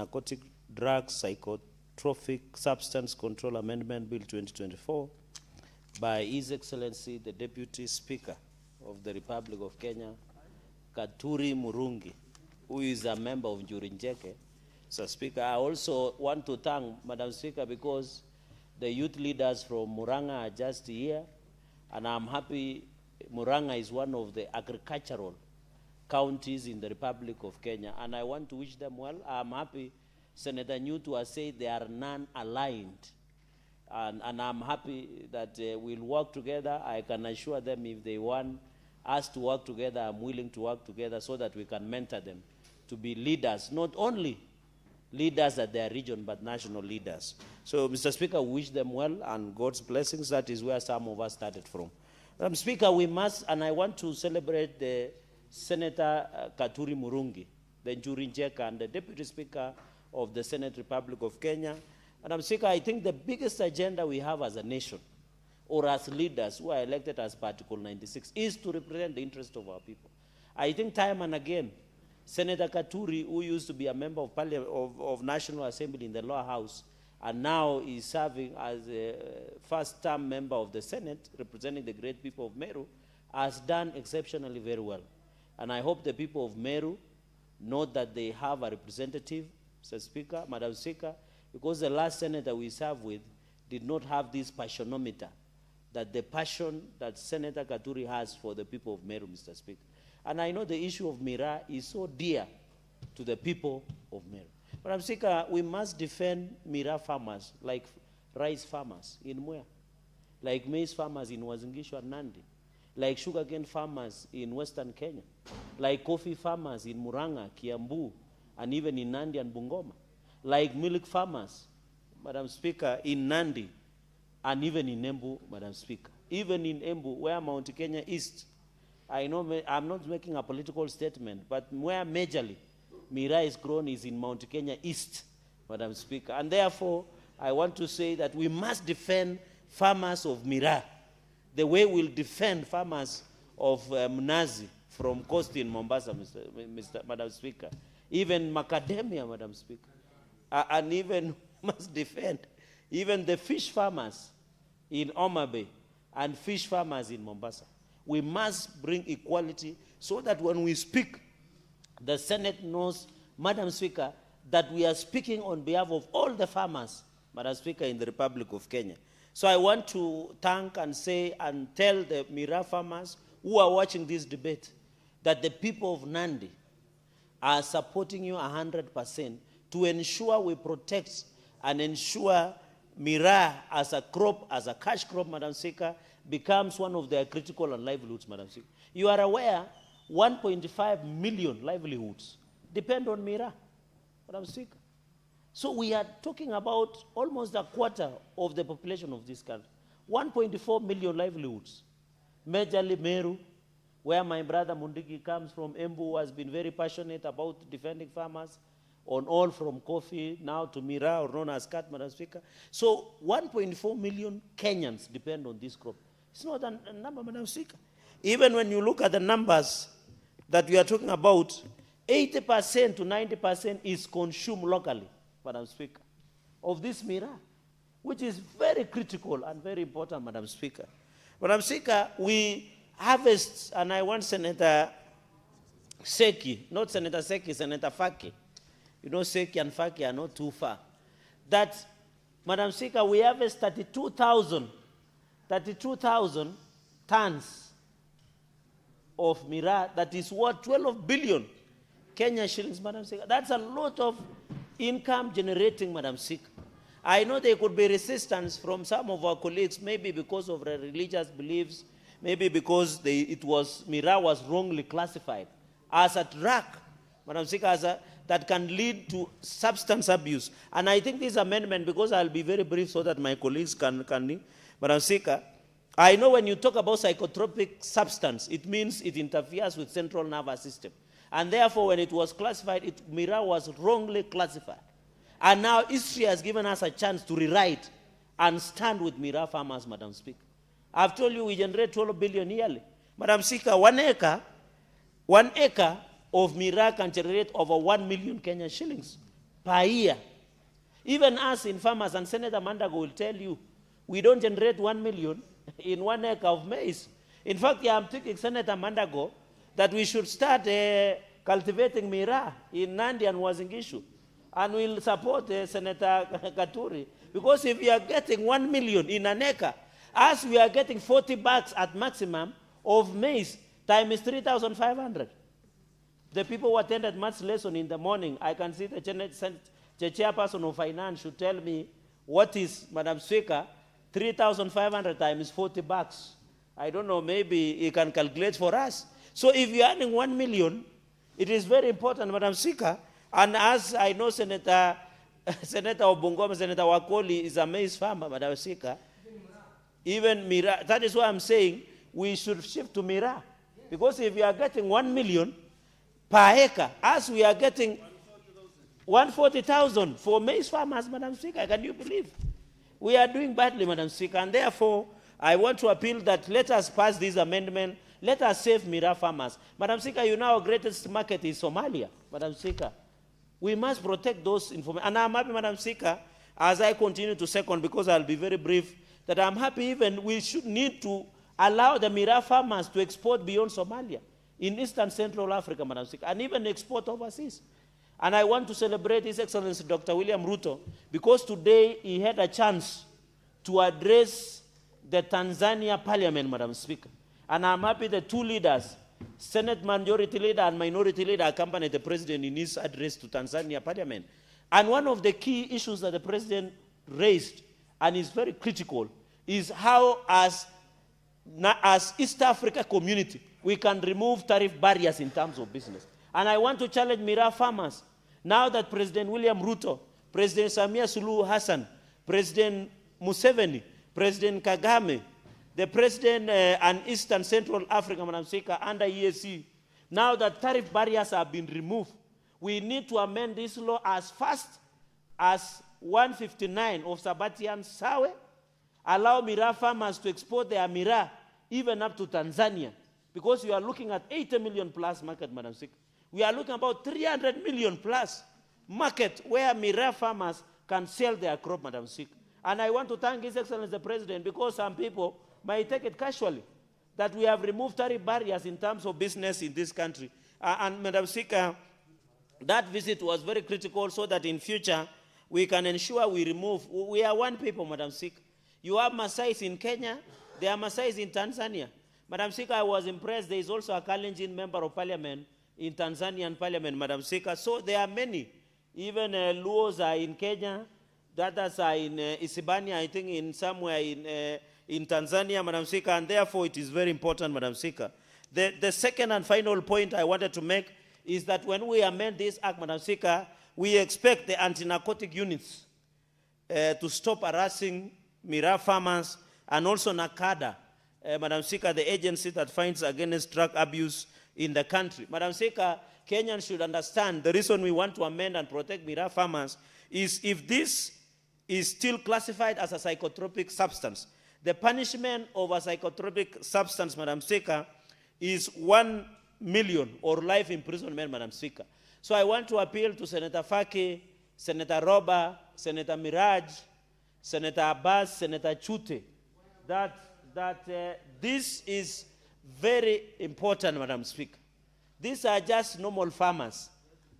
Drugs Psychotropic Substance Control Amendment Bill 2024 by His Excellency the Deputy Speaker of the Republic of Kenya, Katuri Murungi, who is a member of Njurinjeke. So, Speaker, I also want to thank Madam Speaker because the youth leaders from Muranga are just here, and I'm happy Muranga is one of the agricultural counties in the Republic of Kenya, and I want to wish them well. I'm happy Senator Newt has said they are non-aligned, and I'm happy that we'll work together. I can assure them if they want us to work together, I'm willing to work together so that we can mentor them to be leaders, not only leaders at their region, but national leaders. So, Mr. Speaker, we wish them well and God's blessings. That is where some of us started from. Speaker, we must, and I want to celebrate the Senator Katuri Murungi, the Njurinjeka, and the Deputy Speaker of the Senate Republic of Kenya. Madam Speaker, I think the biggest agenda we have as a nation, or as leaders who are elected as Article 96, is to represent the interest of our people. I think time and again, Senator Katuri, who used to be a member of Parliament of National Assembly in the lower house, and now is serving as a first-term member of the Senate, representing the great people of Meru, has done exceptionally very well. And I hope the people of Meru know that they have a representative, Mr. Speaker, Madam Speaker, because the last senator we served with did not have this passionometer, that the passion that Senator Katuri has for the people of Meru, Mr. Speaker. And I know the issue of Mira is so dear to the people of Meru. But I'm Speaker, we must defend Mira farmers, like rice farmers in Mwea, like maize farmers in Wazingishu and Nandi, like sugarcane farmers in Western Kenya, like coffee farmers in Muranga, Kiambu, and even in Nandi and Bungoma, like milk farmers, Madam Speaker, in Nandi, and even in Embu, Madam Speaker. Even in Embu, where Mount Kenya East, I know I'm not making a political statement, but where majorly Mira is grown is in Mount Kenya East, Madam Speaker. And therefore, I want to say that we must defend farmers of Mira the way we'll defend farmers of Mnazi from Coast in Mombasa, Madam Speaker. Even macadamia, Madam Speaker. And even must defend even the fish farmers in Oma Bay and fish farmers in Mombasa. We must bring equality so that when we speak, the Senate knows, Madam Speaker, that we are speaking on behalf of all the farmers, Madam Speaker, in the Republic of Kenya. So I want to thank and say and tell the Mira farmers who are watching this debate that the people of Nandi are supporting you 100% to ensure we protect and ensure Mira as a crop, as a cash crop, Madam Speaker, becomes one of their critical and livelihoods, Madam Speaker. You are aware 1.5 million livelihoods depend on Mira, Madam Speaker. So we are talking about almost a quarter of the population of this country. 1.4 million livelihoods. Majorly Meru, where my brother Mundigi comes from, Embu, who has been very passionate about defending farmers, on all from coffee now to Mira, or known as cat, Madam Speaker. So 1.4 million Kenyans depend on this crop. It's not a number, Madam Speaker. Even when you look at the numbers that we are talking about, 80% to 90% is consumed locally, Madam Speaker, of this Mira, which is very critical and very important, Madam Speaker. Madam Speaker, we harvest, and I want Senator Seki, not Senator Seki, Senator Faki. You know, Seki and Faki are not too far. That, Madam Speaker, we harvest 32,000 tons of Mira, that is worth 12 billion Kenya shillings, Madam Speaker. That's a lot of income generating, Madam Speaker. I know there could be resistance from some of our colleagues, maybe because of their religious beliefs, maybe because Mira was wrongly classified as a drug, Madam Speaker, that can lead to substance abuse. And I think this amendment, because I'll be very brief so that my colleagues can Madam Speaker, I know when you talk about psychotropic substance, it means it interferes with central nervous system. And therefore, when it was classified, Mira was wrongly classified. And now history has given us a chance to rewrite and stand with Mira farmers, Madam Speaker. I've told you we generate 12 billion yearly. Madam Speaker, 1 acre of Mira can generate over 1 million Kenyan shillings per year. Even us in farmers, and Senator Mandago will tell you, we don't generate 1 million in 1 acre of maize. In fact, I'm thinking, Senator Mandago, that we should start cultivating Mira in Nandi and Wazingishu. And we'll support Senator Katuri. Because if we are getting 1 million in an acre, as we are getting 40 bags at maximum of maize, time is 3,500. The people who attended maths lesson in the morning, I can see the chairperson of finance should tell me what is, Madam Speaker, 3,500 times 40 bucks. I don't know, maybe he can calculate for us. So if you're earning 1 million, it is very important, Madam Speaker. And as I know Senator Obungoma, Senator Wakoli is a maize farmer, Madam Speaker. Even Mira, that is why I'm saying we should shift to Mira. Because if you are getting 1 million per acre, as we are getting 140,000 for maize farmers, Madam Speaker, can you believe? We are doing badly, Madam Speaker, and therefore I want to appeal that let us pass this amendment, let us save Mira farmers. Madam Speaker, you know our greatest market is Somalia, Madam Speaker. We must protect those information. And I'm happy, Madam Speaker, as I continue to second, because I'll be very brief, that I'm happy even we should need to allow the Mira farmers to export beyond Somalia, in Eastern Central Africa, Madam Speaker, and even export overseas. And I want to celebrate His Excellency Dr. William Ruto, because today he had a chance to address the Tanzania Parliament, Madam Speaker. And I'm happy the two leaders, Senate Majority Leader and Minority Leader, accompanied the President in his address to Tanzania Parliament. And one of the key issues that the President raised, and is very critical, is how as East Africa community, we can remove tariff barriers in terms of business. And I want to challenge Mira farmers. Now that President William Ruto, President Samia Suluhu Hassan, President Museveni, President Kagame, the President and Eastern Central Africa, Madam Speaker, under EAC, now that tariff barriers have been removed, we need to amend this law as fast as 159 of Sabatian Sawe, allow Mira farmers to export their Mira even up to Tanzania, because we are looking at 80 million plus market, Madam Speaker. We are looking about 300 million plus market where Mira farmers can sell their crop, Madam Speaker. And I want to thank His Excellency the President, because some people might take it casually that we have removed tariff barriers in terms of business in this country. And Madam Speaker, that visit was very critical so that in future we can ensure we remove. We are one people, Madam Speaker. You have Maasais in Kenya, there are Maasais in Tanzania. Madam Speaker, I was impressed. There is also a Kalenjin member of parliament in Tanzanian parliament, Madam Speaker. So there are many. Even Luos are in Kenya. The others are in Isibania, I think, in somewhere in Tanzania, Madam Speaker. And therefore, it is very important, Madam Speaker. The second and final point I wanted to make is that when we amend this act, Madam Speaker, we expect the anti-narcotic units to stop harassing Mira farmers and also NACADA, Madam Speaker, the agency that fights against drug abuse in the country. Madam Speaker, Kenyans should understand the reason we want to amend and protect Mira farmers is if this is still classified as a psychotropic substance. The punishment of a psychotropic substance, Madam Speaker, is 1 million or life imprisonment, Madam Speaker. So I want to appeal to Senator Faki, Senator Roba, Senator Miraj, Senator Abbas, Senator Chute, that this is very important, Madam Speaker. These are just normal farmers.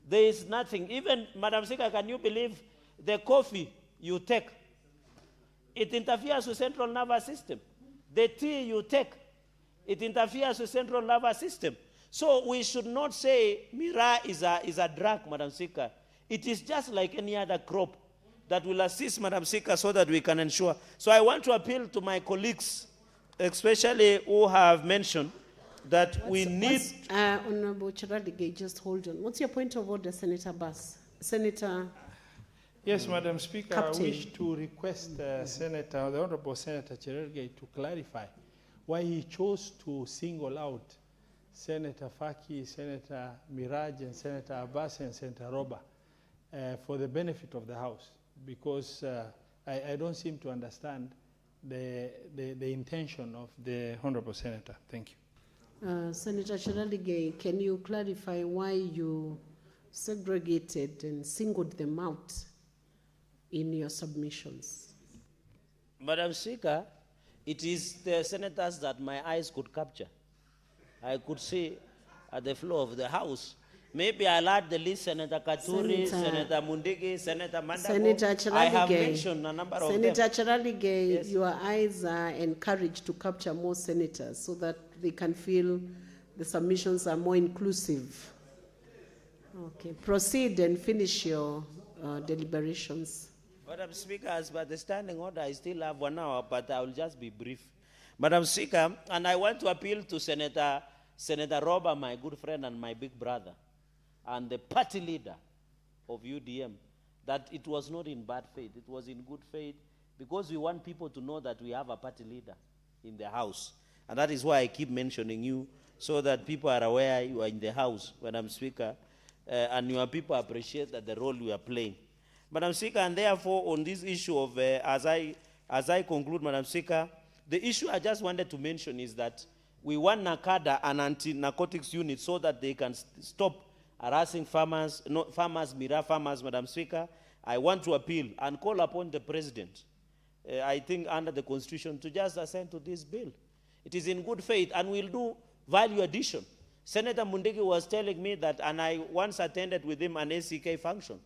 There is nothing. Even, Madam Speaker, can you believe the coffee you take? It interferes with central nervous system. The tea you take, it interferes with central nervous system. So we should not say Mira is a drug, Madam Speaker. It is just like any other crop that will assist, Madam Speaker, so that we can ensure. So I want to appeal to my colleagues, especially who have mentioned that we need... Honorable Chiradigay, just hold on. What's your point of order, Senator Bass? Senator... Yes, Madam Speaker, Captain. I wish to request the Honorable Senator Chiradigay to clarify why he chose to single out Senator Faki, Senator Miraj, and Senator Abbas, and Senator Roba for the benefit of the House, because I don't seem to understand the intention of the Honorable Senator. Thank you. Senator Chiradigay, can you clarify why you segregated and singled them out in your submissions. Madam Speaker, it is the senators that my eyes could capture. I could see at the floor of the House. Maybe I'll add the list: Senator Katuri, Senator Mundigi, Senator Mandago. Senator I have Charalige, mentioned a number of them. Senator Charalige, your eyes are encouraged to capture more senators so that they can feel the submissions are more inclusive. Okay, proceed and finish your deliberations. Madam Speaker, as per the standing order, I still have 1 hour, but I will just be brief. Madam Speaker, and I want to appeal to Senator Robert, my good friend and my big brother, and the party leader of UDM, that it was not in bad faith, it was in good faith, because we want people to know that we have a party leader in the House. And that is why I keep mentioning you, so that people are aware you are in the House, Madam Speaker, and your people appreciate that the role you are playing. Madam Speaker, and therefore on this issue of, as I conclude, Madam Speaker, the issue I just wanted to mention is that we want NACADA, an anti-narcotics unit, so that they can stop harassing farmers, Mira farmers, Madam Speaker. I want to appeal and call upon the President, I think under the Constitution, to just assent to this bill. It is in good faith, and we'll do value addition. Senator Mundigi was telling me that, and I once attended with him an ACK function,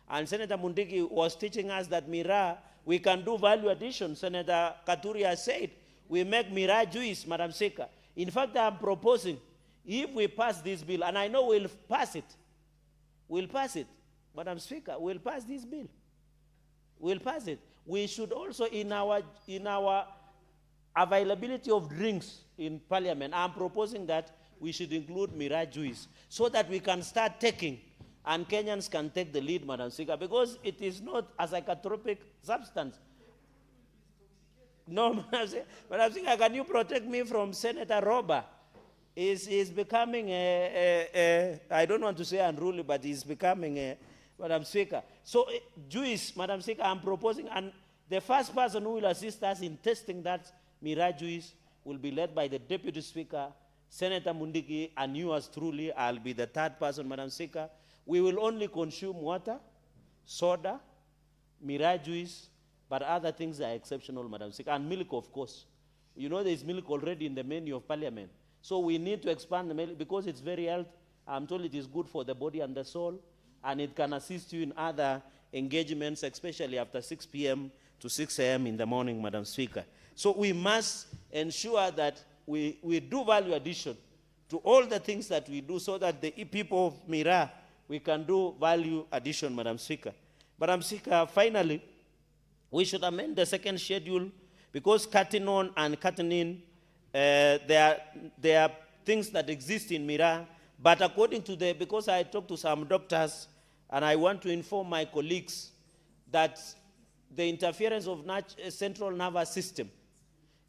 and Senator Mundigi was teaching us that Mira, we can do value addition. Senator Katuri has said, we make Mira juice, Madam Speaker. In fact, I'm proposing, if we pass this bill, and I know we'll pass it, Madam Speaker, we'll pass this bill. We'll pass it. We should also, in our availability of drinks in Parliament, I'm proposing that we should include Mira juice, so that we can start taking, and Kenyans can take the lead, Madam Speaker, because it is not a psychotropic substance. No, Madam Speaker, can you protect me from Senator Robert? He's becoming I don't want to say unruly, but he's becoming Madam Speaker. So juice, Madam Speaker, I'm proposing, and the first person who will assist us in testing that Mira juice will be led by the Deputy Speaker, Senator Mundigi, and yours truly. I'll be the third person, Madam Speaker. We will only consume water, soda, Mira juice, but other things are exceptional, Madam Speaker, and milk, of course. You know there's milk already in the menu of Parliament. So we need to expand the milk because it's very healthy. I'm told it is good for the body and the soul, and it can assist you in other engagements, especially after 6 p.m. to 6 a.m. in the morning, Madam Speaker. So we must ensure that we do value addition to all the things that we do, so that the people of Mira, we can do value addition, Madam Speaker. Madam Speaker, finally, we should amend the second schedule, because cutting on and cutting in, there are things that exist in Mira, but according to because I talked to some doctors, and I want to inform my colleagues that the interference of central nervous system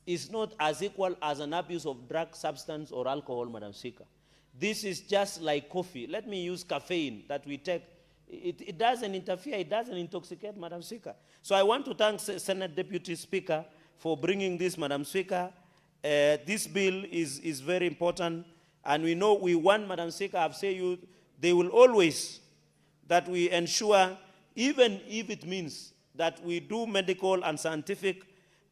is not as equal as an abuse of drug, substance, or alcohol, Madam Speaker. This is just like coffee. Let me use caffeine that we take. It doesn't interfere, it doesn't intoxicate, Madam Speaker. So I want to thank Senate Deputy Speaker for bringing this, Madam Speaker. This bill is very important, and we know we want, Madam Speaker, I've said you, they will always, that we ensure, even if it means that we do medical and scientific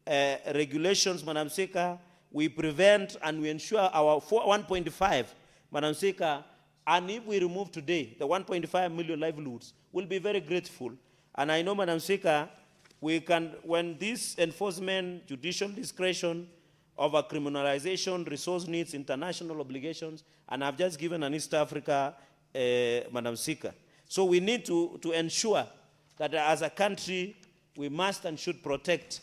regulations, Madam Speaker, we prevent and we ensure our 1.5, Madam Speaker, and if we remove today the 1.5 million livelihoods, we'll be very grateful. And I know, Madam Speaker, we can, when this enforcement, judicial discretion over criminalization, resource needs, international obligations, and I've just given an East Africa, Madam Speaker. So we need to ensure that as a country, we must and should protect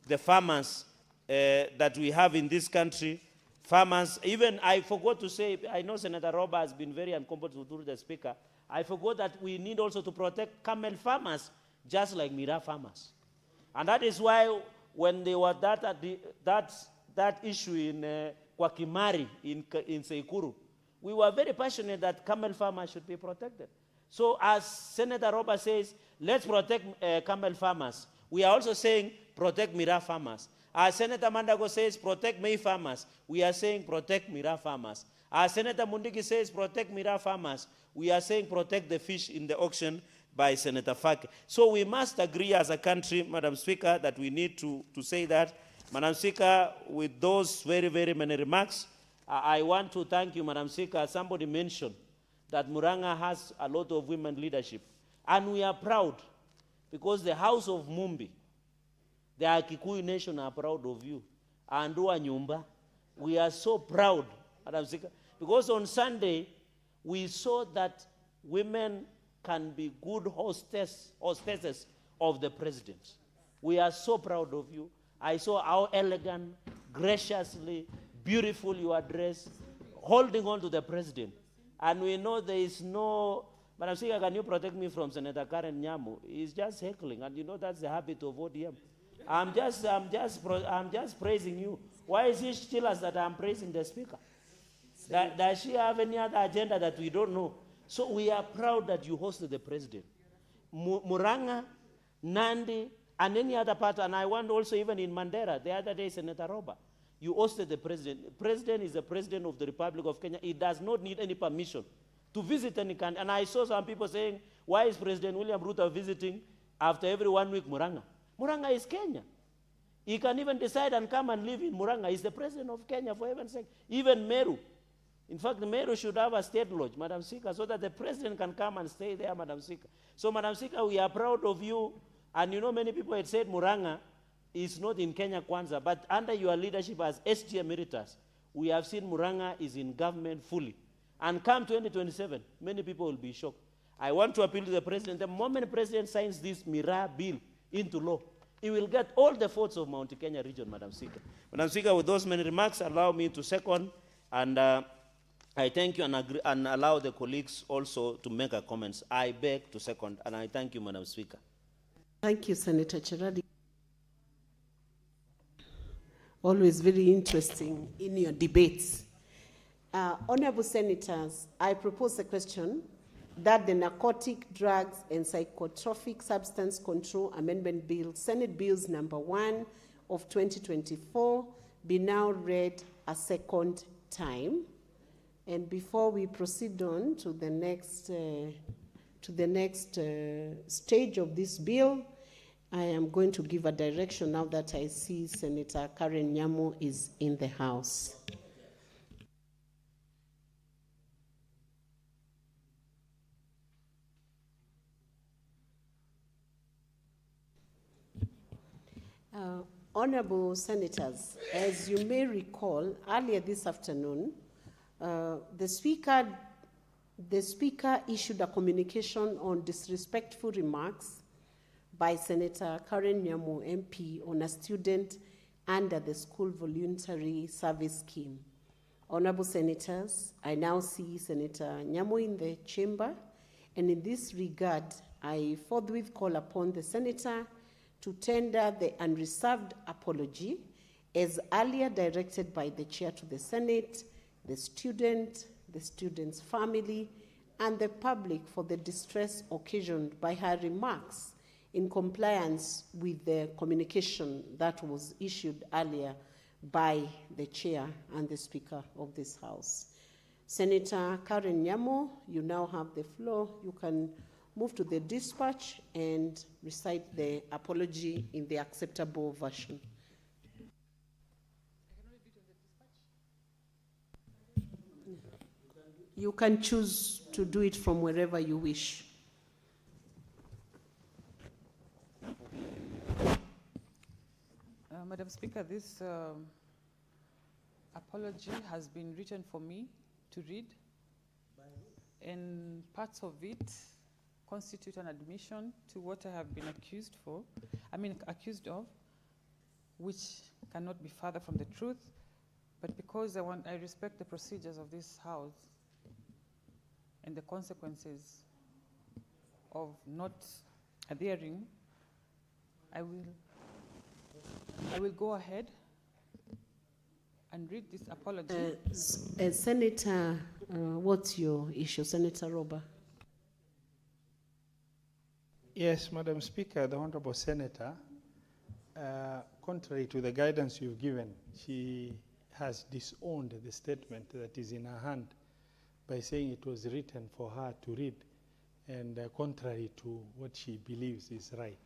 the farmers that we have in this country. Farmers, even I forgot to say, I know Senator Robert has been very uncomfortable through the Speaker. I forgot that we need also to protect camel farmers, just like Mira farmers. And that is why when there was that issue in Kwakimari, in Seikuru, we were very passionate that camel farmers should be protected. So as Senator Robert says, let's protect camel farmers. We are also saying protect Mira farmers. As Senator Mandago says, protect May farmers. We are saying protect Mira farmers. As Senator Mundigi says, protect Mira farmers. We are saying protect the fish in the auction. by Senator Fake. So we must agree as a country, Madam Speaker, that we need to say that. Madam Speaker, with those very, very many remarks, I want to thank you, Madam Speaker. Somebody mentioned that Muranga has a lot of women leadership. And we are proud because the House of Mumbi, the Kikuyu nation are proud of you. And Nyumba, we are so proud, Madam Speaker, because on Sunday, we saw that women can be good hostesses of the president. We are so proud of you. I saw how elegant, graciously, beautiful you are dressed, holding on to the president. And we know there is no, Madam Speaker, can you protect me from Senator Karen Nyamu? He's just heckling, and you know that's the habit of ODM. I'm just praising you. Why is he still us that I'm praising the Speaker? Does she have any other agenda that we don't know? So we are proud that you hosted the president. Muranga, Nandi, and any other part, and I want also even in Mandera, the other day, Senator Roba, you hosted the president. The president is the president of the Republic of Kenya. He does not need any permission to visit any country. And I saw some people saying, why is President William Ruto visiting after every 1 week Muranga? Muranga is Kenya. He can even decide and come and live in Muranga. He's the president of Kenya, for heaven's sake. Even Meru. In fact, Meru should have a state lodge, Madam Speaker, so that the president can come and stay there, Madam Speaker. So, Madam Speaker, we are proud of you. And you know, many people had said Muranga is not in Kenya Kwanza, but under your leadership as SG Emeritus, we have seen Muranga is in government fully. And come 2027, many people will be shocked. I want to appeal to the president. The moment the president signs this Mira bill into law, he will get all the votes of Mount Kenya region, Madam Speaker. Madam Speaker, with those many remarks, allow me to second, and I thank you and allow the colleagues also to make a comments. I beg to second, and I thank you, Madam Speaker. Thank you, Senator Cheradi. Always very interesting in your debates. Honorable Senators, I propose a question that the Narcotic, Drugs and Psychotropic Substance Control Amendment Bill, Senate Bills number 1 of 2024, be now read a second time. And before we proceed on to the next stage of this bill, I am going to give a direction now that I see Senator Karen Nyamu is in the House. Honorable Senators, as you may recall, earlier this afternoon, the Speaker issued a communication on disrespectful remarks by Senator Karen Nyamu MP on a student under the School Voluntary Service Scheme. Honorable Senators, I now see Senator Nyamu in the chamber, and in this regard, I forthwith call upon the Senator to tender the unreserved apology as earlier directed by the Chair to the Senate, the student's family, and the public for the distress occasioned by her remarks in compliance with the communication that was issued earlier by the Chair and the Speaker of this House. Senator Karen Nyamu, you now have the floor. You can move to the dispatch and recite the apology in the acceptable version. You can choose to do it from wherever you wish. Madam Speaker, this apology has been written for me to read, and parts of it constitute an admission to what I have been accused of, which cannot be further from the truth. But because I respect the procedures of this House and the consequences of not adhering, I will go ahead and read this apology. Senator, what's your issue, Senator Roba? Yes, Madam Speaker, the Honorable Senator, contrary to the guidance you've given, she has disowned the statement that is in her hand by saying it was written for her to read. and contrary to what she believes is right.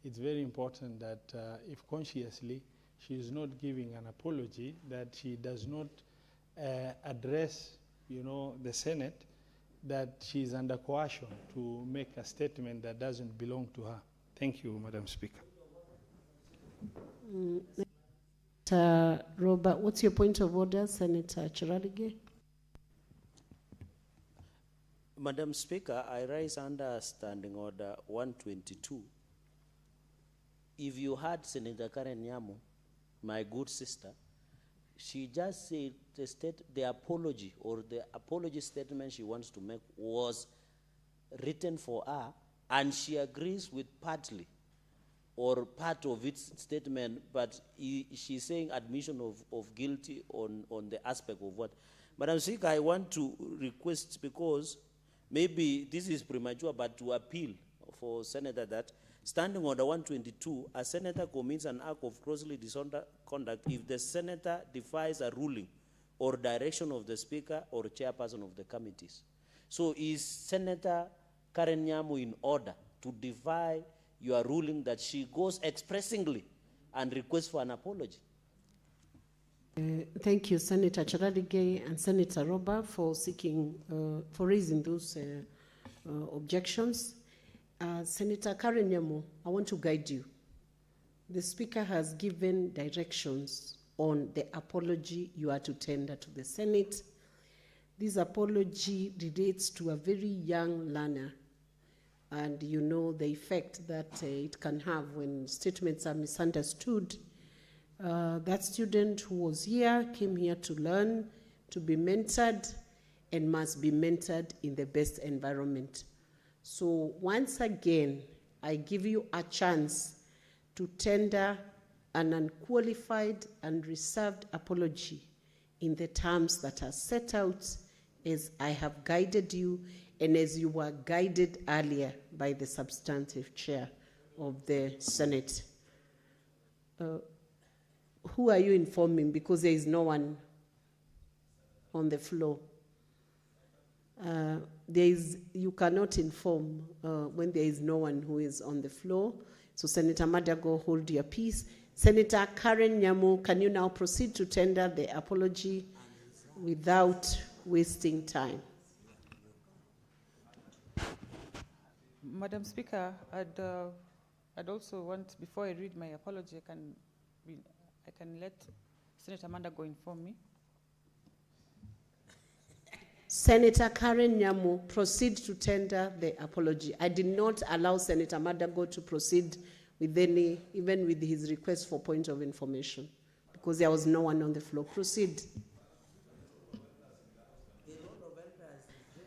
It's very important that if consciously she is not giving an apology, that she does not address, the Senate, that she is under coercion to make a statement that doesn't belong to her. Thank you, Madam Speaker. Robert, what's your point of order, Senator Chiradige? Madam Speaker, I rise under Standing Order 122. If you heard Senator Karen Nyamu, my good sister, she just said the apology or the apology statement she wants to make was written for her, and she agrees with partly or part of its statement, but she's saying admission of guilty on the aspect of what. Madam Speaker, I want to request, because maybe this is premature, but to appeal for Senator that Standing Order 122, a senator commits an act of grossly dishonest conduct if the senator defies a ruling or direction of the Speaker or chairperson of the committees. So is Senator Karen Nyamu in order to defy your ruling that she goes expressingly and requests for an apology? Thank you, Senator Chiradige and Senator Roba, for for raising those objections. Senator Karen Nyamu, I want to guide you. The Speaker has given directions on the apology you are to tender to the Senate. This apology relates to a very young learner, and you know the effect that it can have when statements are misunderstood. That student who was here came here to learn, to be mentored, and must be mentored in the best environment. So once again, I give you a chance to tender an unqualified and reserved apology in the terms that are set out as I have guided you and as you were guided earlier by the substantive chair of the Senate. Who are you informing? Because there is no one on the floor. You cannot inform when there is no one who is on the floor. So Senator Madago, hold your peace. Senator Karen Nyamu, can you now proceed to tender the apology without wasting time? Madam Speaker, I'd also want, before I read my apology, I can let Senator Madago inform me. Senator Karen Nyamu, proceed to tender the apology. I did not allow Senator Madago to proceed with even with his request for point of information, because there was no one on the floor. Proceed.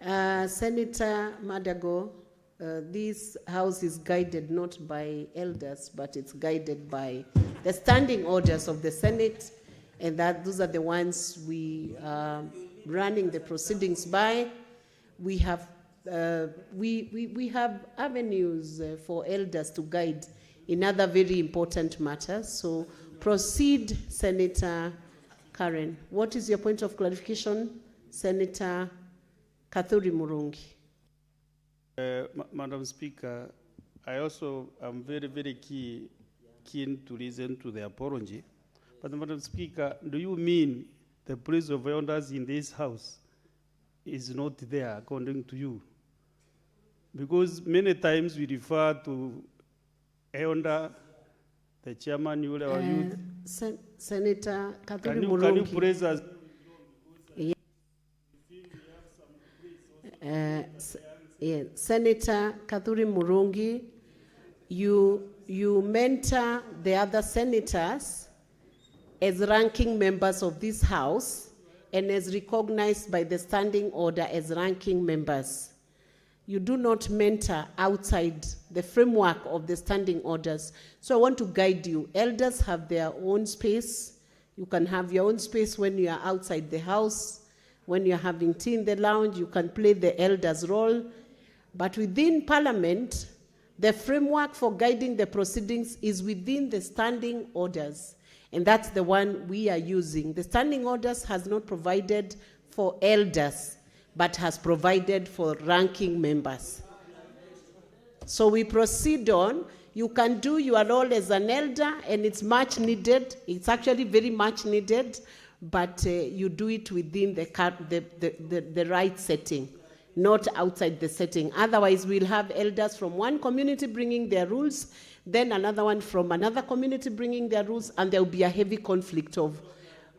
Senator Madago, this House is guided not by elders, but it's guided by the standing orders of the Senate, and those are the ones we are running the proceedings by. We have we have avenues for elders to guide in other very important matters. So proceed, Senator Karen. What is your point of clarification, Senator Kathuri Murungi? Madam Speaker, I also am very, very keen to listen to the apology. But Madam Speaker, do you mean the place of elders in this House is not there according to you? Because many times we refer to elder, the chairman, you or youth. Senator Kathuri Murungi. Can you praise us? Senator Kathuri Murungi, you mentor the other senators as ranking members of this House and as recognized by the standing order as ranking members. You do not mentor outside the framework of the standing orders. So I want to guide you. Elders have their own space. You can have your own space when you are outside the House. When you're having tea in the lounge, you can play the elder's role. But within Parliament, the framework for guiding the proceedings is within the standing orders. And that's the one we are using. The standing orders has not provided for elders, but has provided for ranking members. So we proceed on. You can do your role as an elder, and it's much needed. It's actually very much needed, but you do it within the right setting, not outside the setting. Otherwise, we'll have elders from one community bringing their rules, then another one from another community bringing their rules, and there will be a heavy conflict of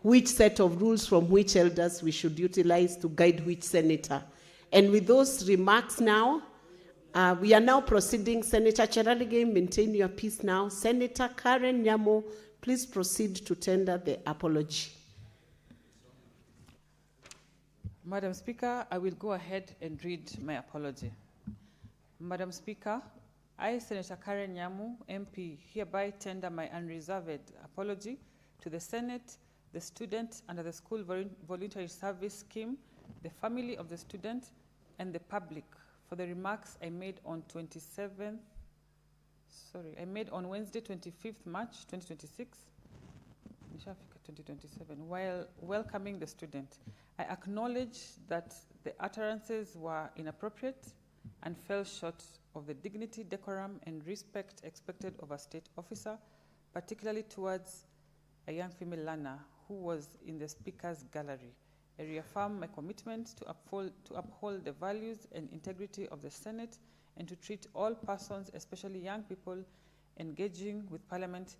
which set of rules from which elders we should utilize to guide which senator. And with those remarks now, we are now proceeding. Senator Cherargei, maintain your peace now. Senator Karen Nyamo, please proceed to tender the apology. Madam Speaker, I will go ahead and read my apology. Madam Speaker, I, Senator Karen Nyamu, MP, hereby tender my unreserved apology to the Senate, the student under the School Voluntary Service Scheme, the family of the student, and the public for the remarks I made on Wednesday, 25th March, 2026, 2027, while welcoming the student. I acknowledge that the utterances were inappropriate and fell short of the dignity, decorum, and respect expected of a state officer, particularly towards a young female learner who was in the speaker's gallery. I reaffirm my commitment to uphold the values and integrity of the Senate and to treat all persons, especially young people, engaging with Parliament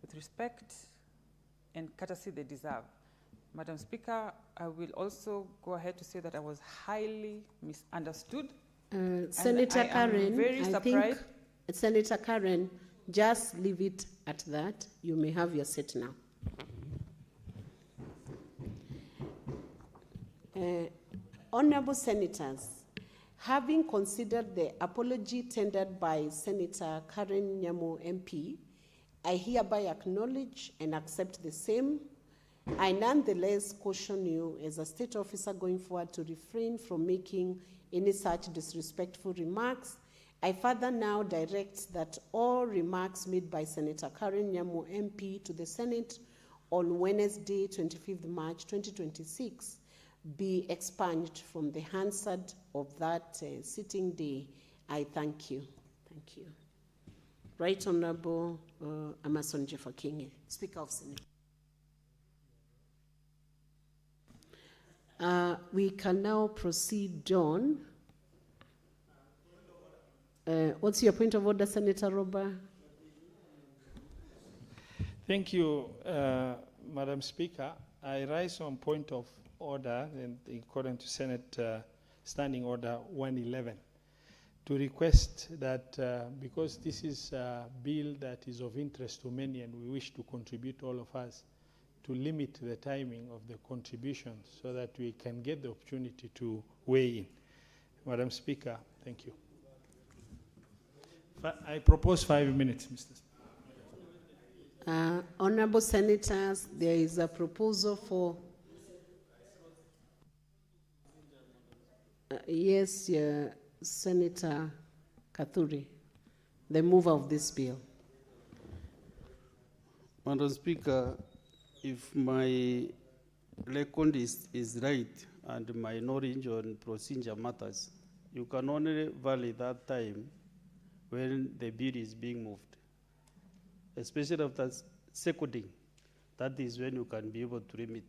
with respect and courtesy they deserve. Madam Speaker, I will also go ahead to say that I was highly misunderstood. Senator Karen, very surprised. Senator Karen, just leave it at that. You may have your seat now. Honorable Senators, having considered the apology tendered by Senator Karen Nyamo MP, I hereby acknowledge and accept the same. I nonetheless caution you as a state officer going forward to refrain from making any such disrespectful remarks. I further now direct that all remarks made by Senator Karen Nyamo MP to the Senate on Wednesday, 25th March 2026 be expunged from the Hansard of that sitting day. I thank you. Thank you. Right Honorable Amason Jeffer King, Speaker of Senate. We can now proceed on. What's your point of order, Senator Roba? Thank you, Madam Speaker. I rise on point of order, and according to Senate Standing Order 111, to request that because this is a bill that is of interest to many and we wish to contribute, all of us, to limit the timing of the contributions so that we can get the opportunity to weigh in. Madam Speaker, thank you. I propose 5 minutes, Mr. Speaker. Honorable Senators, there is a proposal for... yes, Senator Kathuri, the mover of this bill. Madam Speaker, if my record is right and my knowledge on procedure matters, you can only validate that time when the bill is being moved, especially after seconding. That is when you can be able to limit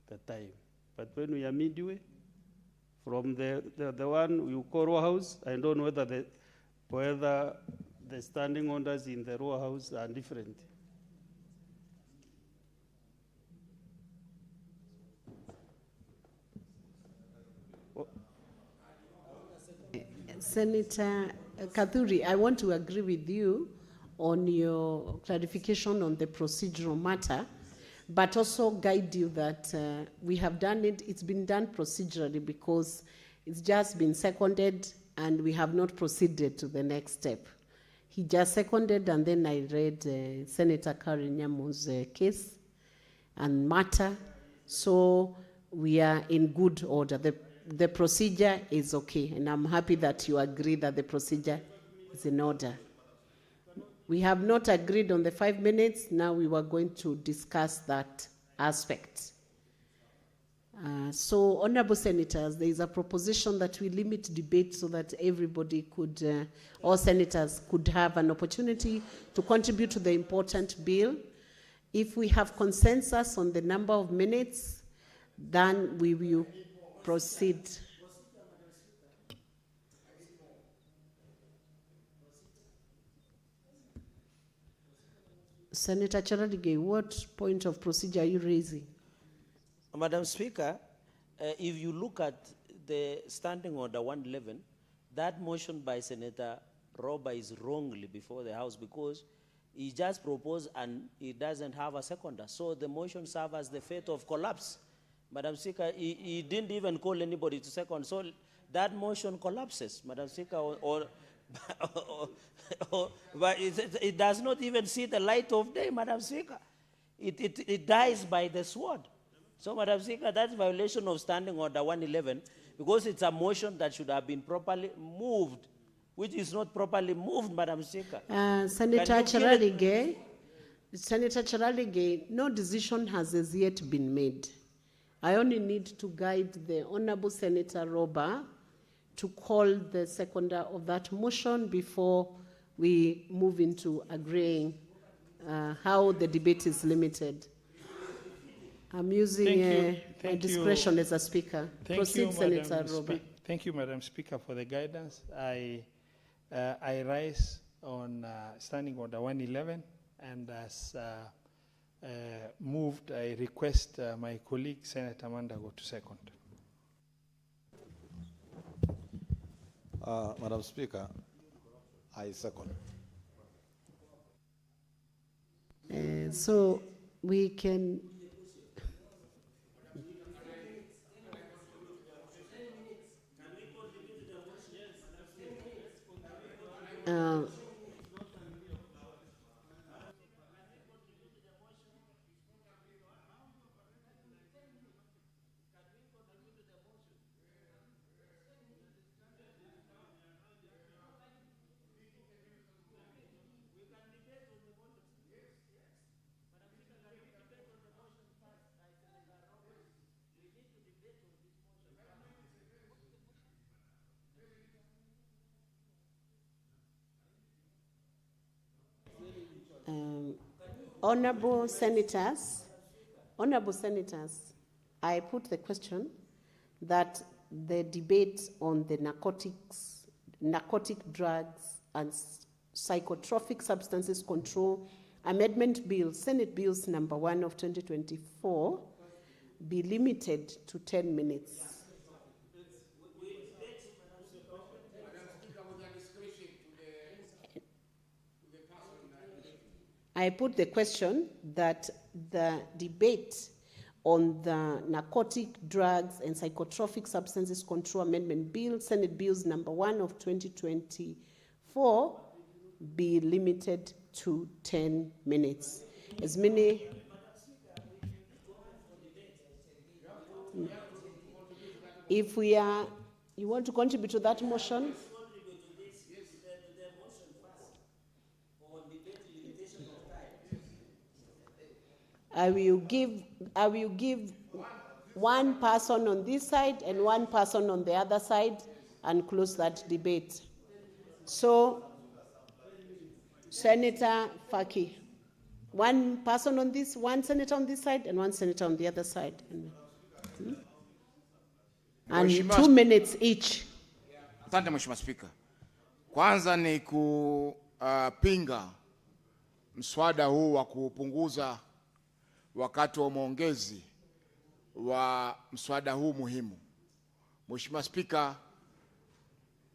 the time. But when we are midway, from the one you call row house, I don't know whether the standing orders in the row house are different. Senator Kathuri, I want to agree with you on your clarification on the procedural matter, but also guide you that we have done it, it's been done procedurally because it's just been seconded and we have not proceeded to the next step. He just seconded and then I read Senator Karen Nyamo's case and matter, so we are in good order. The procedure is okay, and I'm happy that you agree that the procedure is in order. We have not agreed on the 5 minutes. Now we were going to discuss that aspect. So, honorable senators, there is a proposition that we limit debate so that everybody could, all senators could have an opportunity to contribute to the important bill. If we have consensus on the number of minutes, then we will proceed. Senator Charadige, what point of procedure are you raising? Madam Speaker, if you look at the Standing Order 111, that motion by Senator Roba is wrongly before the House because he just proposed and he doesn't have a seconder. So the motion serves as the fate of collapse. Madam Speaker, he didn't even call anybody to second. So that motion collapses, Madam Speaker, but it does not even see the light of day, Madam Speaker. It dies by the sword. So, Madam Speaker, that's violation of Standing Order 111 because it's a motion that should have been properly moved, which is not properly moved, Madam Speaker. Senator Charalige, no decision has as yet been made. I only need to guide the Honorable Senator Roba to call the seconder of that motion before we move into agreeing how the debate is limited. I'm using my discretion as a speaker. Proceed, Senator Roba. Thank you, Madam Speaker, for the guidance. I rise on Standing Order 111, and as moved, I request my colleague, Senator Mandago, to second. Madam Speaker, I second. So we can... Honorable senators, I put the question that the debate on the narcotic drugs and psychotropic substances control amendment bill, Senate Bills number 1 of 2024, be limited to 10 minutes. I put the question that the debate on the narcotic drugs and psychotropic substances control amendment bill, Senate Bills number 1 of 2024, be limited to 10 minutes. As many... If we are... You want to contribute to that motion? I will give one person on this side and one person on the other side and close that debate. So, Senator Faki, one person on this, one senator on this side and one senator on the other side. And 2 minutes each. Asante Mheshimiwa Spika. Kwanza ni kupinga mswada huu wa kupunguza wakati wa maongezi wa mswada huu muhimu. Mheshimiwa Spika,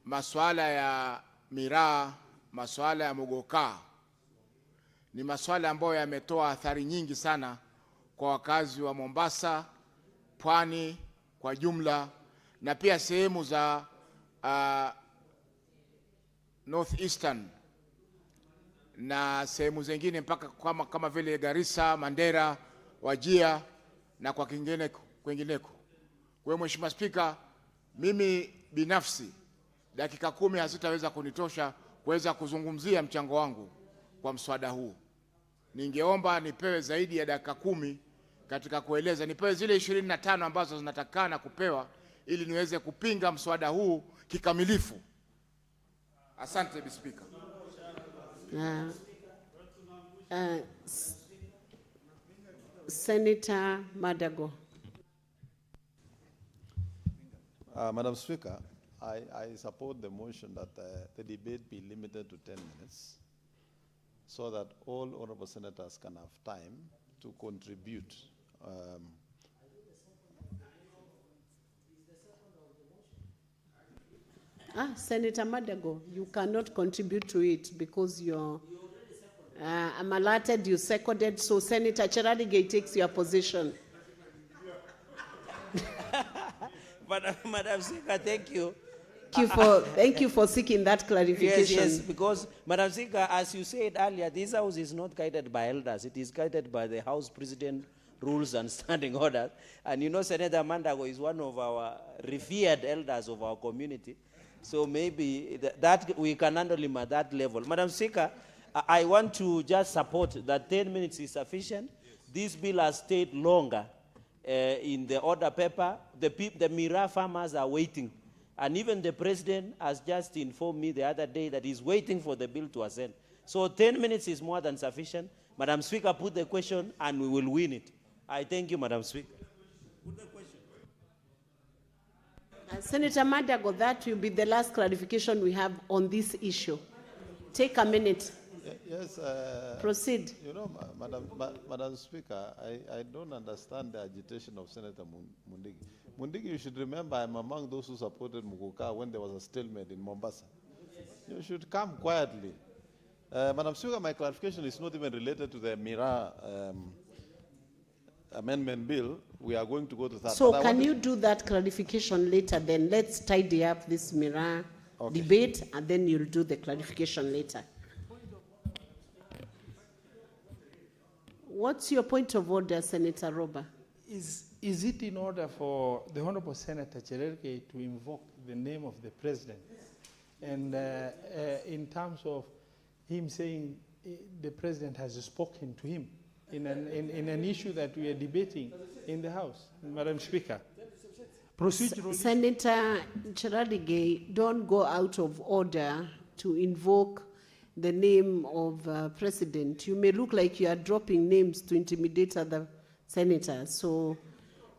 masuala ya miraa, masuala ya mogoka ni masuala ambayo yametoa athari nyingi sana kwa wakazi wa Mombasa, Pwani kwa jumla, na pia sehemu za North Eastern na sehemu zingine mpaka kama vile Garissa, Mandera, Wajia na kwa kwingineko. Kwa hiyo Mheshimiwa Spika, mimi binafsi dakika 10 hazitaweza kunitosha kuweza kuzungumzia mchango wangu kwa mswada huu. Ningeomba nipewe zaidi ya dakika 10 katika kueleza, nipewe zile 25 ambazo zinatakana kupewa ili niweze kupinga mswada huu kikamilifu. Asante Mr. Speaker. Senator Madago. Madam Speaker, I support the motion that the debate be limited to 10 minutes so that all honorable senators can have time to contribute. Senator Madago, you cannot contribute to it because you're I'm alerted you seconded, so Senator Cheradigei takes your position. Madam Speaker, thank you. Thank you for seeking that clarification. Yes, because, Madam Speaker, as you said earlier, this House is not guided by elders. It is guided by the House President rules and standing orders. And you know, Senator Mandago is one of our revered elders of our community. So maybe that we can handle him at that level. Madam Speaker, I want to just support that 10 minutes is sufficient. This bill has stayed longer in the order paper. The Mira farmers are waiting. And even the president has just informed me the other day that he's waiting for the bill to ascend. So 10 minutes is more than sufficient. Madam Speaker, put the question and we will win it. I thank you, Madam Speaker. Put the question. Senator Madago, that will be the last clarification we have on this issue. Take a minute. Yes. Proceed. You know, Madam Speaker, I don't understand the agitation of Senator Mundigi. Mundigi, you should remember I'm among those who supported Muguka when there was a stalemate in Mombasa. You should come quietly. Madam Speaker, my clarification is not even related to the Mira amendment bill. We are going to go to that. So can you do that clarification later then? Let's tidy up this Mira debate and then you'll do the clarification later. What's your point of order, Senator Roba? Is it in order for the Honorable Senator Chererke to invoke the name of the President? And in terms of him saying the President has spoken to him in an issue that we are debating in the House, Madam Speaker. Senator Cheradigei, don't go out of order to invoke the name of President. You may look like you are dropping names to intimidate other senators. So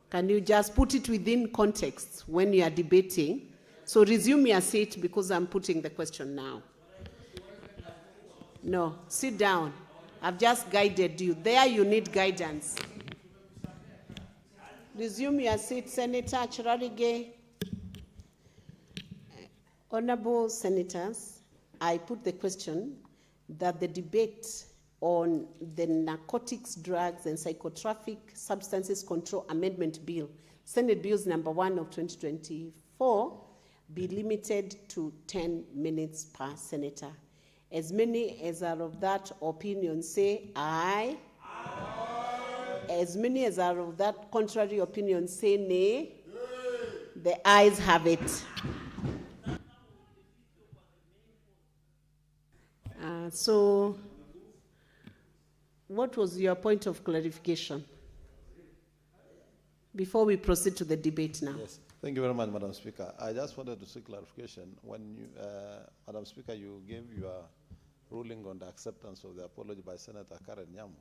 can you just put it within context when you are debating? So resume your seat because I'm putting the question now. No, sit down. I've just guided you. There you need guidance. Resume your seat, Senator Cheradigei. Honorable senators, I put the question that the debate on the Narcotics, Drugs and Psychotropic Substances Control Amendment Bill, Senate Bills number 1 of 2024, be limited to 10 minutes per senator. As many as are of that opinion say aye. Aye. As many as are of that contrary opinion say nay. Nay. The ayes have it. So, what was your point of clarification before we proceed to the debate now? Yes. Thank you very much, Madam Speaker. I just wanted to seek clarification. When you, Madam Speaker, you gave your ruling on the acceptance of the apology by Senator Karen Nyamu.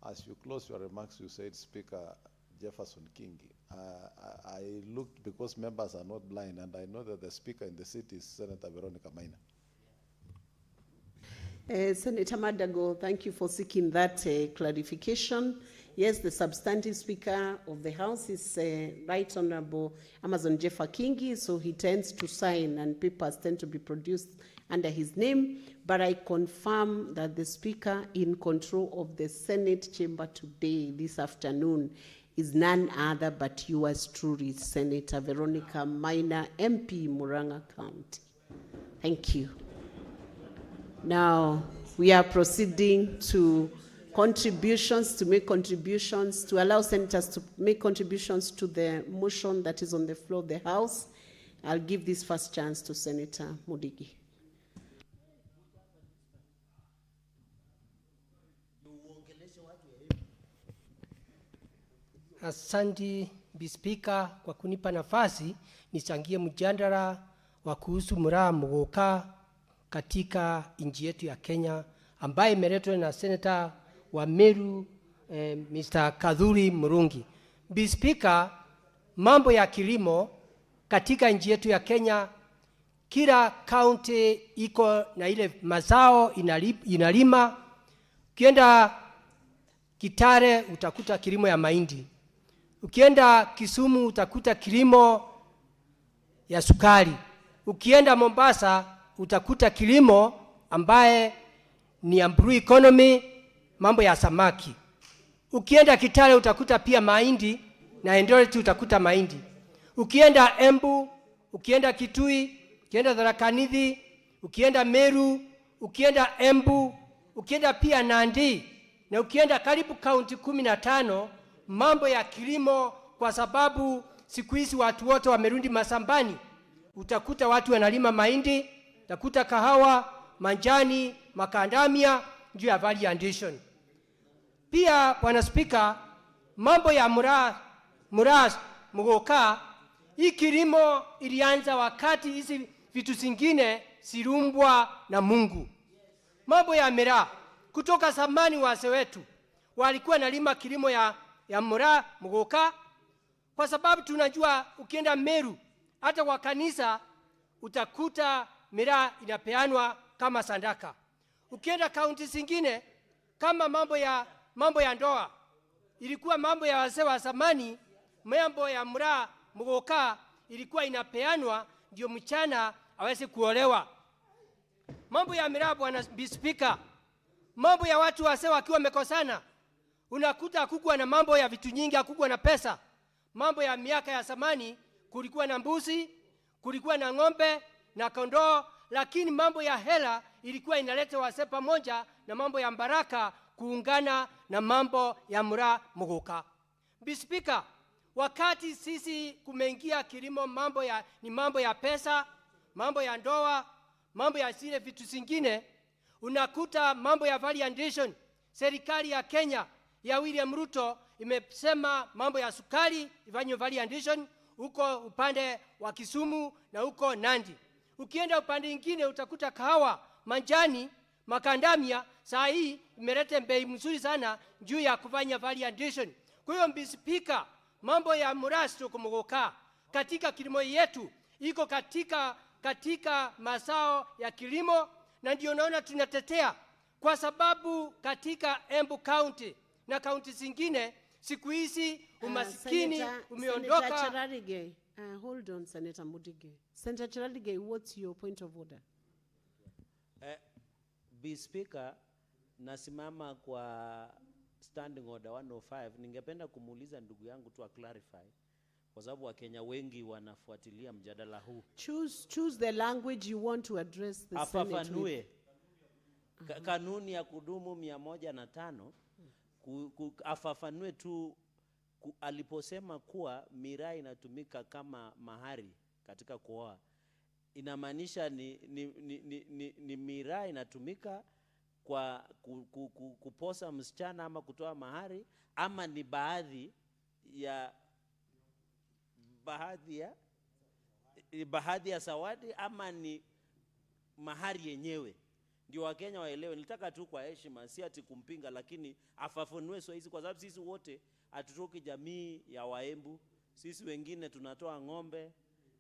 As you close your remarks, you said Speaker Jefferson Kingi. I looked because members are not blind, and I know that the Speaker in the seat is Senator Veronica Maina. Senator Madago, thank you for seeking that clarification. Yes, the substantive Speaker of the House is Right Honorable Amazon Jeffa Kingi, so he tends to sign and papers tend to be produced under his name, but I confirm that the Speaker in control of the Senate chamber today, this afternoon, is none other but yours truly, Senator Veronica Maina, MP, Murang'a County. Thank you. Now, we are proceeding to contributions, to make contributions, to allow senators to make contributions to the motion that is on the floor of the House. I'll give this first chance to Senator Mudigi. Asante Bispika kwa kunipa nafasi nichangie mjadala wa kuhusu mraa mgoka katika nchi yetu ya Kenya ambaye imeletwa na Senator wa Meru Mr. Kadhuri Murungi. Bispika, mambo ya kilimo katika nchi yetu ya Kenya, kila county iko na ile mazao inalima. Ukienda Kitale utakuta kilimo ya mahindi. Ukienda Kisumu utakuta kilimo ya sukari. Ukienda Mombasa utakuta kilimo ambaye ni ya blue economy, mambo ya samaki. Ukienda Kitale utakuta pia mahindi na Eldoret utakuta mahindi. Ukienda Embu, ukienda Kitui, ukienda Tharaka Nithi, ukienda Meru, ukienda Embu, ukienda pia Nandi, na ukienda karibu kaunti 15 mambo ya kilimo, kwa sababu siku hizi watu wote wamerudi masambani. Utakuta watu wanalima mahindi, utakuta kahawa, manjani, makandamia juu ya value addition. Pia Bwana Spika, mambo ya mraa mgoka, hii kilimo ilianza wakati hizi vitu zingine sirumbwa na Mungu. Mambo ya mraa kutoka zamani wazee wetu walikuwa nalima kilimo ya mraa mgoka, kwa sababu tunajua ukienda Meru hata kwa kanisa utakuta mraa inapeanwa kama sadaka. Ukienda kaunti zingine kama mambo ya ndoa, ilikuwa mambo ya wazee wa zamani, mambo ya mraa mgoka ilikuwa inapeanwa ndio mchana aweze kuolewa. Mambo ya mraa, Bwana Speaker, mambo ya watu wazee wakiwa wamekosana, unakuta hakukua na mambo ya vitu nyingi, hakukua na pesa. Mambo ya miaka ya zamani kulikuwa na mbuzi, kulikuwa na ng'ombe na kondoo, lakini mambo ya hela ilikuwa inaleta wazee pamoja, na mambo ya baraka kuungana na mambo ya mraa mgoka. Bispika, wakati sisi kumeingia kilimo, ni mambo ya pesa, mambo ya ndoa, mambo ya zile vitu zingine, unakuta mambo ya value addition. Serikali ya Kenya ya William Ruto imesema mambo ya sukari ifanywe value addition huko upande wa Kisumu na huko Nandi. Ukienda upande mwingine utakuta kahawa, manjani, makandamia, saa hii imeleta bei mzuri sana juu ya kufanya value addition. Kwa hiyo Bispika, mambo ya mraa mgoka katika kilimo yetu iko katika mazao ya kilimo, na ndio naona tunatetea, kwa sababu katika Embu County na kaunti zingine siku hizi umasikini umeondoka. Senator Cherargei, hold on, Senator Mudige. Senator Cherargei, what's your point of order? Speaker, nasimama kwa standing order 105. Ningependa kumuuliza ndugu yangu tu clarify, kwa sababu Wakenya wengi wanafuatilia mjadala huu. Choose the language you want to address the Senate with. Afafanue kanuni ya kudumu 105, afafanue tu aliposema kuwa miraa inatumika kama mahari katika kuoa. Inamaanisha ni miraa inatumika kwa kuposa msichana ama kutoa mahari, ama ni baadhi ya zawadi, ama ni mahari yenyewe? Ndio Wakenya waelewe. Nilitaka tu kwa heshima, si ati kumpinga, lakini afafanue hizi, kwa sababu sisi wote hatutoki jamii ya Waembu. Sisi wengine tunatoa ng'ombe,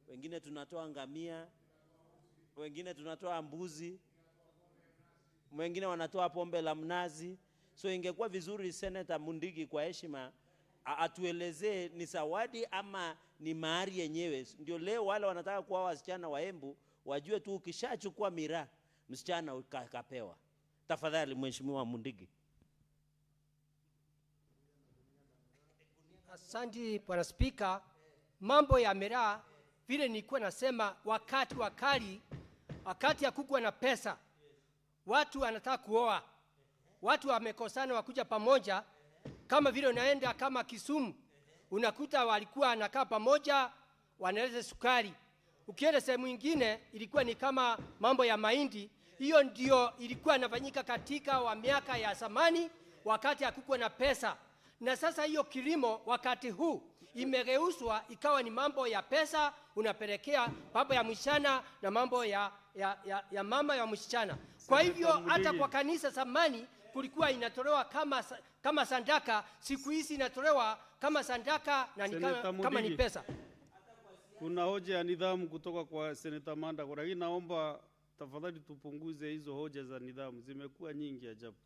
wengine tunatoa ngamia, wengine tunatoa mbuzi, wengine wanatoa pombe la mnazi. So ingekuwa vizuri Senator Mundigi kwa heshima atuelezee ni zawadi ama ni mahari yenyewe. Ndio leo wale wanataka kuwa wasichana wa Embu wajue tu ukishachukua miraa msichana ukapewa. Tafadhali Mheshimiwa Mundigi. Asante Bwana Speaker, mambo ya miraa vile nilikuwa nasema, wakati hakukua na pesa, watu wanataka kuoa, watu wamekosana wakuja pamoja, kama vile unaenda kama Kisumu unakuta walikuwa anakaa pamoja wanaleta sukari. Ukienda sehemu nyingine ilikuwa ni kama mambo ya mahindi. Hiyo ndio ilikuwa inafanyika katika wa miaka ya zamani wakati hakukua na pesa. Na sasa hiyo kilimo wakati huu imegeuzwa ikawa ni mambo ya pesa, unapelekea mambo ya msichana na mambo ya mama ya msichana. Kwa hivyo hata kwa kanisa zamani kulikuwa inatolewa kama sandaka, siku hizi inatolewa kama sandaka na kama ni pesa. Kuna hoja ya nidhamu kutoka kwa Seneta Manda, lakini naomba tafadhali tupunguze hizo hoja za nidhamu, zimekuwa nyingi ajabu.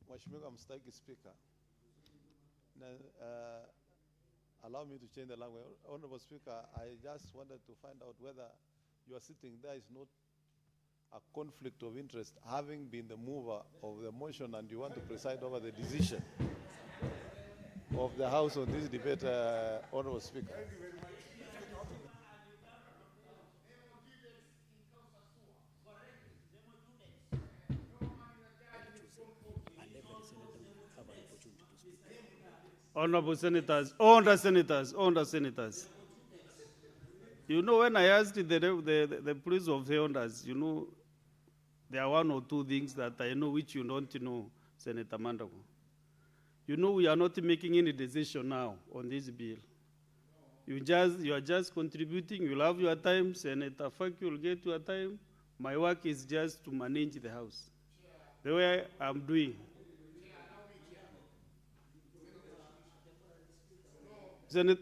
Mheshimiwa Mstahiki Speaker, allow me to change the language. Honorable Speaker, I just wanted to find out whether you are sitting there is not a conflict of interest, having been the mover of the motion and you want to preside over the decision of the House on this debate, Honorable Speaker. Thank you very much. Honorable Senators, Honourable Senators. You know, when I asked the police of the honors, you know, there are one or two things that I know which you don't know, Senator Mandago. You know, we are not making any decision now on this bill. You are just contributing. You'll have your time. Senator Faki will get your time. My work is just to manage the House. The way I'm doing. Senate.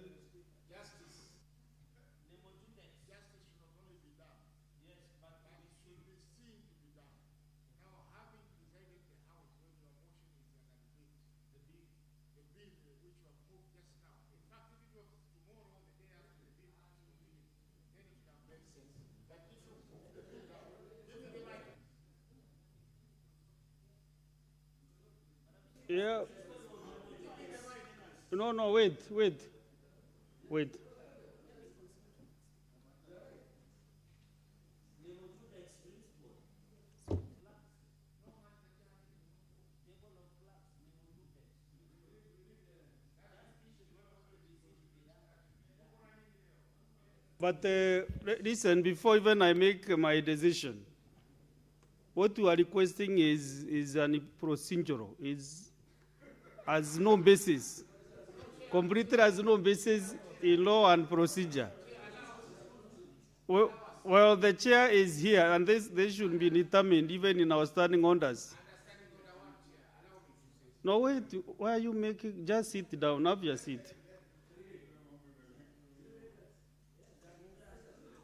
Yeah. No, wait. But listen, before even I make my decision, what you are requesting is an procedural, has no basis, completely has no basis in law and procedure. Well, the chair is here, and this should be determined even in our standing orders. No, wait, why are you making, just sit down, have your seat.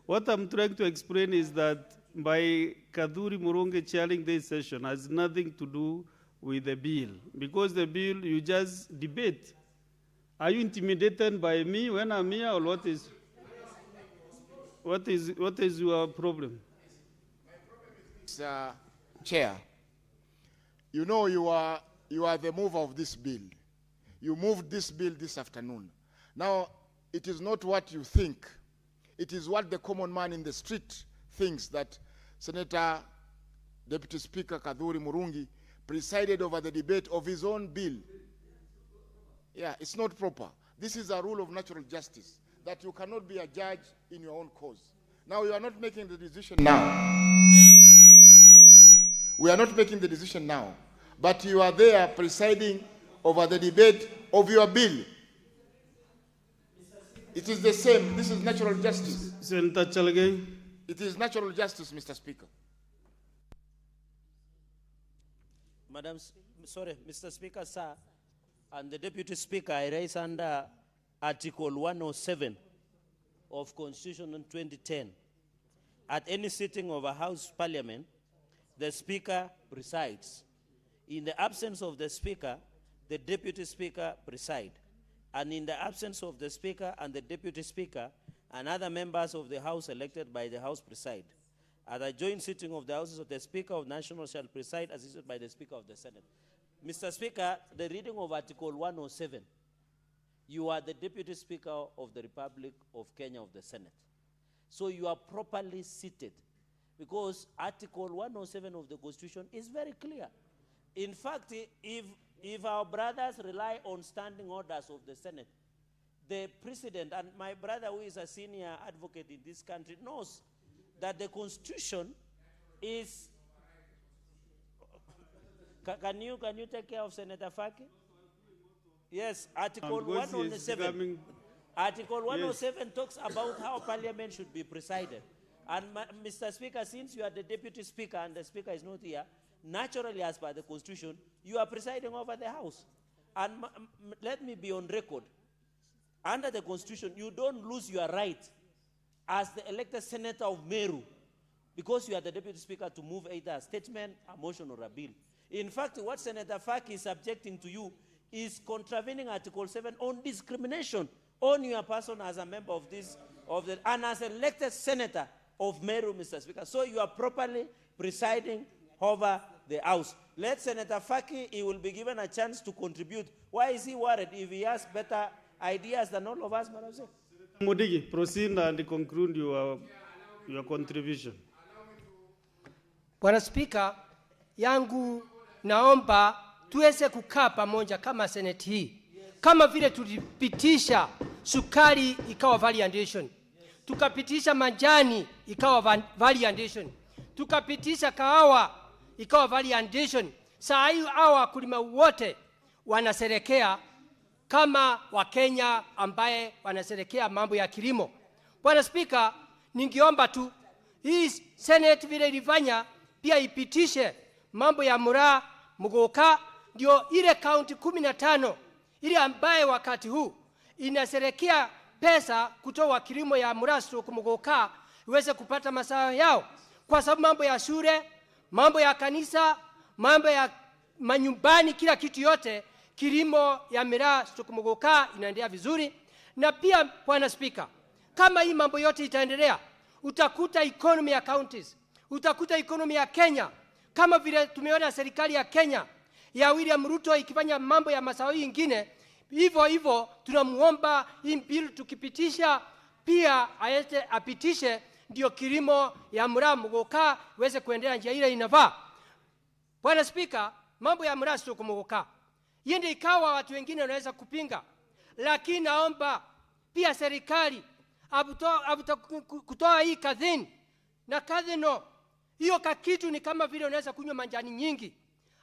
What I'm trying to explain is that by Kaduri Murungi chairing this session has nothing to do with the bill, because the bill you just debate. Are you intimidated by me when I'm here, or what is your problem? Chair, you know you are the mover of this bill. You moved this bill this afternoon. Now, it is not what you think. It is what the common man in the street thinks, that Senator Deputy Speaker Kaduri Murungi presided over the debate of his own bill. Yeah, it's not proper. This is a rule of natural justice, that you cannot be a judge in your own cause. Now, you are not making the decision now. We are not making the decision now, but you are there presiding over the debate of your bill. It is the same. This is natural justice. Senator Chalagay. It is natural justice, Mr. Speaker. Mr. Speaker, sir, and the Deputy Speaker, I raise under Article 107 of Constitution 2010. At any sitting of a House Parliament, the Speaker presides. In the absence of the Speaker, the Deputy Speaker presides. And in the absence of the Speaker and the Deputy Speaker and other members of the House elected by the House preside. At a joint sitting of the Houses of the Speaker of National shall preside, assisted by the Speaker of the Senate. Mr. Speaker, the reading of Article 107, you are the Deputy Speaker of the Republic of Kenya of the Senate. So you are properly seated, because Article 107 of the Constitution is very clear. In fact, if our brothers rely on standing orders of the Senate, the President, and my brother who is a senior advocate in this country knows that the Constitution is Can you take care of Senator Faki? Yes, Article Because he is 107. becoming- Article 107 talks about how Parliament should be presided. And Mr. Speaker, since you are the Deputy Speaker and the Speaker is not here, naturally, as per the Constitution, you are presiding over the House. And let me be on record. Under the Constitution, you don't lose your right as the elected Senator of Meru because you are the Deputy Speaker to move either a statement, a motion, or a bill. In fact, what Senator Faki is subjecting to you is contravening Article 7 on discrimination on your person as a member of this, and as elected Senator of Meru, Mr. Speaker. So you are properly presiding over the House. Let Senator Faki, he will be given a chance to contribute. Why is he worried if he has better ideas than all of us, Madam Secretary? Mudigi, proceed and conclude your contribution. Bwana Spika, yangu naomba tuweze kukaa pamoja kama Senate hii. Kama vile tulipitisha sukari ikawa variation, tukapitisha majani ikawa variation, tukapitisha kahawa ikawa variation. Saa hii hawa wakulima wote wanaserekea kama Wakenya ambaye wanaserekea mambo ya kilimo. Bwana Spika, ningeomba tu hii Senate vile ilifanya pia ipitishe mambo ya Mura, Mugoka, ndio ile kaunti 15 ile ambaye wakati huu inaserekea pesa kutoa kilimo ya Mura stroke Mugoka iweze kupata mazao yao, kwa sababu mambo ya shule, mambo ya kanisa, mambo ya manyumbani, kila kitu yote kilimo ya Mura stroke Mugoka inaendelea vizuri. Na pia Bwana Spika, kama hii mambo yote itaendelea, utakuta economy ya counties, utakuta economy ya Kenya kama vile tumeona serikali ya Kenya ya William Ruto ikifanya mambo ya mazao ingine. Hivyo tunamuomba hii bill tukipitisha pia apitishe ndio kilimo ya Mura Mugoka iweze kuendelea njia ile inafaa. Bwana Spika, mambo ya Mura stroke Mugoka yende ikawa watu wengine wanaweza kupinga, lakini naomba pia serikali kutoa hii kadhini na kadhino. Hiyo kakitu ni kama vile unaweza kunywa manjani nyingi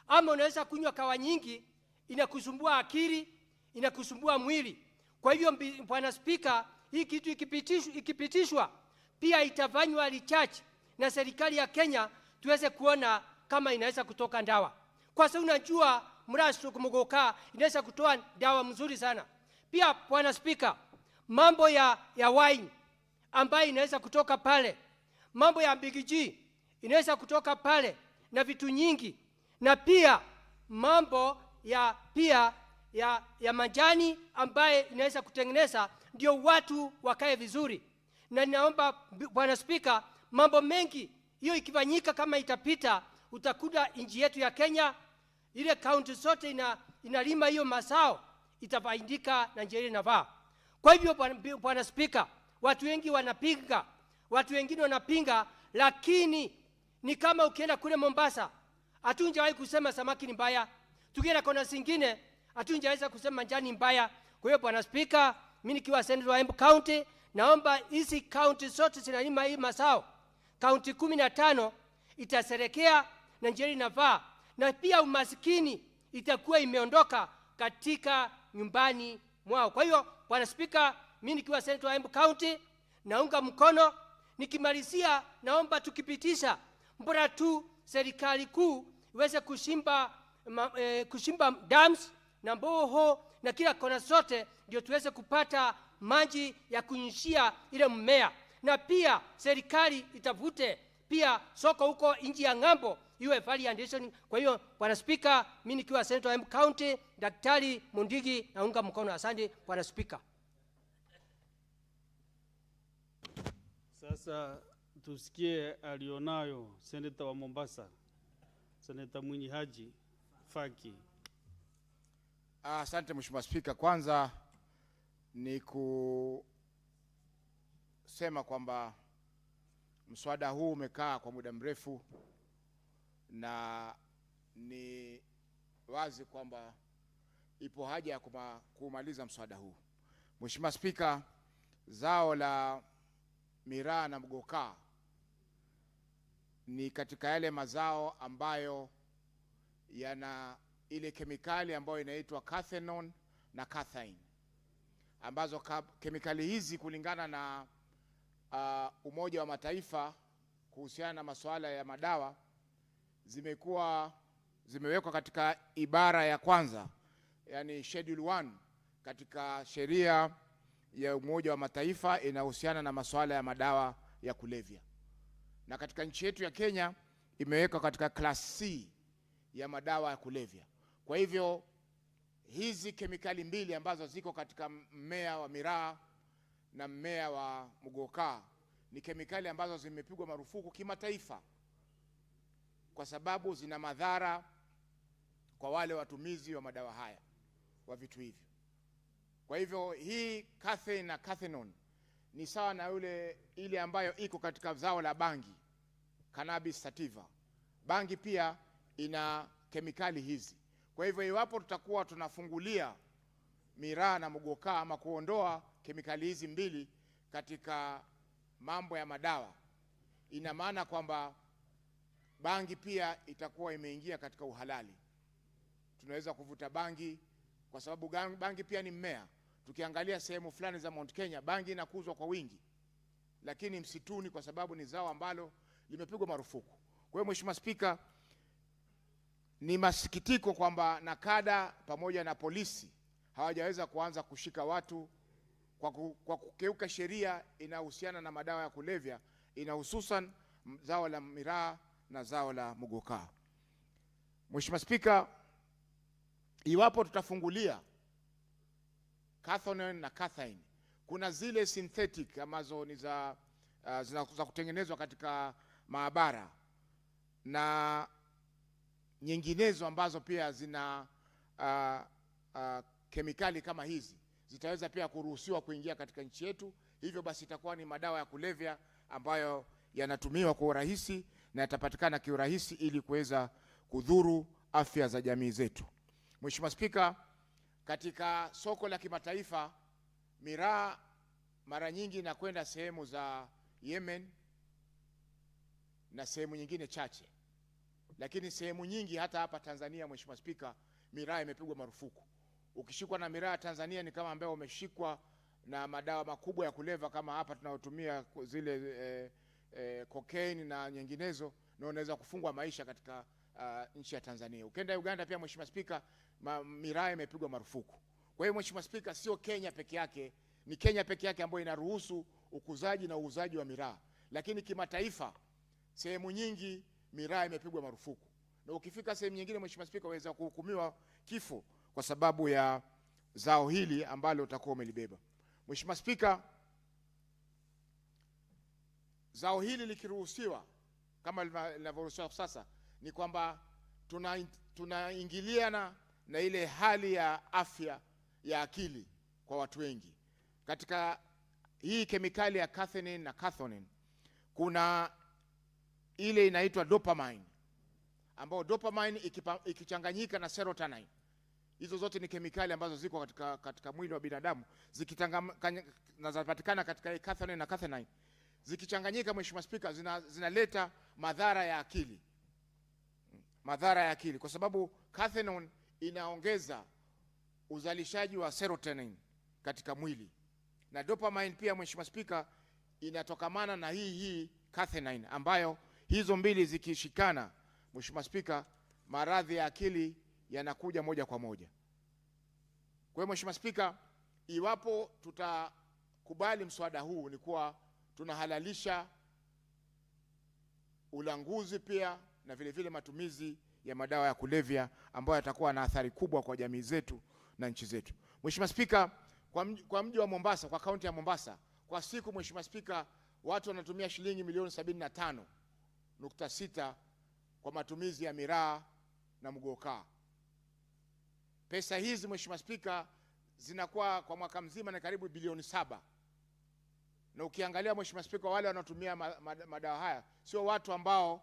ama unaweza kunywa kawa nyingi, inakusumbua akili, inakusumbua mwili. Kwa hivyo Bwana Spika, hii kitu ikipitishwa pia itafanywa research na serikali ya Kenya tuweze kuona kama inaweza kutoka dawa. Kwa sababu unajua Mura stroke Mugoka inaweza kutoa dawa mzuri sana. Pia Bwana Spika, mambo ya wine ambayo inaweza kutoka pale, mambo ya bigiji inaweza kutoka pale na vitu nyingi, na pia mambo ya majani ambaye inaweza kutengeneza ndio watu wakae vizuri. Na ninaomba Bwana Spika, mambo mengi hiyo ikifanyika kama itapita, utakuta nchi yetu ya Kenya ile kaunti zote inalima hiyo mazao, itafaidika na njia ile inafaa. Kwa hivyo Bwana Spika, watu wengi wanapinga, watu wengine wanapinga, lakini ni kama ukienda kule Mombasa, hatunjawahi kusema samaki ni mbaya. Tukienda kona zingine, hatunjaweza kusema njani mbaya. Kwa hiyo Bwana Spika, mimi nikiwa Senator wa Embu County, naomba hizi county zote zinalima hii mazao. County 15 itaserekea na njia inafaa, na pia umasikini itakuwa imeondoka katika nyumbani mwao. Kwa hiyo Bwana Spika, mimi nikiwa Senator wa Embu County naunga mkono. Nikimalizia, naomba tukipitisha mbona tu serikali kuu iweze kushimba dams na mboho na kila kona zote, ndio tuweze kupata maji ya kunyeshia ile mmea, na pia serikali itavute pia soko huko nje ya ng'ambo iwe variation. Kwa hiyo Bwana Spika, mimi nikiwa Senator wa Embu County, Daktari Mundigi, naunga mkono. Asante Bwana Spika. Sasa tusikie alionayo Senator wa Mombasa, Senator Mwinyi Haji Faki. Asante Mheshimiwa Spika, kwanza ni kusema kwamba mswada huu umekaa kwa muda mrefu na ni wazi kwamba ipo haja ya kumaliza mswada huu. Mheshimiwa Spika, zao la miraa na mgoka ni katika yale mazao ambayo yana ile kemikali ambayo inaitwa cathinone na cathine, ambazo kemikali hizi kulingana na Umoja wa Mataifa kuhusiana na masuala ya madawa zimewekwa katika ibara ya kwanza, yani schedule 1 katika sheria ya Umoja wa Mataifa inahusiana na masuala ya madawa ya kulevya, na katika nchi yetu ya Kenya imewekwa katika class C ya madawa ya kulevya. Kwa hivyo hizi kemikali mbili ambazo ziko katika mmea wa miraa na mmea wa mugoka ni kemikali ambazo zimepigwa marufuku kimataifa kwa sababu zina madhara kwa wale watumizi wa madawa haya wa vitu hivyo. Kwa hivyo hii cathine na cathinone ni sawa na ile ambayo iko katika zao la bangi, cannabis sativa. Bangi pia ina kemikali hizi. Kwa hivyo iwapo tutakuwa tunafungulia miraa na mugoka ama kuondoa kemikali hizi mbili katika mambo ya madawa, ina maana kwamba bangi pia itakuwa imeingia katika uhalali. Tunaweza kuvuta bangi kwa sababu bangi pia ni mmea. Tukiangalia sehemu fulani za Mount Kenya bangi inakuzwa kwa wingi, lakini msituni kwa sababu ni zao ambalo limepigwa marufuku. Kwa hiyo Mheshimiwa Spika, ni masikitiko kwamba nakada pamoja na polisi hawajaweza kuanza kushika watu kwa kukeuka sheria inahusiana na madawa ya kulevya, hususan zao la miraa na zao la mugoka. Mheshimiwa Spika, iwapo tutafungulia cathinone na cathine, kuna zile synthetic ambazo ni za kutengenezwa katika maabara na nyinginezo ambazo pia zina kemikali kama hizi, zitaweza pia kuruhusiwa kuingia katika nchi yetu. Hivyo basi itakuwa ni madawa ya kulevya ambayo yanatumiwa kwa urahisi na yatapatikana kiurahisi ili kuweza kudhuru afya za jamii zetu. Mheshimiwa Spika, katika soko la kimataifa miraa mara nyingi inakwenda sehemu za Yemen na sehemu nyingine chache, lakini sehemu nyingi hata hapa Tanzania, Mheshimiwa Spika, miraa imepigwa marufuku. Ukishikwa na miraa Tanzania ni kama ambaye umeshikwa na madawa makubwa ya kulevya kama hapa tunayotumia zile cocaine na nyinginezo, na unaweza kufungwa maisha katika nchi ya Tanzania. Ukenda Uganda pia Mheshimiwa Spika, miraa imepigwa marufuku. Kwa hiyo Mheshimiwa Spika, sio Kenya peke yake, ni Kenya peke yake ambayo inaruhusu ukuzaji na uuzaji wa miraa, lakini kimataifa sehemu nyingi miraa imepigwa marufuku, na ukifika sehemu nyingine Mheshimiwa Spika waweza kuhukumiwa kifo kwa sababu ya zao hili ambalo utakuwa umelibeba. Mheshimiwa Spika, zao hili likiruhusiwa kama linavyoruhusiwa sasa, ni kwamba tunaingiliana na ile hali ya afya ya akili kwa watu wengi. Katika hii kemikali ya cathinone na cathinone kuna ile inaitwa dopamine, ambayo dopamine ikichanganyika na serotonin, hizo zote ni kemikali ambazo ziko katika mwili wa binadamu, zinapatikana katika cathinone na cathinone. Zikichanganyika Mheshimiwa Spika, zinaleta madhara ya akili. Madhara ya akili kwa sababu cathinone inaongeza uzalishaji wa serotonin katika mwili, na dopamine pia Mheshimiwa Spika inatokamana na hii cathinone, ambayo hizo mbili zikishikana Mheshimiwa Spika, maradhi ya akili yanakuja moja kwa moja. Kwa hiyo Mheshimiwa Spika, iwapo tutakubali mswada huu ni kuwa tunahalalisha ulanguzi pia na vile vile matumizi ya madawa ya kulevya ambayo yatakuwa na athari kubwa kwa jamii zetu na nchi zetu. Mheshimiwa Spika, kwa mji wa Mombasa, kwa kaunti ya Mombasa, kwa siku Mheshimiwa Spika, watu wanatumia shilingi milioni 75.6 kwa matumizi ya miraa na mugoka. Pesa hizi Mheshimiwa Spika zinakuwa kwa mwaka mzima na karibu bilioni 7. Na ukiangalia Mheshimiwa Spika, wale wanaotumia madawa haya sio watu ambao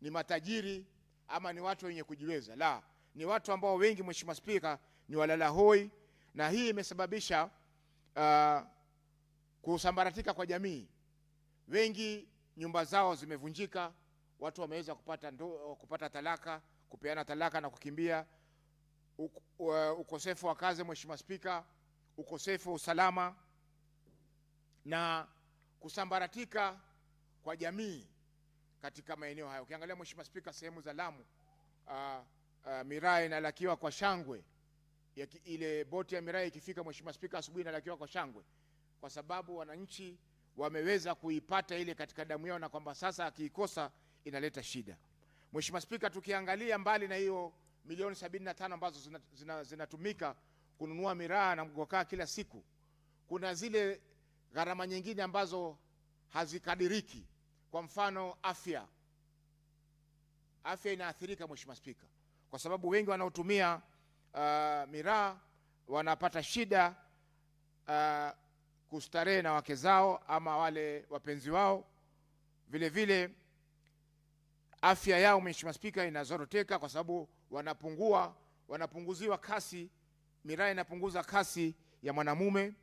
ni matajiri ama ni watu wenye kujiweza, la, ni watu ambao wengi Mheshimiwa Spika ni walala hoi, na hii imesababisha kusambaratika kwa jamii. Wengi nyumba zao zimevunjika, watu wameweza kupata talaka kupeana talaka na kukimbia, ukosefu wa kazi Mheshimiwa Spika, ukosefu wa usalama na kusambaratika kwa jamii katika maeneo hayo. Ukiangalia Mheshimiwa Spika, sehemu za Lamu miraa inalakiwa kwa shangwe. Ile boti ya miraa ikifika Mheshimiwa Spika asubuhi inalakiwa kwa shangwe, kwa sababu wananchi wameweza kuipata ile katika damu yao, na kwamba sasa akiikosa inaleta shida. Mheshimiwa Spika, tukiangalia mbali na hiyo milioni 75 ambazo zinatumika kununua miraa na mgokaa kila siku, kuna zile gharama nyingine ambazo hazikadiriki. Kwa mfano afya inaathirika Mheshimiwa Spika, kwa sababu wengi wanaotumia miraa wanapata shida kustarehe na wake zao ama wale wapenzi wao. Vile vile afya yao Mheshimiwa Spika inazoroteka, kwa sababu wanapunguziwa kasi. Miraa inapunguza kasi ya mwanamume,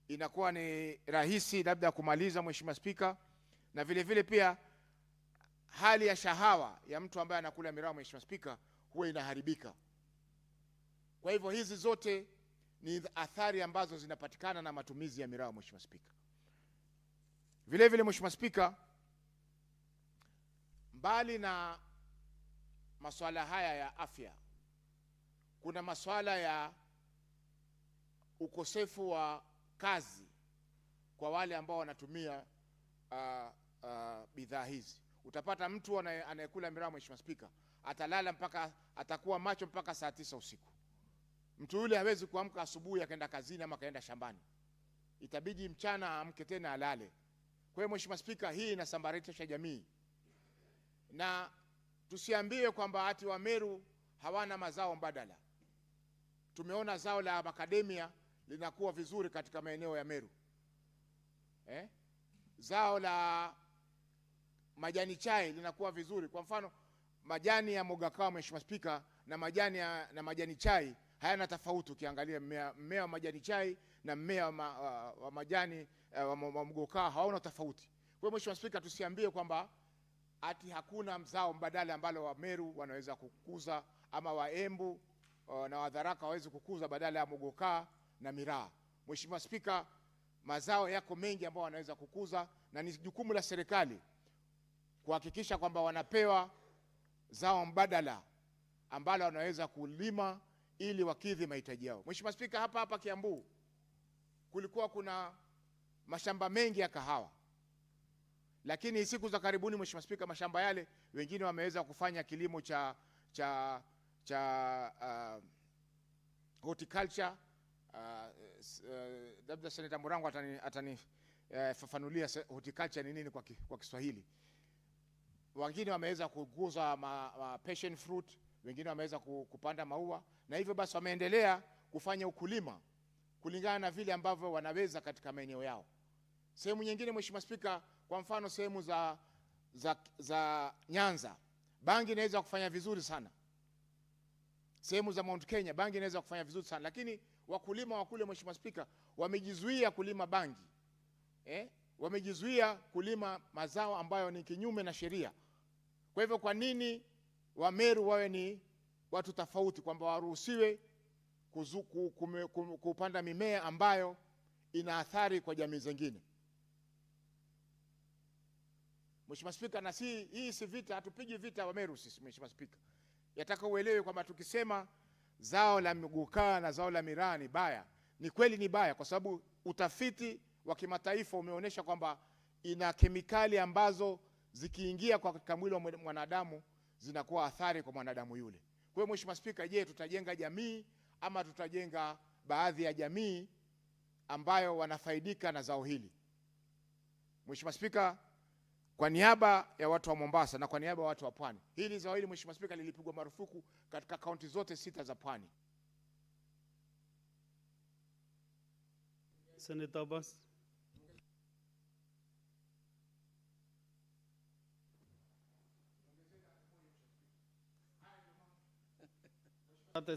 inakuwa ni rahisi labda kumaliza Mheshimiwa Spika, na vile vile pia hali ya shahawa ya mtu ambaye anakula miraa Mheshimiwa Spika huwa inaharibika. Kwa hivyo hizi zote ni athari ambazo zinapatikana na matumizi ya miraa Mheshimiwa Spika. Vile vile Mheshimiwa Spika, mbali na masuala haya ya afya, kuna masuala ya ukosefu wa kazi kwa wale ambao wanatumia bidhaa hizi. Utapata mtu anayekula miraa Mheshimiwa Spika atalala mpaka, atakuwa macho mpaka saa 9 usiku. Mtu yule hawezi kuamka asubuhi akaenda kazini ama kaenda shambani, itabidi mchana aamke tena alale. Kwa hiyo Mheshimiwa Spika, hii inasambaratisha jamii, na tusiambiwe kwamba ati Wameru hawana mazao mbadala. Tumeona zao la macadamia linakuwa vizuri katika maeneo ya Meru. Zao la majani chai linakuwa vizuri. Kwa mfano majani ya mogakao Mheshimiwa Spika na majani chai hayana tofauti. Ukiangalia mmea wa majani chai na mmea wa majani wa mgokao hawana tofauti. Kwa hiyo Mheshimiwa Spika, tusiambie kwamba ati hakuna mzao mbadala ambalo Wameru wanaweza kukuza ama Waembu na Wadharaka waweze kukuza badala ya mgokaa na miraa. Mheshimiwa Spika, mazao yako mengi ambao wanaweza kukuza, na ni jukumu la serikali kuhakikisha kwamba wanapewa zao mbadala ambalo wanaweza kulima ili wakidhi mahitaji yao. Mheshimiwa Spika, hapa Kiambu kulikuwa kuna mashamba mengi ya kahawa, lakini siku za karibuni Mheshimiwa Spika, mashamba yale wengine wameweza kufanya kilimo cha horticulture. Labda Seneta Murango atanifafanulia horticulture ni nini kwa Kiswahili. Wengine wameweza kukuza passion fruit, wengine wameweza kupanda maua, na hivyo basi wameendelea kufanya ukulima kulingana na vile ambavyo wanaweza katika maeneo yao. Sehemu nyingine Mheshimiwa Spika, kwa mfano sehemu za Nyanza, bangi inaweza kufanya vizuri sana. Sehemu za Mount Kenya bangi inaweza kufanya vizuri sana, lakini wakulima wa kule Mheshimiwa Spika wamejizuia kulima bangi. Wamejizuia kulima mazao ambayo ni kinyume na sheria. Kwa hivyo kwa nini Wameru wawe ni watu tofauti, kwamba waruhusiwe kupanda mimea ambayo ina athari kwa jamii zingine? Mheshimiwa Spika, na hii si vita, hatupigi vita Wameru sisi Mheshimiwa Spika. Yataka uelewe kwamba tukisema zao la mgukaa na zao la miraa ni baya, ni kweli ni baya, kwa sababu utafiti wa kimataifa umeonyesha kwamba ina kemikali ambazo zikiingia katika mwili wa mwanadamu zinakuwa athari kwa mwanadamu yule. Kwa hiyo Mheshimiwa Spika, je, tutajenga jamii ama tutajenga baadhi ya jamii ambayo wanafaidika na zao hili? Mheshimiwa Spika, kwa niaba ya watu wa Mombasa na kwa niaba ya watu wa Pwani, hili zao hili Mheshimiwa Spika lilipigwa marufuku katika kaunti zote 6 za Pwani. Senator Abbas.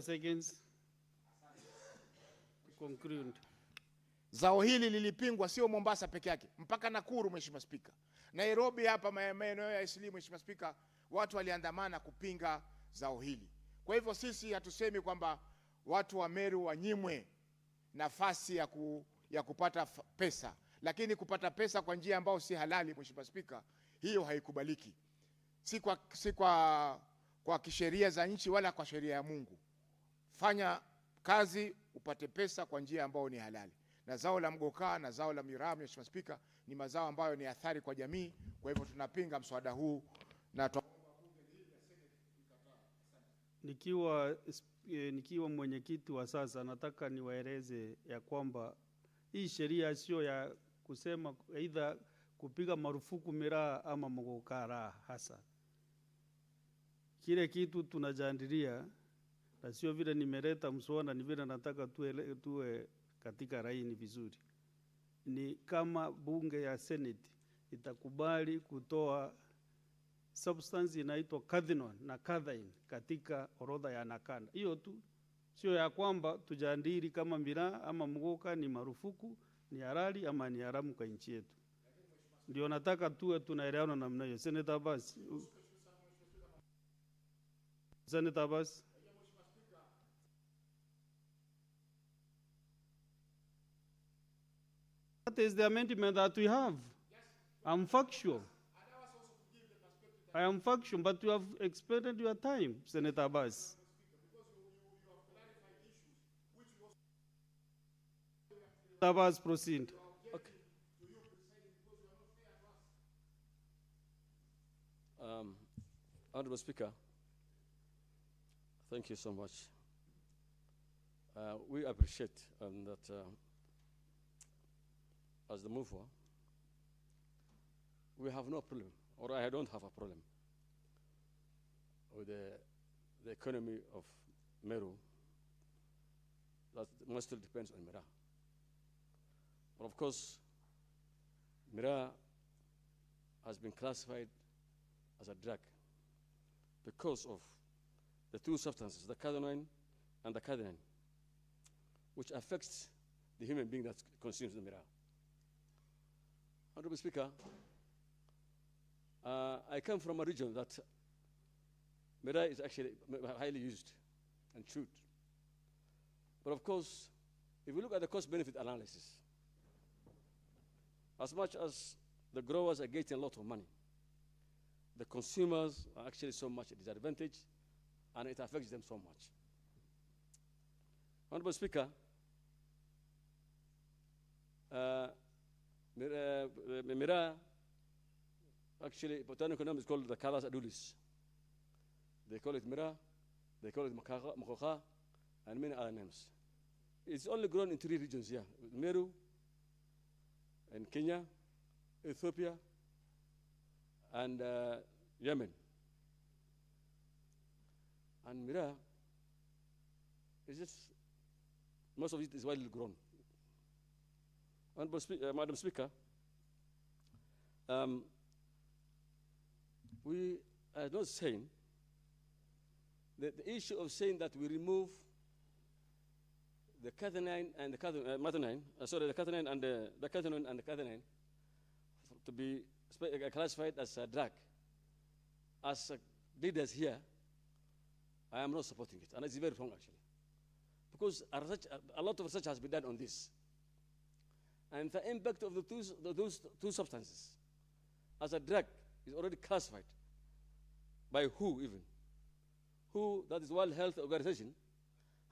Seconds. Conclude. Zao hili lilipingwa sio Mombasa peke yake, mpaka Nakuru Mheshimiwa Spika. Nairobi hapa maeneo ya Isli Mheshimiwa Spika, watu waliandamana kupinga zao hili. Kwa hivyo sisi hatusemi kwamba watu wa Meru wanyimwe nafasi ya kupata pesa, lakini kupata pesa kwa njia ambayo si halali, Mheshimiwa Spika, hiyo haikubaliki. Si kwa kisheria za nchi wala kwa sheria ya Mungu. Fanya kazi upate pesa kwa njia ambayo ni halali. Na zao la mgokaa na zao la miraa, Mheshimiwa Spika, ni mazao ambayo ni athari kwa jamii. Kwa hivyo tunapinga mswada huu na nikiwa mwenyekiti wa sasa, nataka niwaeleze ya kwamba hii sheria sio ya kusema aidha kupiga marufuku miraa ama mgokaa hasa. Kile kitu tunajadilia na sio vile nimeleta mswada, ni vile nataka tuwe katika laini vizuri. Ni kama bunge ya Senate itakubali kutoa substance inaitwa cathinone na cathine katika orodha ya nakanda. Hiyo tu, sio ya kwamba tujadili kama miraa ama mgoka ni marufuku, ni halali ama ni haramu kwa nchi yetu. Ndio nataka tuwe tunaelewana namna hiyo. Senator Abbas. Senator Abbas. That is the amendment that we have. I'm factual. I am factual, but you have expended your time, Senator Abbas. Abbas, proceed. Okay. Honorable Speaker, thank you so much. We appreciate that as the mover, we have no problem, or I don't have a problem with the economy of Meru. That mostly depends on miraa. But of course, miraa has been classified as a drug because of the two substances, the cathinone and the cathinoid, which affects the human being that consumes the miraa. Honorable Speaker, I come from a region that miraa is actually highly used and chewed. But of course, if we look at the cost-benefit analysis, as much as the growers are getting a lot of money, the consumers are actually so much at disadvantage, and it affects them so much. Honorable Speaker, miraa, actually, botanical name is called the Callas adulis. They call it miraa, they call it mokoka, and many other names. It's only grown in 3 regions here: Meru, in Kenya, Ethiopia, and Yemen. And miraa is just, most of it is widely grown. Madam Speaker, we are not saying that the issue of saying that we remove the cathinine and the cathinone and the cathinone and the cathinine to be classified as a drug. As leaders here, I am not supporting it, and it's very wrong actually, because a lot of research has been done on this, and the impact of those two substances as a drug is already classified by WHO even. WHO, that is World Health Organization,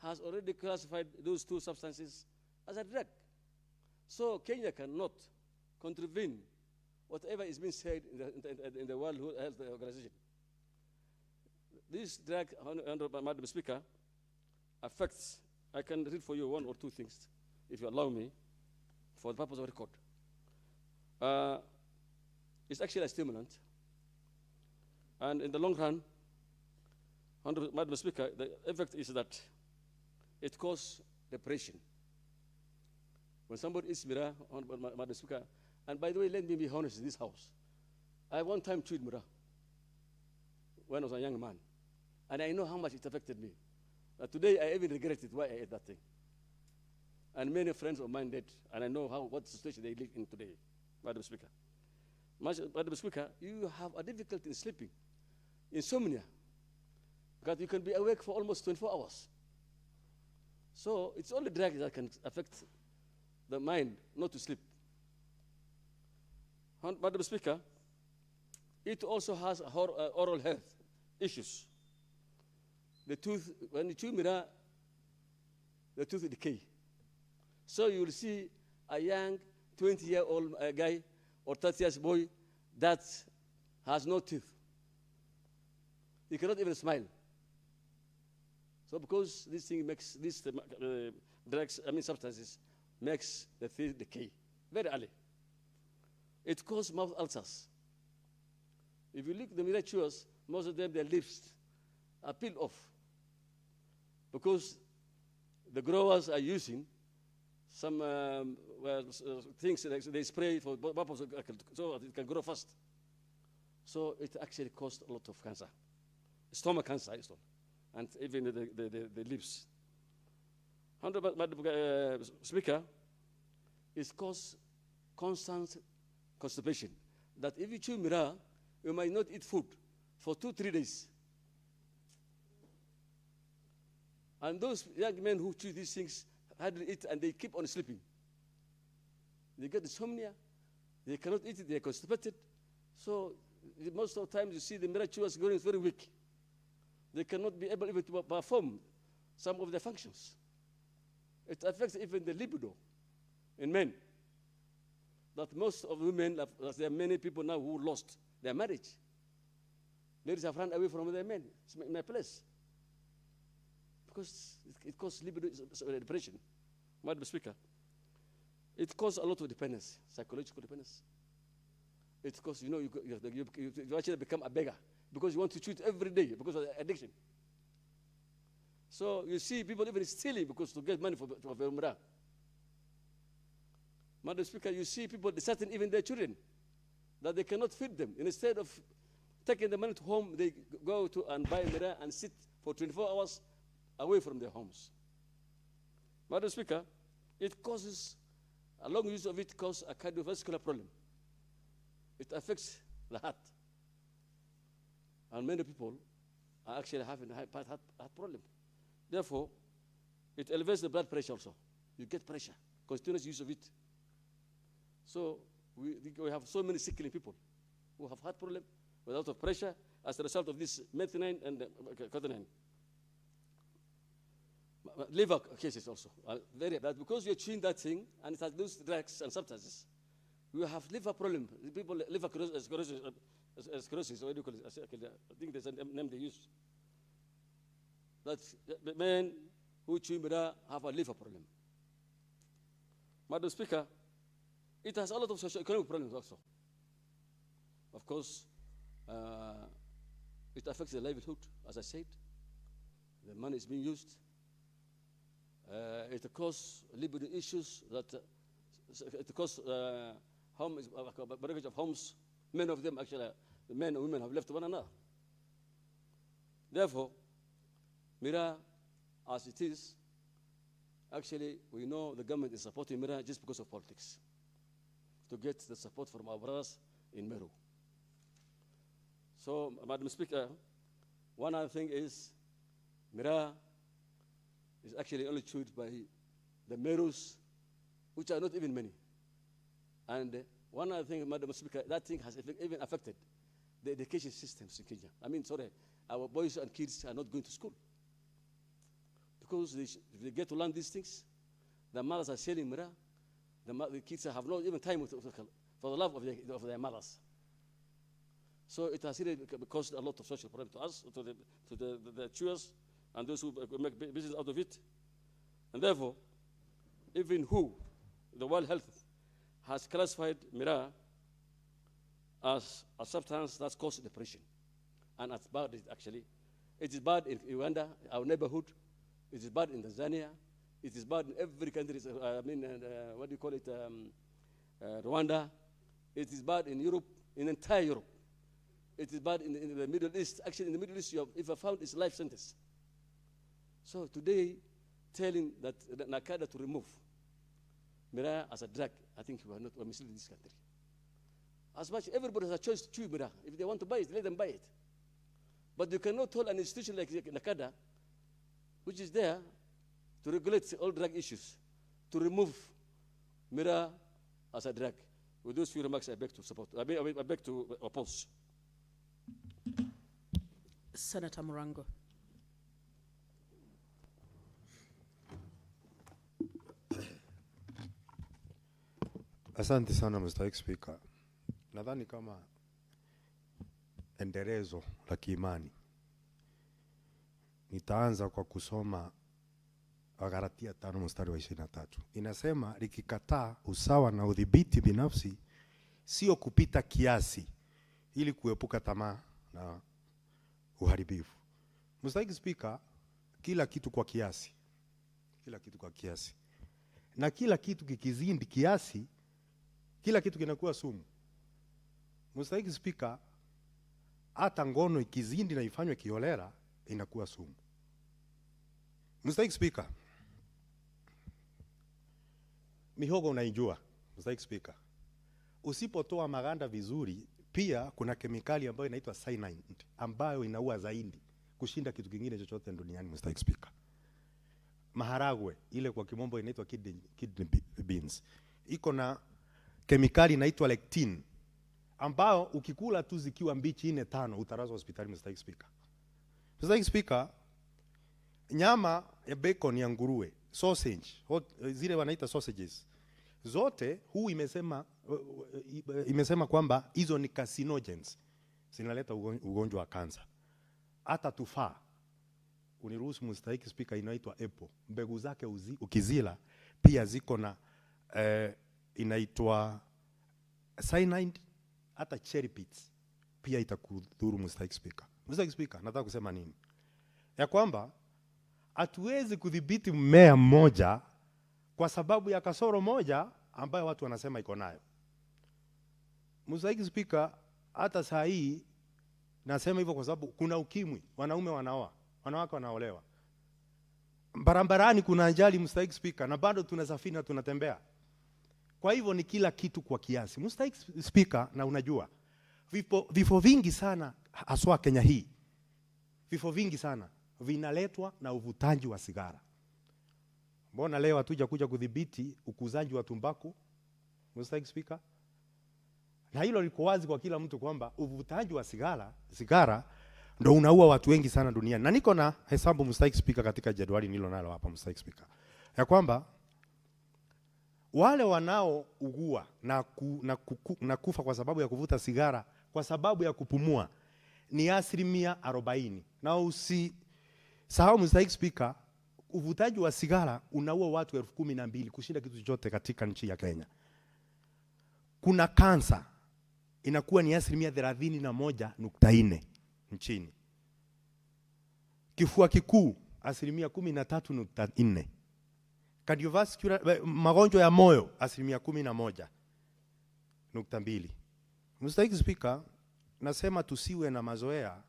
has already classified those two substances as a drug. So Kenya cannot contravene whatever is being said in the World Health Organization. This drug, Madam Speaker, affects, I can read for you 1 or 2 things, if you allow me, for the purpose of record. It's actually a stimulant. And in the long run, Madam Speaker, the effect is that it causes depression. When somebody eats miraa, Madam Speaker, and by the way, let me be honest in this house. I one time chewed miraa when I was a young man, and I know how much it affected me. Today, I even regret it, why I ate that thing. And many friends of mine did, and I know what situation they live in today, Madam Speaker. Madam Speaker, you have a difficulty in sleeping, insomnia. because you can be awake for almost 24 hours. So it's only drug that can affect the mind not to sleep. Madam Speaker, it also has oral health issues. The tooth, when you chew miraa, the tooth decay. So you will see a young 20-year-old guy or 30-year boy that has no teeth. He cannot even smile. So because this thing makes, these drugs, substances, makes the teeth decay very early. It causes mouth ulcers. If you look at the miraa chewers, most of them, their lips are peeled off because the growers are using some things that they spray for purpose so it can grow fast. So it actually caused a lot of cancer, stomach cancer, and even the lips. Madam Speaker, it causes constant constipation. That if you chew miraa, you might not eat food for 2-3 days. And those young men who chew these things hardly eat and they keep on sleeping. They get insomnia, they cannot eat it, they are constipated. So most of the times you see the miraa chewers going very weak. They cannot be able even to perform some of their functions. It affects even the libido in men. That most of women, there are many people now who lost their marriage. Ladies have run away from their men. It's my place. Because it causes libido depression. Madam Speaker, it causes a lot of dependence, psychological dependence. It causes, you actually become a beggar because you want to cheat every day because of addiction. So you see people even stealing because to get money for miraa. Madam Speaker, you see people deserting even their children, that they cannot feed them. And instead of taking the money to home, they go to and buy miraa and sit for 24 hours away from their homes. Madam Speaker, it causes, a long use of it causes a cardiovascular problem. It affects the heart. And many people are actually having a heart problem. Therefore, it elevates the blood pressure also. You get pressure, continuous use of it. So we have so many sickly people who have heart problem with a lot of pressure as a result of this methanine and cotinine. Liver cases also are very bad because you're chewing that thing and it has those drugs and substances. You have liver problem. People liver sclerosis, what do you call it? I think there's a name they use. That the men who chew miraa have a liver problem. Madam Speaker, it has a lot of socio-economic problems also. Of course, it affects the livelihood, as I said. The money is being used. It causes libido issues that it causes breakage of homes. Many of them actually, the men and women have left one another. Therefore, miraa, as it is, actually, we know the government is supporting miraa just because of politics, to get the support from our brothers in Meru. So, Madam Speaker, one other thing is miraa is actually only chewed by the Merus, which are not even many. And one other thing, Madam Speaker, that thing has even affected the education systems in Kenya. Our boys and kids are not going to school. Because if they get to learn these things, the mothers are selling miraa, the kids have not even time for the love of their mothers. So it has really caused a lot of social problems to us, to the chewers, and those who make business out of it. And therefore, even the World Health has classified miraa as a substance that causes depression. And as bad actually. It is bad in Uganda, our neighborhood. It is bad in Tanzania. It is bad in every country. What do you call it? Rwanda. It is bad in Europe, in entire Europe. It is bad in the Middle East. Actually, in the Middle East, if I found, it's life sentence. So today, telling that Nakada to remove miraa as a drug, I think we're misleading this country. As much everybody has a choice to chew miraa. If they want to buy it, let them buy it. But you cannot hold an institution like NACADA, which is there to regulate all drug issues, to remove Mira as a drug. With those few remarks, I beg to support. I beg to oppose. Senator Murango. Asante sana Mr. Speaker. Nadhani kama endelezo la kiimani nitaanza kwa kusoma Wagalatia 5 mstari wa 23. Inasema likikataa usawa na udhibiti binafsi sio kupita kiasi ili kuepuka tamaa na uharibifu. Mr. Speaker, kila kitu kwa kiasi. Kila kitu kwa kiasi. Na kila kitu kikizidi kiasi, kila kitu kinakuwa sumu. Mr. Speaker, hata ngono ikizidi na ifanywe kiholela inakuwa sumu. Mr. Speaker, mihogo unaijua, Mr. Speaker. Usipotoa maganda vizuri, pia kuna kemikali ambayo inaitwa cyanide ambayo inaua zaidi kushinda kitu kingine chochote duniani, Mr. Speaker. Maharagwe ile kwa kimombo inaitwa kidney beans iko na kemikali inaitwa lectin ambao ukikula tu zikiwa mbichi 4-5 utarazwa hospitali, Mr. Speaker. Mr. Speaker, nyama ya bacon ya nguruwe, sausage, zile wanaita sausages, zote huu imesema kwamba hizo ni carcinogens, zinaleta ugonjwa wa kansa. Hata tufaa, uniruhusu Mr. Speaker, inaitwa apple, mbegu zake ukizila pia ziko na inaitwa cyanide. Hata cherry pits pia itakudhuru, Mr. Speaker. Mr. Speaker, nataka kusema nini? Ya kwamba hatuwezi kudhibiti mmea mmoja kwa sababu ya kasoro moja ambayo watu wanasema iko nayo. Mr. Speaker, hata saa hii nasema hivyo kwa sababu kuna ukimwi, wanaume wanaoa, wanawake wanaolewa. Barabarani kuna ajali, Mr. Speaker, na bado tunasafiri na tunatembea. Kwa hivyo ni kila kitu kwa kiasi, Mr. Speaker, na unajua vifo vingi sana haswa Kenya hii, vifo vingi sana vinaletwa na uvutaji wa sigara. Mbona leo hatuja kuja kudhibiti ukuzaji wa tumbaku, Mr. Speaker? Na hilo liko wazi kwa kila mtu kwamba uvutaji wa sigara ndio unaua watu wengi sana duniani. Na niko na hesabu, Mr. Speaker, katika jadwali nilo nalo hapa, Mr. Speaker, ya kwamba wale wanaougua na kufa kwa sababu ya kuvuta sigara kwa sababu ya kupumua ni 40%. Na usisahau, Mr. Speaker, uvutaji wa sigara unaua watu 12,000 kushinda kitu chochote katika nchi ya Kenya. Kuna kansa inakuwa ni 31.4 nchini. Kifua kikuu 13.4. Cardiovascular, magonjwa ya moyo 11.2. Mr. Speaker, nasema tusiwe na mazoea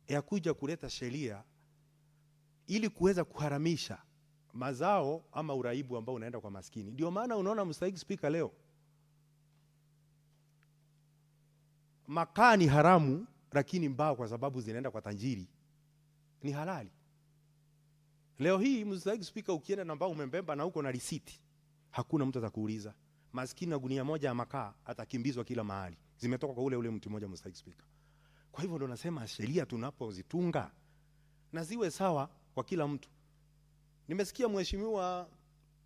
ya kuja kuleta sheria ili kuweza kuharamisha mazao ama uraibu ambao unaenda kwa maskini. Ndio maana unaona, Mr. Speaker, leo makaa ni haramu lakini mbao kwa sababu zinaenda kwa tajiri ni halali. Leo hii, Mr. Speaker, ukienda na mbao umembemba na uko na risiti, hakuna mtu atakuuliza. Maskini na gunia moja ya makaa atakimbizwa kila mahali. Zimetoka kwa ule mtu mmoja, Mr. Speaker. Kwa hivyo ndo nasema sheria tunapozitunga na ziwe sawa kwa kila mtu. Nimesikia Mheshimiwa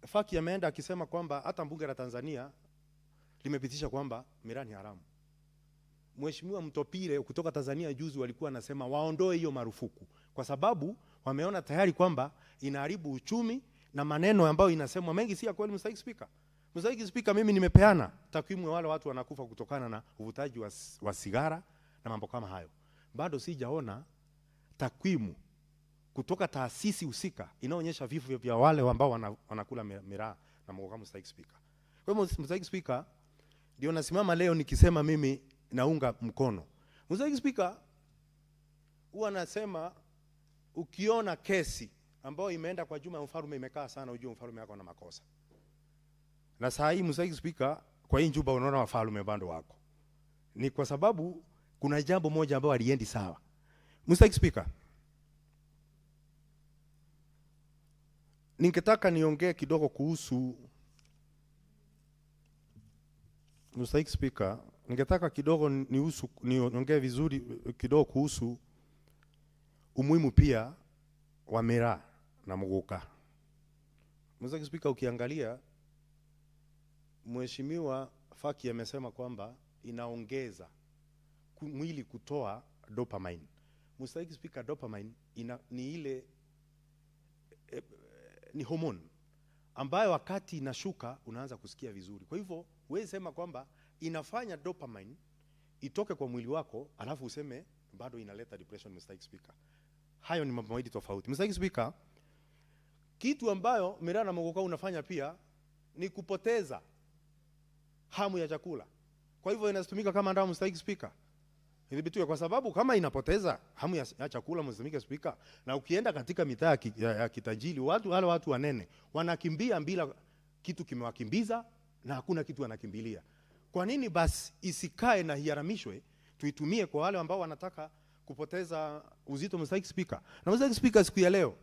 Faki ameenda akisema kwamba hata bunge la Tanzania limepitisha kwamba miraa ni haramu. Mheshimiwa Mtopire kutoka Tanzania juzi walikuwa nasema waondoe hiyo marufuku kwa sababu wameona tayari kwamba inaharibu uchumi na maneno ambayo inasemwa mengi si ya kweli, Mr. Speaker. Mr. Speaker, mimi nimepeana takwimu ya wale watu wanakufa kutokana na uvutaji wa sigara na mambo kama hayo. Bado sijaona takwimu kutoka taasisi husika inaonyesha vifo vya wale ambao wanakula miraa na mambo kama, Mr. Speaker. Kwa hivyo, Mr. Speaker, ndio nasimama leo nikisema mimi naunga mkono. Mr. Speaker, huwa nasema ukiona kesi ambayo imeenda kwa Juma Mfarume imekaa sana, ujue Mfarume yako na makosa. Na saa hii, Mr. Speaker, kwa hii Juba unaona Wafarume bando wako. Ni kwa sababu kuna jambo moja ambalo aliendi sawa. Mr. Speaker, ningetaka niongee kidogo kuhusu Mr. Speaker, ningetaka kidogo niongee vizuri kidogo kuhusu umuhimu pia wa miraa na muguka. Mr. Speaker, ukiangalia Mheshimiwa Faki amesema kwamba inaongeza mwili kutoa dopamine. Mr. Speaker, dopamine ni ile ni hormone ambayo wakati inashuka unaanza kusikia vizuri. Kwa hivyo wewe sema kwamba inafanya dopamine itoke kwa mwili wako alafu useme bado inaleta depression, Mr. Speaker. Hayo ni mambo mawili tofauti. Mr. Speaker, kitu ambayo miraa na muguka unafanya pia ni kupoteza hamu ya chakula. Kwa hivyo inatumika kama dawa, Mr. Speaker. Ilibitiwe kwa sababu kama inapoteza hamu ya chakula, Mr. Speaker, na ukienda katika mitaa ya kitajiri, wale watu wanene wanakimbia bila kitu kimewakimbiza na hakuna kitu wanakimbilia. Kwa nini basi isikae na hiaramishwe tuitumie kwa wale ambao wanataka kupoteza uzito, Mr. Speaker? Na Mr. Speaker, siku ya leo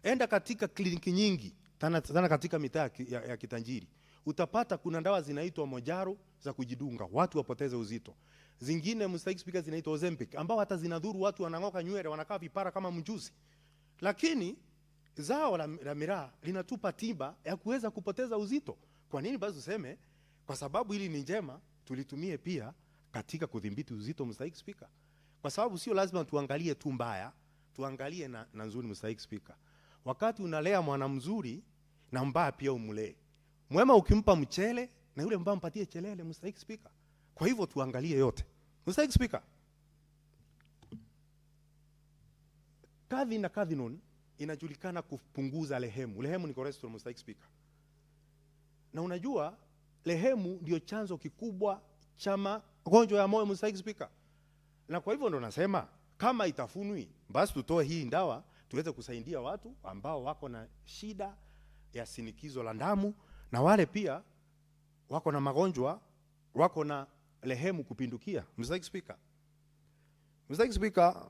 enda katika kliniki nyingi sana katika mitaa ya kitajiri, utapata kuna dawa zinaitwa Mojaro za kujidunga watu wapoteze uzito. Zingine, Mr. Speaker, zinaitwa Ozempic ambao hata zinadhuru watu, wanangoka nywele, wanakaa vipara kama mjusi. Lakini zao la miraa linatupa tiba ya kuweza kupoteza uzito. Kwa nini basi useme kwa sababu hili ni njema tulitumie pia katika kudhibiti uzito, Mr. Speaker? Kwa sababu sio lazima tuangalie tu mbaya, tuangalie na nzuri, Mr. Speaker. Wakati unalea mwana mzuri na mbaya pia umlee. Mwema ukimpa mchele na yule mbaya mpatie chelele, Mr. Speaker. Kwa hivyo tuangalie yote, Mr. Speaker. Kadhi na kadhinon inajulikana kupunguza lehemu. Lehemu ni cholesterol, Mr. Speaker. Na unajua lehemu ndio chanzo kikubwa cha magonjwa ya moyo, Mr. Speaker. Na kwa hivyo ndo nasema kama itafunwi basi tutoe hii dawa tuweze kusaidia watu ambao wako na shida ya sinikizo la damu na wale pia wako na magonjwa, wako na lehemu kupindukia, Mr. Speaker. Mr. Speaker,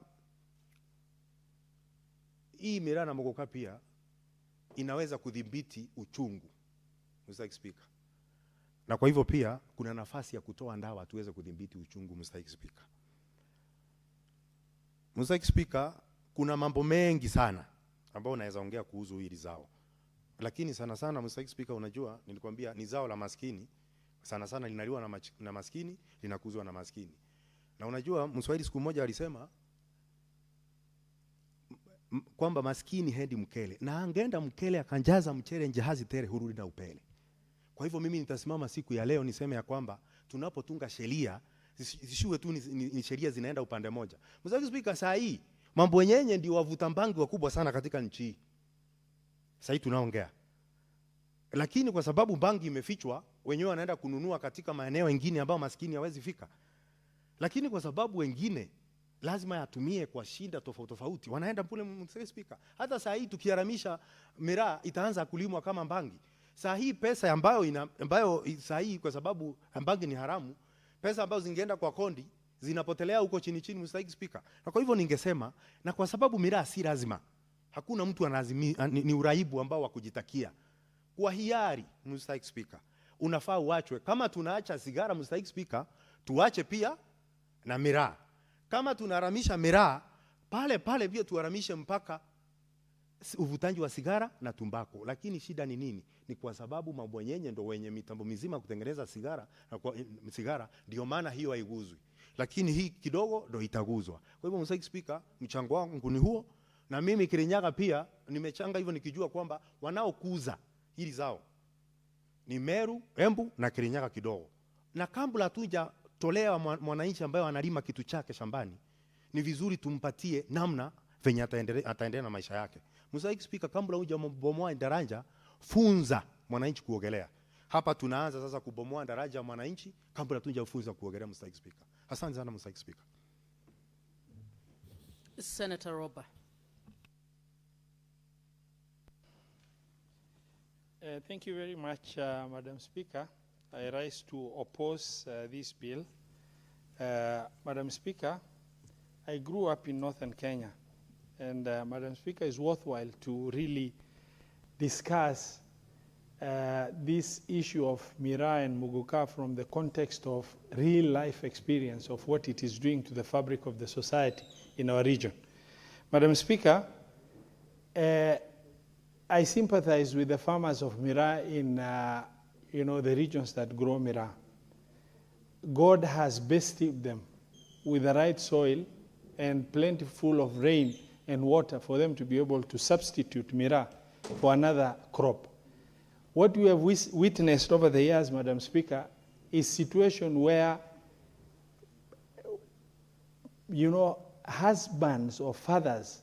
hii miraa na muguka pia inaweza kudhibiti uchungu, Mr. Speaker. Na kwa hivyo pia kuna nafasi ya kutoa dawa tuweze kudhibiti uchungu, Mr. Speaker. Mr. Speaker, kuna mambo mengi sana ambayo unaweza ongea kuhusu hili zao. Lakini sana sana, Mr. Speaker, unajua nilikwambia ni zao la maskini. Sana sana linaliwa na maskini, linakuzwa na maskini. Na unajua Mswahili siku moja alisema kwamba maskini hendi mkele, na angeenda mkele akanjaza mchele njahazi tere hurudi na upele. Kwa hivyo mimi nitasimama siku ya leo niseme ya kwamba tunapotunga sheria zishuwe tu ni sheria zinaenda upande moja. Mr. Speaker, saa hii mambo yenyewe ndio wavuta mbangi wakubwa sana katika nchi hii. Saa hii tunaongea. Lakini kwa sababu bangi imefichwa, wenyewe wanaenda kununua katika maeneo mengine ambao maskini hawezi fika. Lakini kwa sababu wengine lazima yatumie kwa shida tofauti tofauti, wanaenda pule, Mr. Speaker. Hata saa hii tukiharamisha miraa itaanza kulimwa kama bangi. Saa hii pesa ambayo saa hii kwa sababu bangi ni haramu, pesa ambazo zingeenda kwa kondi zinapotelea huko chini chini, Mr. Speaker. Na kwa hivyo ningesema, na kwa sababu miraa si lazima, hakuna mtu analazimia, ni uraibu ambao wa kujitakia. Kwa hiari, Mr. Speaker, unafaa uachwe. Kama tunaacha sigara, Mr. Speaker, tuache pia na miraa. Kama tunaharamisha miraa, pale pale pia tuharamishe mpaka uvutaji wa sigara na tumbako. Lakini shida ni nini? Ni kwa sababu mabwanyenye ndo wenye mitambo mizima kutengeneza sigara, na kwa sigara ndio maana hiyo haiguzwi. Lakini hii kidogo ndo itaguzwa. Kwa hivyo, Mr. Speaker, mchango wangu ni huo, na mimi Kirinyaga pia nimechanga hivyo nikijua kwamba wanaokuza hili zao ni Meru, Embu na Kirinyaga kidogo. Na kabla tuja tolea mwananchi ambaye analima kitu chake shambani, ni vizuri tumpatie namna venye ataendelea na maisha yake. Mr. Speaker, kabla huja kubomoa daraja, funza mwananchi kuogelea. Hapa tunaanza sasa kubomoa daraja mwananchi kabla tuja kufunza kuogelea, Mr. Speaker. Asante sana, Mr. Speaker. Senator Robert. Thank you very much, Madam Speaker. I rise to oppose this bill. Madam Speaker, I grew up in northern Kenya, and Madam Speaker, it's worthwhile to really discuss this issue of Miraa and Muguka from the context of real life experience of what it is doing to the fabric of the society in our region. Madam Speaker, I sympathize with the farmers of Miraa in the regions that grow Miraa. God has bestowed them with the right soil and plentiful of rain and water for them to be able to substitute Miraa for another crop. What we have witnessed over the years, Madam Speaker, is a situation where, husbands or fathers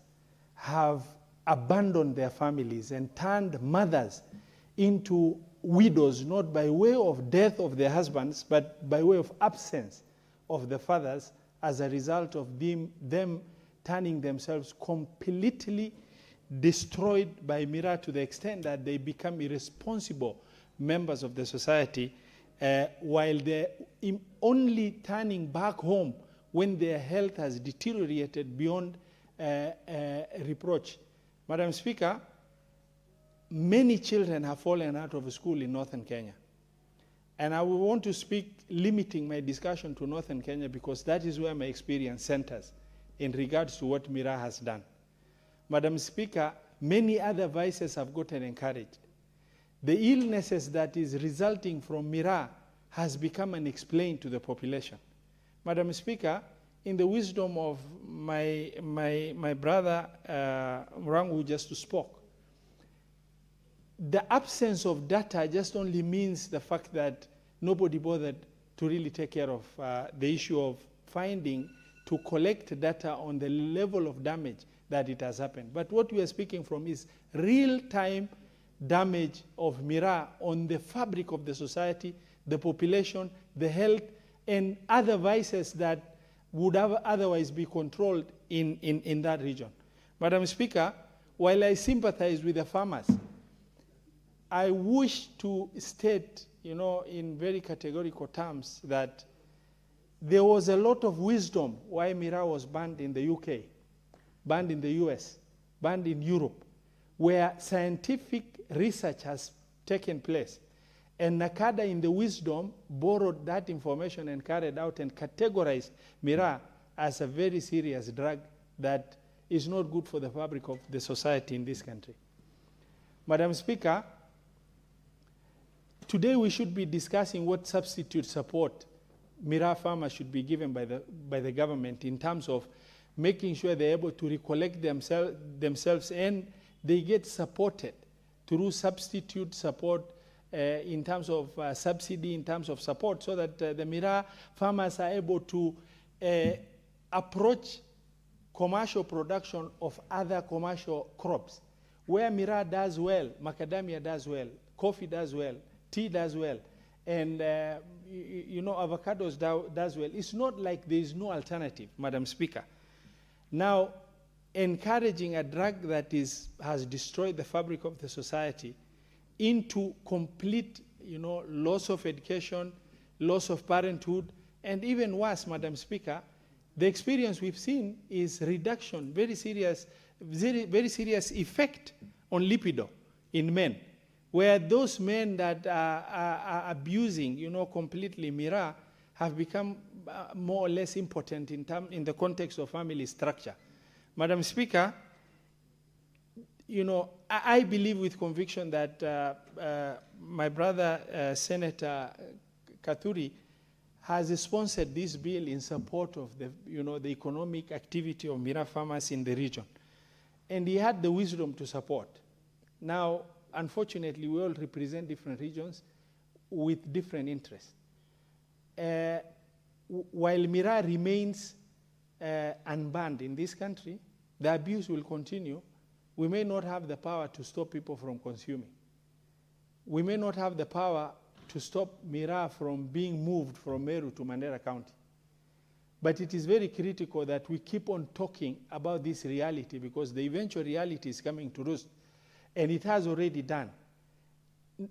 have abandoned their families and turned mothers into widows, not by way of death of their husbands, but by way of absence of the fathers as a result of them turning themselves completely destroyed by Miraa to the extent that they become irresponsible members of the society, while they're only turning back home when their health has deteriorated beyond reproach. Madam Speaker, many children have fallen out of school in northern Kenya. And I will want to speak, limiting my discussion to northern Kenya, because that is where my experience centers in regards to what Miraa has done. Madam Speaker, many other vices have gotten encouraged. The illnesses that is resulting from Miraa has become unexplained to the population. Madam Speaker, in the wisdom of my brother Mrangu just spoke, the absence of data just only means the fact that nobody bothered to really take care of the issue of finding, to collect data on the level of damage that it has happened. But what we are speaking from is real-time damage of Miraa on the fabric of the society, the population, the health, and other vices that would have otherwise be controlled in that region. Madam Speaker, while I sympathize with the farmers, I wish to state, in very categorical terms that there was a lot of wisdom why Miraa was banned in the UK, banned in the US, banned in Europe, where scientific research has taken place. And NACADA, in the wisdom, borrowed that information and carried out and categorized Miraa as a very serious drug that is not good for the fabric of the society in this country. Madam Speaker, today we should be discussing what substitute support Miraa farmers should be given by the government in terms of making sure they're able to recollect themselves and they get supported through substitute support in terms of subsidy, in terms of support, so that the Miraa farmers are able to approach commercial production of other commercial crops. Where Miraa does well, macadamia does well, coffee does well, tea does well, and avocados does well. It's not like there is no alternative, Madam Speaker. Now, encouraging a drug that has destroyed the fabric of the society into complete, loss of education, loss of parenthood, and even worse, Madam Speaker, the experience we've seen is reduction, very serious effect on libido in men, where those men that are abusing, completely Miraa have become more or less impotent in the context of family structure. Madam Speaker, I believe with conviction that my brother, Senator Kathuri, has sponsored this bill in support of the economic activity of Miraa farmers in the region. And he had the wisdom to support. Now, unfortunately, we all represent different regions with different interests. While Miraa remains unbanned in this country, the abuse will continue. We may not have the power to stop people from consuming. We may not have the power to stop Miraa from being moved from Meru to Mandera County. But it is very critical that we keep on talking about this reality, because the eventual reality is coming to roost, and it has already done.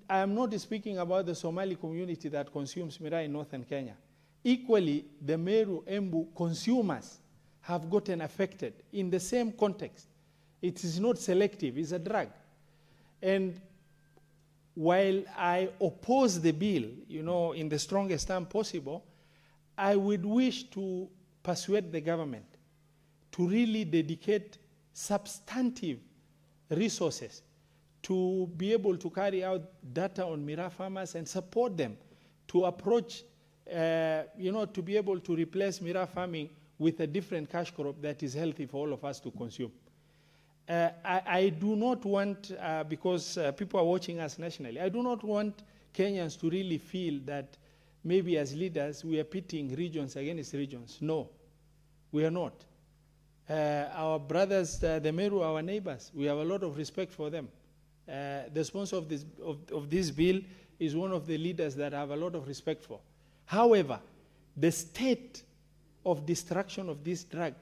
I am not speaking about the Somali community that consumes Miraa in northern Kenya. Equally, the Meru Embu consumers have gotten affected in the same context. It is not selective, it's a drug. And while I oppose the bill, you know, in the strongest term possible, I would wish to persuade the government to really dedicate substantive resources to be able to carry out data on Mira farmers and support them to approach, you know, to be able to replace Mira farming with a different cash crop that is healthy for all of us to consume. I do not want, because people are watching us nationally, I do not want Kenyans to really feel that maybe as leaders we are pitting regions against regions. No, we are not. Our brothers, the Meru, our neighbors, we have a lot of respect for them. The sponsor of this bill is one of the leaders that I have a lot of respect for. However, the state of destruction of this drug,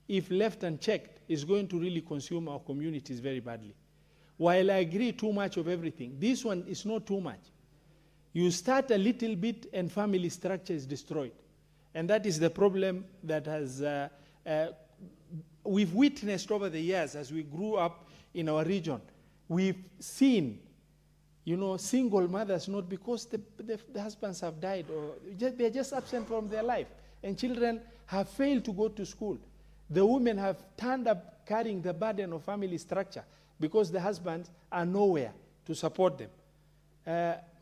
if left unchecked, is going to really consume our communities very badly. While I agree too much of everything, this one is not too much. You start a little bit and family structure is destroyed. And that is the problem that has, we've witnessed over the years as we grew up in our region. We've seen, you know, single mothers, not because the husbands have died or they're just absent from their life. And children have failed to go to school. The women have turned up carrying the burden of family structure because the husbands are nowhere to support them.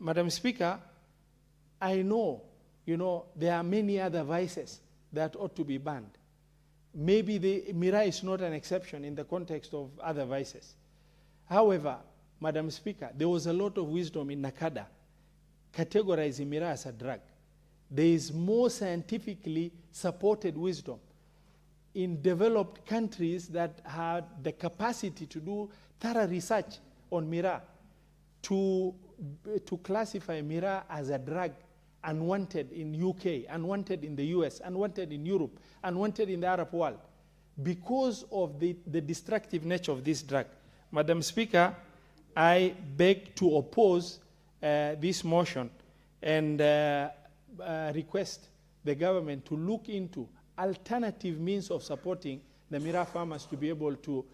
Madam Speaker, I know, you know, there are many other vices that ought to be banned. Maybe the Mira is not an exception in the context of other vices. However, Madam Speaker, there was a lot of wisdom in Nakada categorizing Mira as a drug. There is more scientifically supported wisdom in developed countries that had the capacity to do thorough research on Mira to classify Mira as a drug unwanted in UK, unwanted in the US, unwanted in Europe, unwanted in the Arab world because of the destructive nature of this drug. Madam Speaker, I beg to oppose this motion and request the government to look into alternative means of supporting the Mira farmers to be able to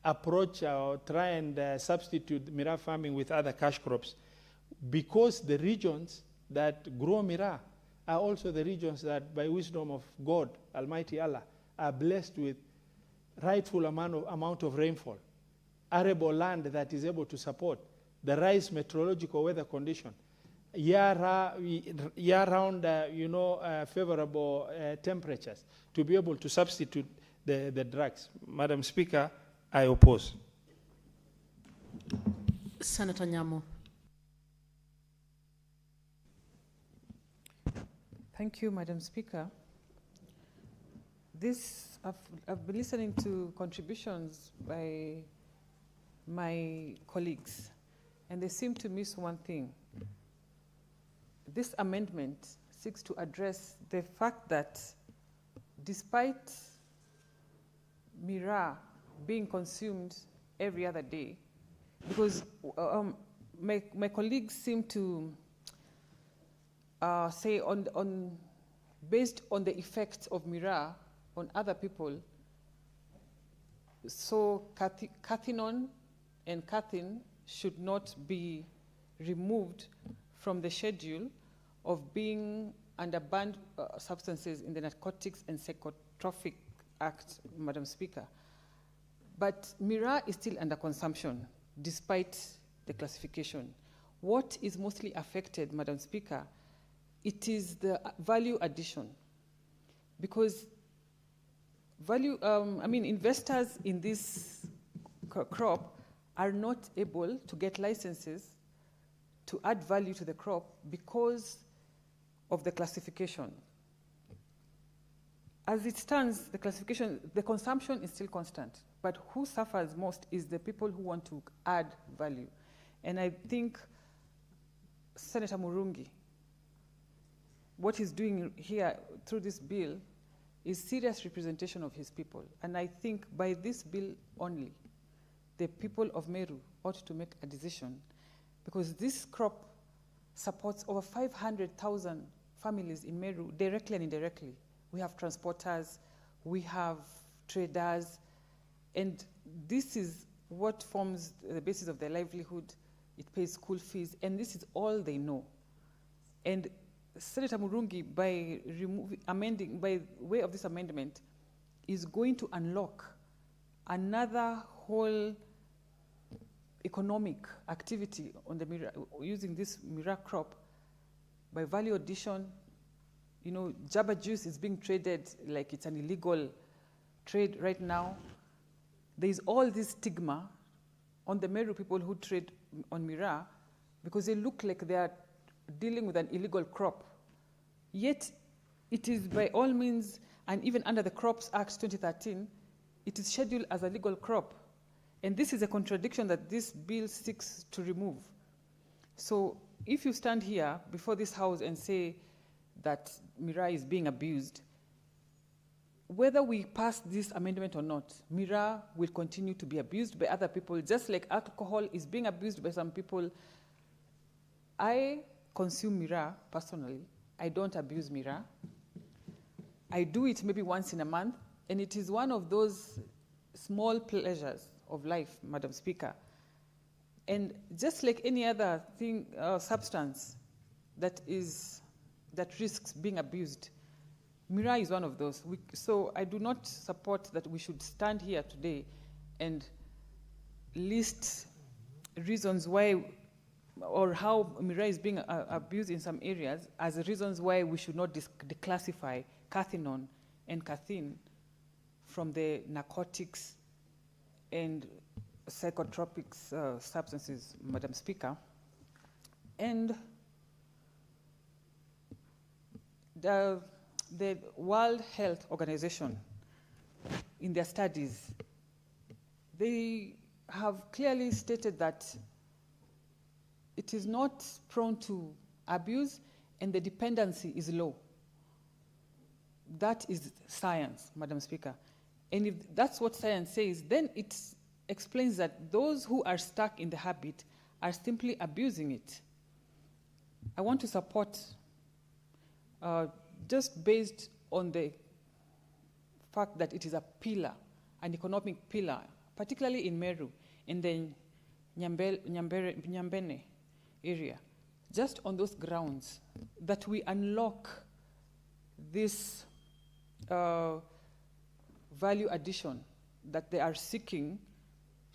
approach or try and substitute Mira farming with other cash crops, because the regions that grow Mira are also the regions that, by wisdom of God, Almighty Allah, are blessed with rightful amount of rainfall, arable land that is able to support the right meteorological weather condition, year-round, favorable temperatures to be able to substitute the drugs. Madam Speaker, I oppose. Senator Nyamo. Thank you, Madam Speaker. I've been listening to contributions by my colleagues, and they seem to miss one thing. This amendment seeks to address the fact that despite Mira being consumed every other day, because my colleagues seem to say based on the effects of Mira on other people, so cathinone and cathin should not be removed from the schedule of being under banned substances in the Narcotics and Psychotropic Act, Madam Speaker. But Mira is still under consumption, despite the classification. What is mostly affected, Madam Speaker, it is the value addition. Because investors in this crop are not able to get licenses to add value to the crop because of the classification. As it stands, the consumption is still constant, but who suffers most is the people who want to add value. And I think Senator Murungi, what he's doing here through this bill is serious representation of his people. And I think by this bill only, the people of Meru ought to make a decision, because this crop supports over 500,000 families in Meru, directly and indirectly. We have transporters, we have traders, and this is what forms the basis of their livelihood. It pays school fees, and this is all they know. And Senator Murungi, by way of this amendment, is going to unlock another whole economic activity on the using this Mira crop by value addition. You know, Jabba juice is being traded like it's an illegal trade right now. There is all this stigma on the Meru people who trade on Mira because they look like they are dealing with an illegal crop. Yet, it is by all means, and even under the Crops Act 2013, it is scheduled as a legal crop. And this is a contradiction that this bill seeks to remove. So if you stand here before this House and say that Mira is being abused, whether we pass this amendment or not, Mira will continue to be abused by other people, just like alcohol is being abused by some people. I consume Mira personally. I don't abuse Mira. I do it maybe once in a month, and it is one of those small pleasures of life, Madam Speaker. And just like any other thing, substance that risks being abused, Mira is one of those. So I do not support that we should stand here today and list reasons why or how Mira is being abused in some areas as reasons why we should not declassify cathinone and caffeine from the narcotics and psychotropic substances, Madam Speaker. And the World Health Organization, in their studies, they have clearly stated that it is not prone to abuse and the dependency is low. That is science, Madam Speaker. And if that's what science says, then it explains that those who are stuck in the habit are simply abusing it. I want to support, just based on the fact that it is a pillar, an economic pillar, particularly in Meru, in the Nyambene area, just on those grounds, that we unlock this value addition that they are seeking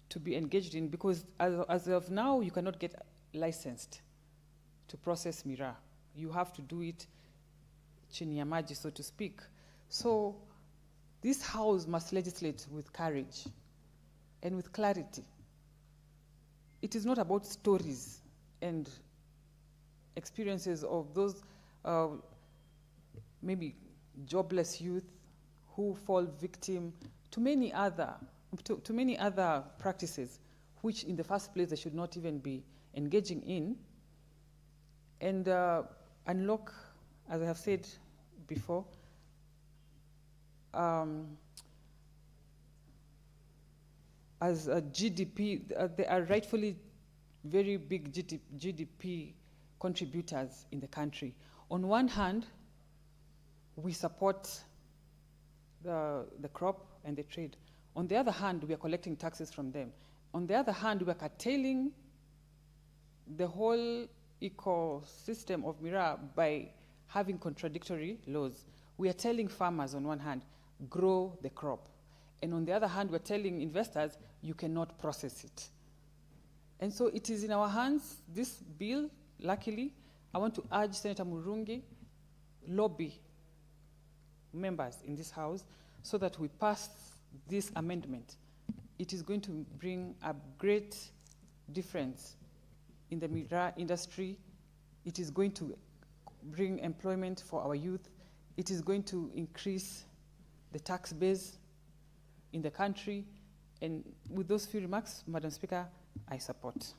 to be engaged in, because as of now, you cannot get licensed to process Mira. You have to do it chini ya maji, so to speak. So this House must legislate with courage and with clarity. It is not about stories and experiences of those maybe jobless youth who fall victim to many other practices, which in the first place they should not even be engaging in, and unlock, as I have said before, as a GDP, they are rightfully very big GDP contributors in the country. On one hand, we support the crop and the trade. On the other hand, we are collecting taxes from them. On the other hand, we are curtailing the whole ecosystem of Mira by having contradictory laws. We are telling farmers on one hand, grow the crop. And on the other hand, we're telling investors, you cannot process it. And so it is in our hands, this bill, luckily. I want to urge Senator Murungi, lobby members in this House so that we pass this amendment. It is going to bring a great difference in the Mira industry. It is going to bring employment for our youth. It is going to increase the tax base in the country. And with those few remarks, Madam Speaker, I support.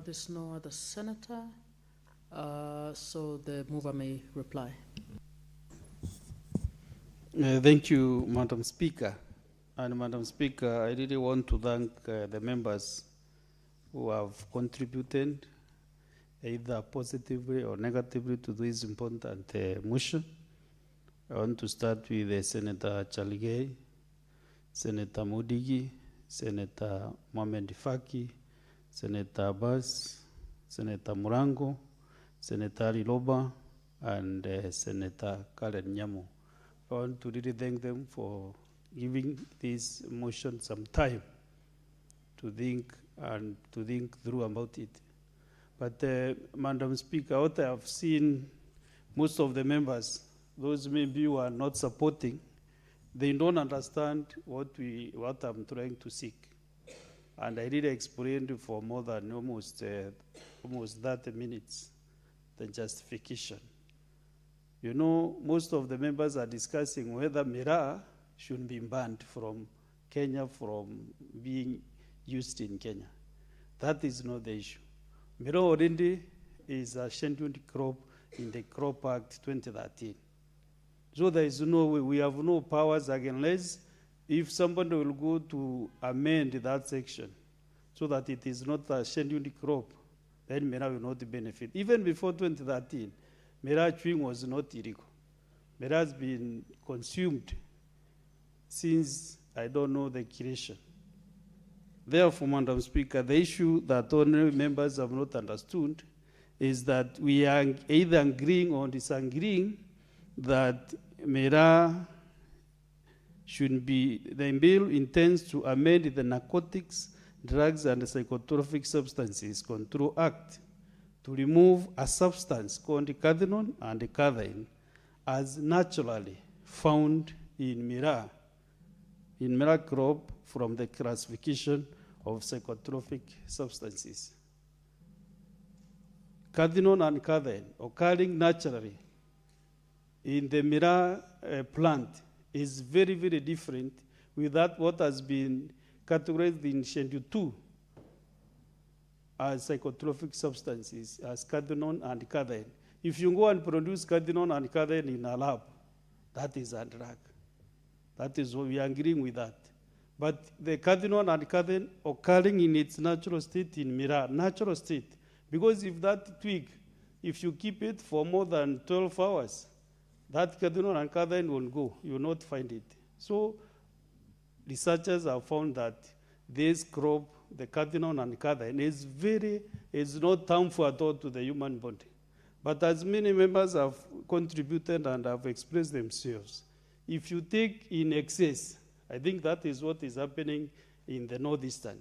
There's no other senator, so the mover may reply. Thank you, Madam Speaker. And Madam Speaker, I really want to thank the members who have contributed either positively or negatively to this important motion. I want to start with Senator Chaligay, Senator Mudigi, Senator Mohamed Faki, Senator Abbas, Senator Murango, Senator Liloba, and Senator Karen Nyamu. I want to really thank them for giving this motion some time to think and to think through about it. But Madam Speaker, what I have seen, most of the members, those maybe who are not supporting, they don't understand what I'm trying to seek. And I really explained for more than almost 30 minutes the justification. You know, most of the members are discussing whether miraa should be banned from Kenya from being used in Kenya. That is not the issue. Miraa already is a scheduled crop in the Crop Act 2013. So there is no way, we have no powers unless if somebody will go to amend that section so that it is not a scheduled crop, then miraa will not benefit. Even before 2013, miraa chewing was not illegal. Miraa has been consumed since, I don't know, the creation. Therefore, Madam Speaker, the issue that honorary members have not understood is that we are either agreeing or disagreeing that miraa should be, the bill intends to amend the Narcotics, Drugs and Psychotropic Substances Control Act to remove a substance called cathinone and cathine as naturally found in miraa crop from the classification of psychotropic substances. Cathinone and cathine occurring naturally in the miraa plant is very, very different with that what has been categorized in Schedule 2 as psychotropic substances, as cathinone and cathine. If you go and produce cathinone and cathine in a lab, that is a drug. That is what we are agreeing with that. But the cathinone and cathine occurring in its natural state in miraa, natural state, because if that twig, if you keep it for more than 12 hours, that cathinone and cathine will go. You will not find it. So researchers have found that this crop, the cathinone and cathine, is not harmful at all to the human body. But as many members have contributed and have expressed themselves, if you take in excess, I think that is what is happening in the northeastern.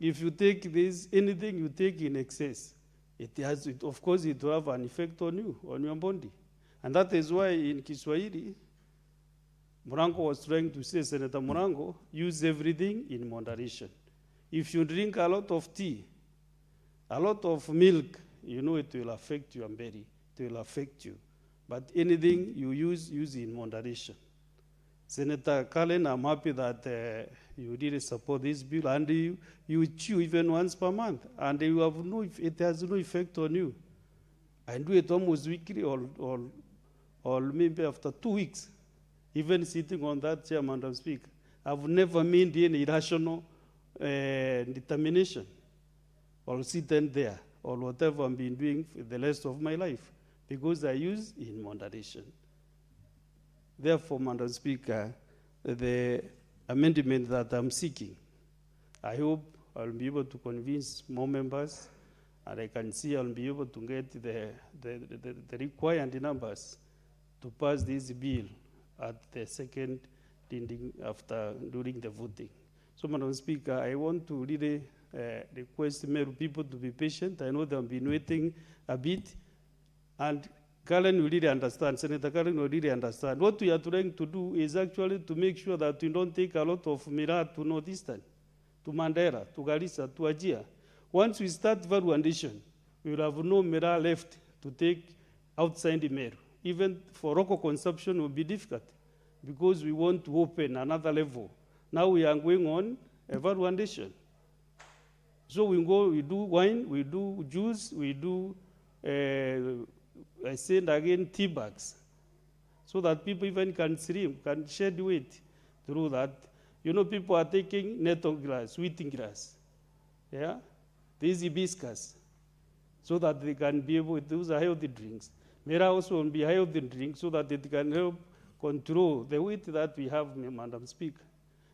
If you take this, anything you take in excess, of course it will have an effect on you, on your body. And that is why in Kiswahili, Murango was trying to say, Senator Murango, use everything in moderation. If you drink a lot of tea, a lot of milk, you know it will affect your belly, it will affect you. But anything you use in moderation. Senator Cullen, I'm happy that you really support this bill, and you chew even once per month, and you have it has no effect on you. I do it almost weekly or maybe after 2 weeks, even sitting on that chair, Madam Speaker. I've never made any irrational determination or sitting there or whatever I've been doing for the rest of my life, because I use in moderation. Therefore, Madam Speaker, the amendment that I'm seeking, I hope I'll be able to convince more members, and I can see I'll be able to get the required numbers to pass this bill at the second reading during the voting. So, Madam Speaker, I want to really request people to be patient. I know they've been waiting a bit, and Karen will really understand, Senator Karen will really understand. What we are trying to do is actually to make sure that we don't take a lot of miraa to Northeastern, to Mandera, to Garissa, to Ajia. Once we start value addition, we will have no miraa left to take outside the Meru. Even for local consumption will be difficult because we want to open another level. Now we are going on a value addition. So we do wine, we do juice, we do I said again, tea bags, so that people even can stream, can shed weight through that. You know, people are taking nettle grass, wheating grass, yeah, these hibiscus, so that they can be able to use healthy drinks. Miraa also will be healthy drinks so that it can help control the weight that we have, Madam Speaker.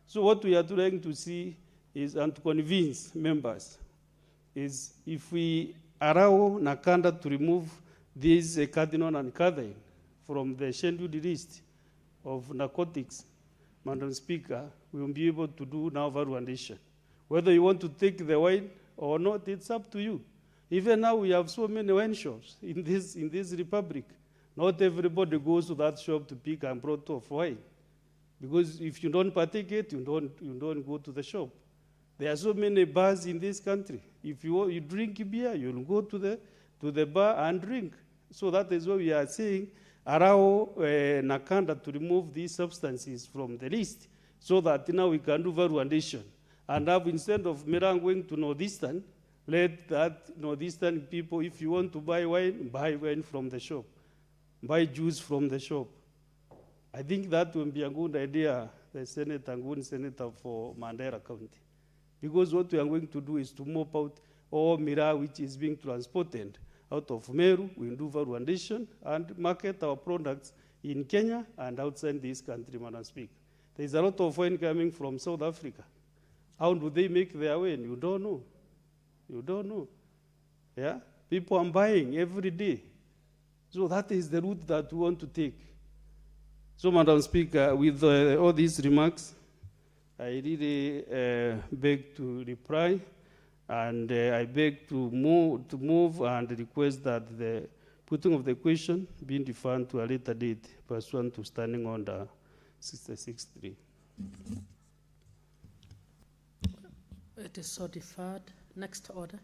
So what we are trying to see is, and to convince members, is if we allow Nakanda to remove these cardinal and cathine from the scheduled list of narcotics, Madam Speaker, we will be able to do now valuation. Whether you want to take the wine or not, it's up to you. Even now we have so many wine shops in this republic. Not everybody goes to that shop to pick and brought of wine. Because if you don't partake it, you don't go to the shop. There are so many bars in this country. If you drink beer, you'll go to the bar and drink. So that is what we are saying. Allow Nakanda to remove these substances from the list so that now we can do valuation. And have, instead of Mera going to Northeastern, let that Northeastern people, if you want to buy wine from the shop. Buy juice from the shop. I think that will be a good idea, the Senate and good senator for Mandera County. Because what we are going to do is to mop out all Mira which is being transported out of Meru. We will do valuation and market our products in Kenya and outside this country, Madam Speaker. There is a lot of wine coming from South Africa. How do they make their wine? You don't know. You don't know. Yeah? People are buying every day. So that is the route that we want to take. So, Madam Speaker, with all these remarks, I really beg to reply, and I beg to move and request that the putting of the question be deferred to a later date pursuant to Standing Order 66.3. It is so deferred. Next order.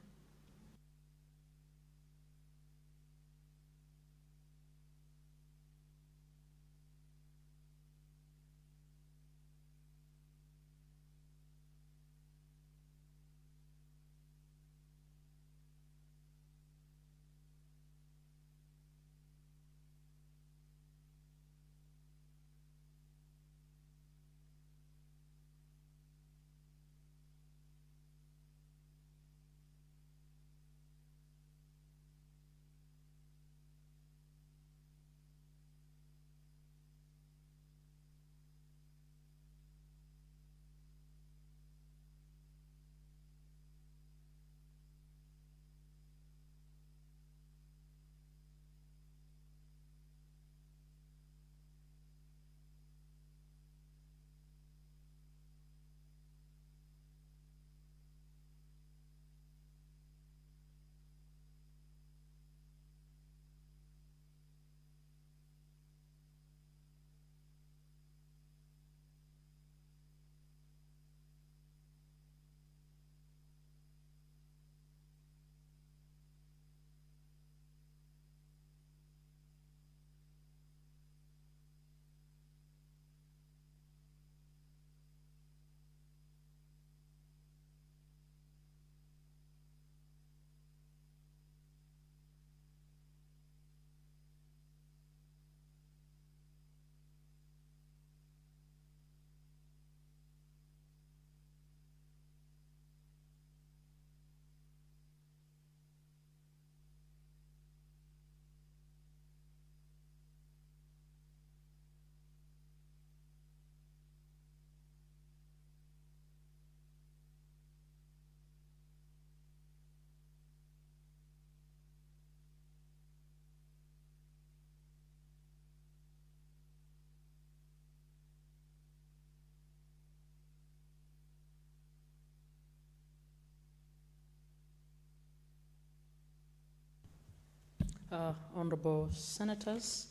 Honorable Senators,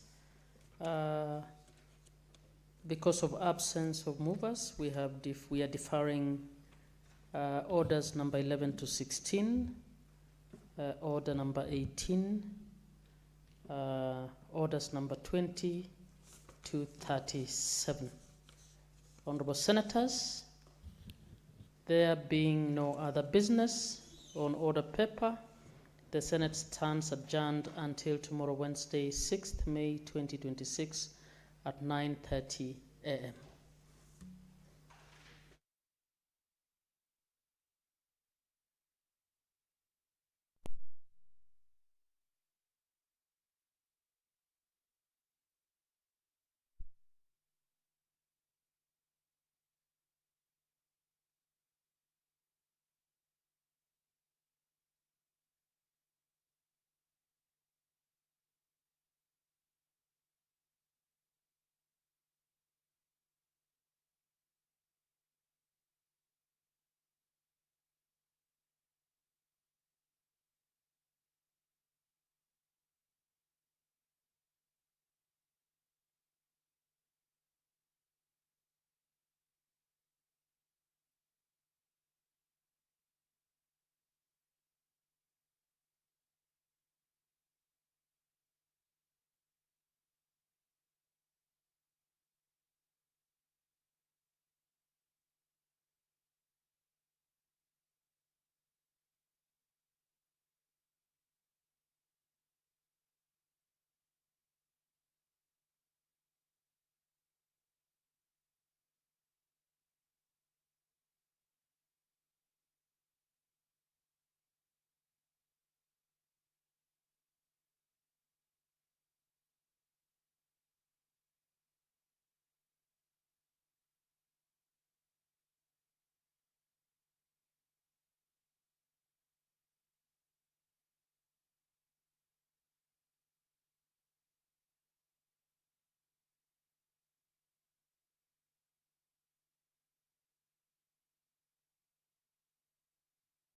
because of absence of movers, we are deferring orders number 11 to 16, order number 18, orders number 20 to 37. Honorable Senators, there being no other business on order paper, the Senate stands adjourned until tomorrow, Wednesday, 6th May 2026 at 9:30 a.m.